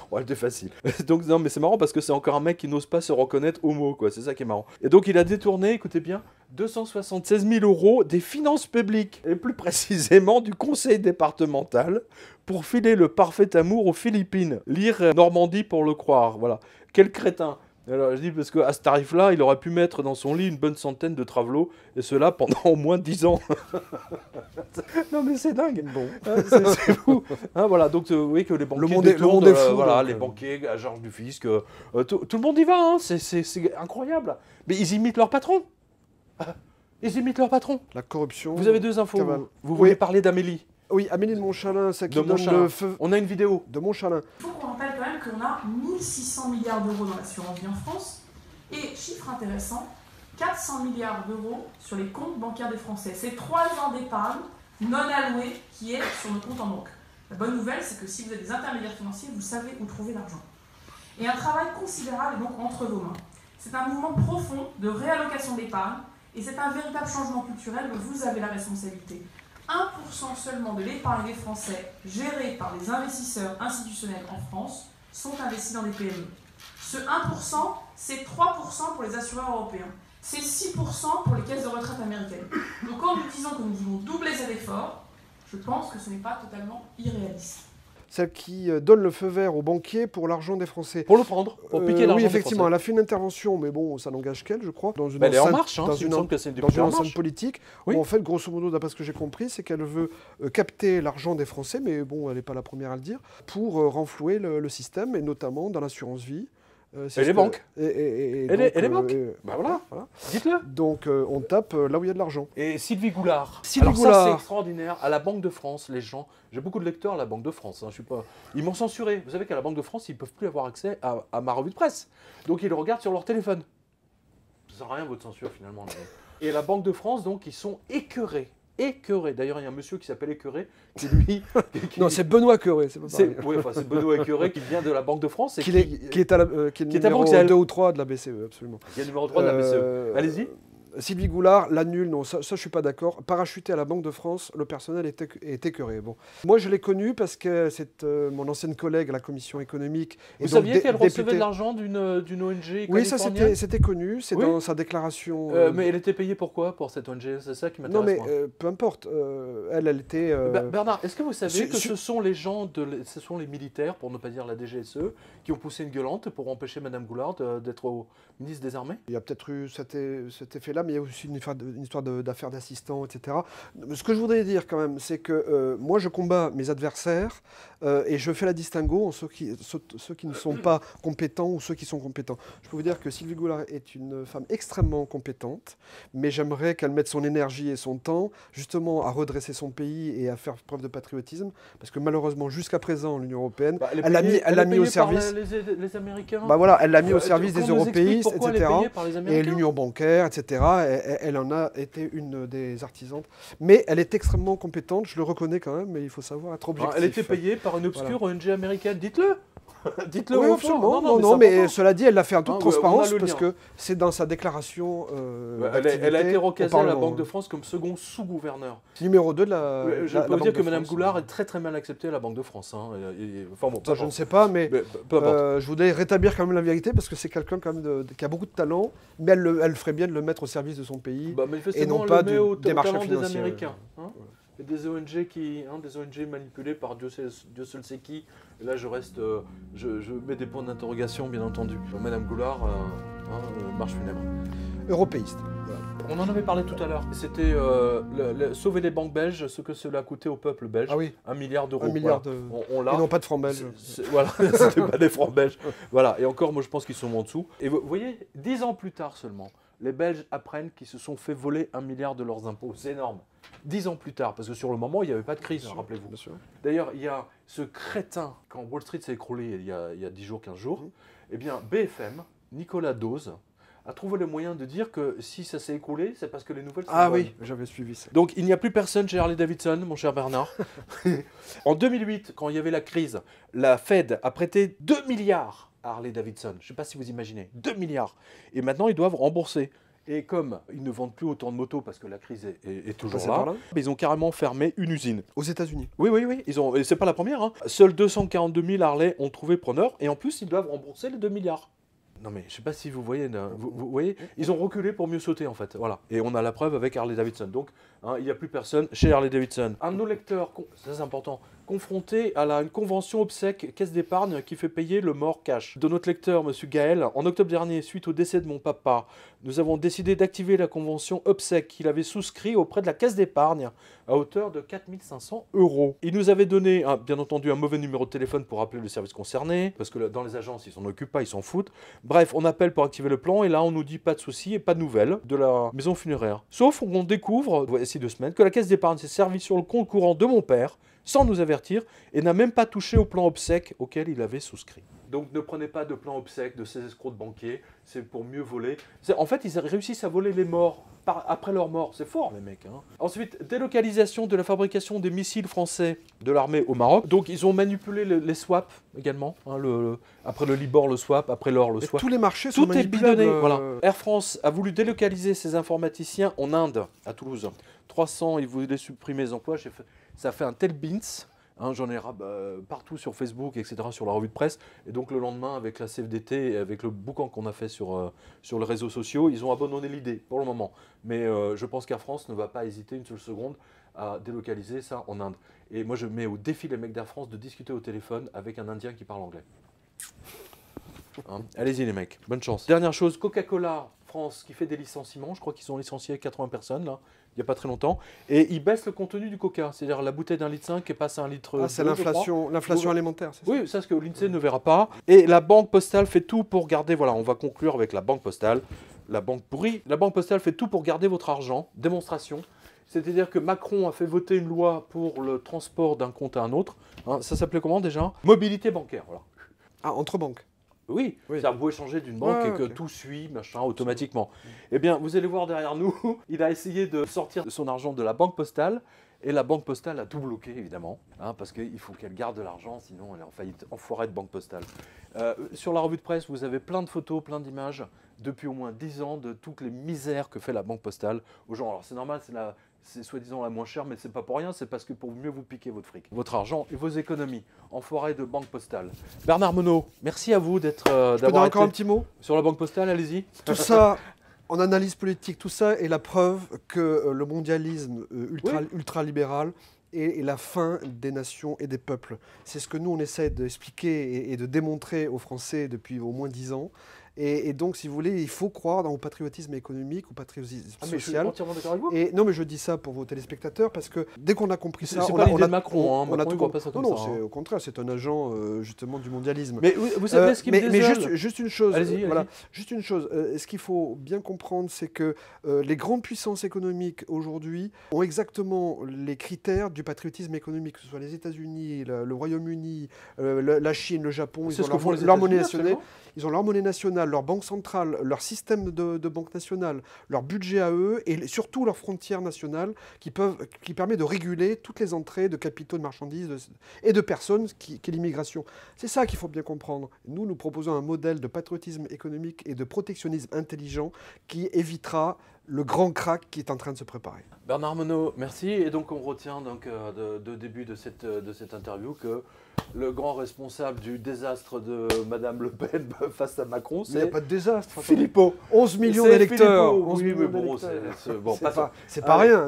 Ouais, c'était facile. Donc, non, mais c'est marrant parce que c'est encore un mec qui n'ose pas se reconnaître homo, quoi. C'est ça qui est marrant. Et donc, il a détourné, écoutez bien, 276 000 euros des finances publiques, et plus précisément du conseil départemental, pour filer le parfait amour aux Philippines. Lire Normandie pour le croire, voilà. Quel crétin. Alors je dis parce qu'à ce tarif-là, il aurait pu mettre dans son lit une bonne centaine de travelots, et cela pendant au moins 10 ans. Non mais c'est dingue. Bon. C'est fou. Voilà, donc vous voyez que les banquiers le monde est fou. Voilà, les banquiers, agents du fisc, tout le monde y va, c'est incroyable. Mais ils imitent leur patron. Ils imitent leur patron. La corruption. Vous avez 2 infos. Vous voulez parler d'Amélie? Oui, Amélie de Montchalin, ça qui donne le feu. On a une vidéo. De Montchalin. Il faut qu'on rappelle quand même qu'on a 1600 milliards d'euros dans l'assurance vie en France, Et, chiffre intéressant, 400 milliards d'euros sur les comptes bancaires des Français. C'est 3 ans d'épargne non allouée qui est sur nos comptes en banque. La bonne nouvelle, c'est que si vous êtes des intermédiaires financiers, vous savez où trouver l'argent. Et un travail considérable est donc entre vos mains. C'est un mouvement profond de réallocation d'épargne et c'est un véritable changement culturel dont vous avez la responsabilité. 1% seulement de l'épargne des Français gérée par les investisseurs institutionnels en France sont investis dans des PME. Ce 1%, c'est 3% pour les assureurs européens. C'est 6% pour les caisses de retraite américaines. Donc quand nous disons que nous voulons doubler cet effort, je pense que ce n'est pas totalement irréaliste. Celle qui donne le feu vert aux banquiers pour l'argent des Français. Pour le prendre, pour piquer l'argent oui, des effectivement, Français. elle a fait une intervention, mais bon, ça n'engage qu'elle, je crois, dans une Elle est en enceinte, marche, hein, dans il me semble que c'est une dans députée une En enceinte Marche. politique, Oui. où en fait, grosso modo, d'après ce que j'ai compris, c'est qu'elle veut capter l'argent des Français, mais bon, elle n'est pas la première à le dire, pour renflouer le système, et notamment dans l'assurance vie. Et les banques. Et les banques. Bah voilà. Dites-le. Donc on tape là où il y a de l'argent. Et Sylvie Goulard. Sylvie Alors ça, Goulard. c'est extraordinaire. À la Banque de France, les gens... J'ai beaucoup de lecteurs à la Banque de France. Hein, je suis pas... Ils m'ont censuré. Vous savez qu'à la Banque de France, ils ne peuvent plus avoir accès à ma revue de presse. Donc ils le regardent sur leur téléphone. Ça sert à rien votre censure finalement. Et la Banque de France, donc, ils sont écœurés. Écœuré. D'ailleurs, il y a un monsieur qui s'appelle Écœuré, qui lui... Non, c'est Benoît Écœuré, c'est pas pareil. Oui, enfin, c'est Benoît Écœuré qui vient de la Banque de France. Et qui est le numéro 2 ou 3 de la BCE, absolument. Qui est le numéro 3 de la BCE. Allez-y. Sylvie Goulard l'annule, non, ça je suis pas d'accord. Parachuté à la Banque de France, le personnel est écœuré. Bon. Moi je l'ai connue parce que c'est mon ancienne collègue à la commission économique. Vous saviez qu'elle recevait de l'argent d'une ONG? Oui, ça c'était connu, c'est dans sa déclaration. Mais elle était payée pour quoi, pour cette ONG? C'est ça qui m'intéresse. Non mais peu importe, elle était... Bernard, est-ce que vous savez que ce sont les gens, ce sont les militaires, pour ne pas dire la DGSE, qui ont poussé une gueulante pour empêcher Madame Goulard d'être au ministre des Armées? Il y a peut-être eu cet effet-là, mais il y a aussi une histoire d'affaires d'assistants, etc. Ce que je voudrais dire quand même, c'est que moi je combats mes adversaires et je fais la distinguo en ceux qui ne sont pas compétents ou ceux qui sont compétents. Je peux vous dire que Sylvie Goulard est une femme extrêmement compétente, mais j'aimerais qu'elle mette son énergie et son temps justement à redresser son pays et à faire preuve de patriotisme, parce que malheureusement jusqu'à présent l'Union européenne, elle l'a mis au service. Les Américains. Bah voilà, elle l'a mis au service des européistes, etc. Et l'union l'union bancaire, etc. Elle en a été une des artisanes. Mais elle est extrêmement compétente, je le reconnais quand même, mais il faut savoir être objectif. Elle était payée par une obscure ONG américaine, dites-le. Dites-le. Oui, absolument. Non, mais cela dit, elle l'a fait en toute transparence parce que c'est dans sa déclaration. Elle a été recasée à la Banque de France comme second sous-gouverneur. Numéro 2 de la. Je peux vous dire que Mme Goulard est très très mal acceptée à la Banque de France. Hein. Enfin, bon, ça, je ne sais pas, mais je voudrais rétablir quand même la vérité parce que c'est quelqu'un quand même qui a beaucoup de talent, mais elle ferait bien de le mettre au service de son pays et non pas du démarchage financier. Des Américains. Et des ONG des ONG manipulées par Dieu seul sait qui. Et là, je mets des points d'interrogation, bien entendu. Madame Goulard, marche funèbre. Européiste. Voilà. On en avait parlé tout à l'heure. C'était sauver les banques belges, ce que cela a coûté au peuple belge. Ah oui. 1 milliard d'euros. 1 milliard voilà. Et non pas de francs belges. Voilà, c'était pas des francs belges. Voilà. Et encore, moi, je pense qu'ils sont en dessous. Et vous voyez, 10 ans plus tard seulement, les Belges apprennent qu'ils se sont fait voler 1 milliard de leurs impôts. C'est énorme. 10 ans plus tard, parce que sur le moment, il n'y avait pas de crise, rappelez-vous. D'ailleurs, il y a ce crétin, quand Wall Street s'est écroulé il y a 10 jours, 15 jours, eh bien, BFM, Nicolas Dose, a trouvé le moyen de dire que si ça s'est écroulé, c'est parce que les nouvelles sont bonnes. Ah oui, j'avais suivi ça. Donc, il n'y a plus personne chez Harley Davidson, mon cher Bernard. En 2008, quand il y avait la crise, la Fed a prêté 2 milliards à Harley Davidson. Je ne sais pas si vous imaginez, 2 milliards. Et maintenant, ils doivent rembourser. Et comme ils ne vendent plus autant de motos parce que la crise est toujours là, ils ont carrément fermé une usine. Aux États-Unis. Oui. Et c'est pas la première. Hein. Seuls 242 000 Harley ont trouvé preneur. Et en plus, ils doivent rembourser les 2 milliards. Non mais je sais pas si vous voyez, vous voyez, ils ont reculé pour mieux sauter en fait, voilà. Et on a la preuve avec Harley Davidson. Donc, il n'y a plus personne chez Harley Davidson. Un de nos lecteurs, ça c'est important, confronté à une convention obsèque caisse d'épargne qui fait payer le mort cash. De notre lecteur, monsieur Gaël, en octobre dernier, suite au décès de mon papa, nous avons décidé d'activer la convention obsèque qu'il avait souscrit auprès de la caisse d'épargne à hauteur de 4 500 €. Il nous avait donné, bien entendu, un mauvais numéro de téléphone pour appeler le service concerné, parce que dans les agences, ils s'en occupent pas, ils s'en foutent. Bref, on appelle pour activer le plan, et là, on nous dit pas de soucis et pas de nouvelles de la maison funéraire. Sauf qu'on découvre, voici 2 semaines, que la caisse d'épargne s'est servie sur le compte courant de mon père, sans nous avertir, et n'a même pas touché au plan obsèque auquel il avait souscrit. Donc ne prenez pas de plan obsèque de ces escrocs de banquiers, c'est pour mieux voler. En fait, ils réussissent à voler les morts après leur mort, c'est fort les mecs. Hein. Ensuite, délocalisation de la fabrication des missiles français de l'armée au Maroc. Donc ils ont manipulé les swaps également. Hein, après le Libor, le swap, après l'or, le swap. Tous les marchés sont manipulables. Tout est bidonné. Voilà. Air France a voulu délocaliser ses informaticiens en Inde, à Toulouse. 300, ils voulaient supprimer les emplois. Ça fait un tel bins. Hein, j'en ai partout sur Facebook, etc., sur la revue de presse. Et donc le lendemain, avec la CFDT et avec le boucan qu'on a fait sur les réseaux sociaux, ils ont abandonné l'idée pour le moment. Mais je pense qu'Air France ne va pas hésiter une seule seconde à délocaliser ça en Inde. Et moi, je mets au défi les mecs d'Air France de discuter au téléphone avec un Indien qui parle anglais. Hein, allez-y les mecs, bonne chance. Dernière chose, Coca-Cola France qui fait des licenciements. Je crois qu'ils ont licencié 80 personnes là. Il n'y a pas très longtemps, et ils baissent le contenu du coca, c'est-à-dire la bouteille d'1,5 litre passe à 1 litre. Ah, c'est l'inflation alimentaire, c'est ça? Oui, c'est ce que l'INSEE ne verra pas. Et la Banque Postale fait tout pour garder, voilà, on va conclure avec la Banque Postale, la banque pourrie. La Banque Postale fait tout pour garder votre argent, démonstration. C'est-à-dire que Macron a fait voter une loi pour le transport d'un compte à un autre. Hein, ça s'appelait comment déjà? Mobilité bancaire, voilà. Ah, entre banques. Oui, c'est-à-dire vous pouvez changer d'une banque et que tout suit, machin, automatiquement. Eh bien, vous allez voir derrière nous, il a essayé de sortir son argent de la Banque Postale, et la Banque Postale a tout bloqué, évidemment, hein, parce qu'il faut qu'elle garde de l'argent, sinon elle est en faillite, enfoirée de Banque Postale. Sur la revue de presse, vous avez plein de photos, plein d'images, depuis au moins 10 ans, de toutes les misères que fait la Banque Postale aux gens. Alors c'est normal, c'est soi-disant la moins chère, mais c'est pas pour rien, c'est parce que pour mieux vous piquer votre fric, votre argent et vos économies, enfoirés de Banque Postale. Bernard Monod, merci à vous d'avoir encore un petit mot sur la Banque Postale, allez-y. Tout ça, en analyse politique, tout ça est la preuve que le mondialisme ultralibéral est la fin des nations et des peuples. C'est ce que nous, on essaie d'expliquer et de démontrer aux Français depuis au moins 10 ans. Et donc, si vous voulez, il faut croire au patriotisme économique, au patriotisme social. Je suis entièrement d'accord avec vous. Et non, mais je dis ça pour vos téléspectateurs parce que dès qu'on a compris ça, c'est pas l'idée de Macron. Macron, il voit pas ça comme ça. Non, c'est au contraire, c'est un agent justement du mondialisme. Mais vous savez ce qui me désole. Mais juste une chose. Allez-y. Voilà, juste une chose. Ce qu'il faut bien comprendre, c'est que les grandes puissances économiques aujourd'hui ont exactement les critères du patriotisme économique, que ce soit les États-Unis, le Royaume-Uni, la Chine, le Japon. Ils ont leur monnaie nationale. Ils ont leur monnaie nationale, leur banque centrale, leur système de banque nationale, leur budget à eux et surtout leur frontière nationale qui permet de réguler toutes les entrées de capitaux, de marchandises et de personnes qui est l'immigration. C'est ça qu'il faut bien comprendre. Nous proposons un modèle de patriotisme économique et de protectionnisme intelligent qui évitera le grand crack qui est en train de se préparer. Bernard Monod, merci. Et donc on retient donc, de début de cette interview que le grand responsable du désastre de Madame Le Pen face à Macron, c'est... Il n'y a pas de désastre. Philippot. 11 millions d'électeurs. Oui, mais bon, c'est pas rien.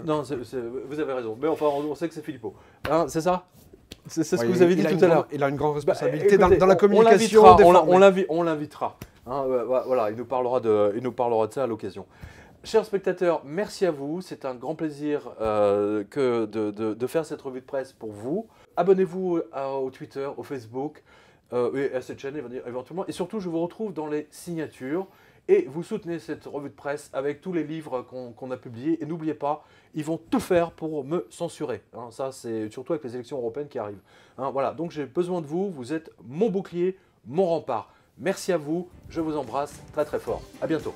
Non, vous avez raison. Mais enfin, on sait que c'est Philippot. Hein, c'est ça? C'est ce que vous avez dit tout à l'heure. Il a une grande responsabilité dans la communication. On l'invitera. Hein, voilà, il nous parlera de ça à l'occasion. Chers spectateurs, merci à vous. C'est un grand plaisir de faire cette revue de presse pour vous. Abonnez-vous au Twitter, au Facebook et à cette chaîne éventuellement. Et surtout, je vous retrouve dans les signatures. Et vous soutenez cette revue de presse avec tous les livres qu'on a publiés. Et n'oubliez pas, ils vont tout faire pour me censurer. Hein, ça, c'est surtout avec les élections européennes qui arrivent. Hein, voilà, donc j'ai besoin de vous. Vous êtes mon bouclier, mon rempart. Merci à vous. Je vous embrasse très très fort. À bientôt.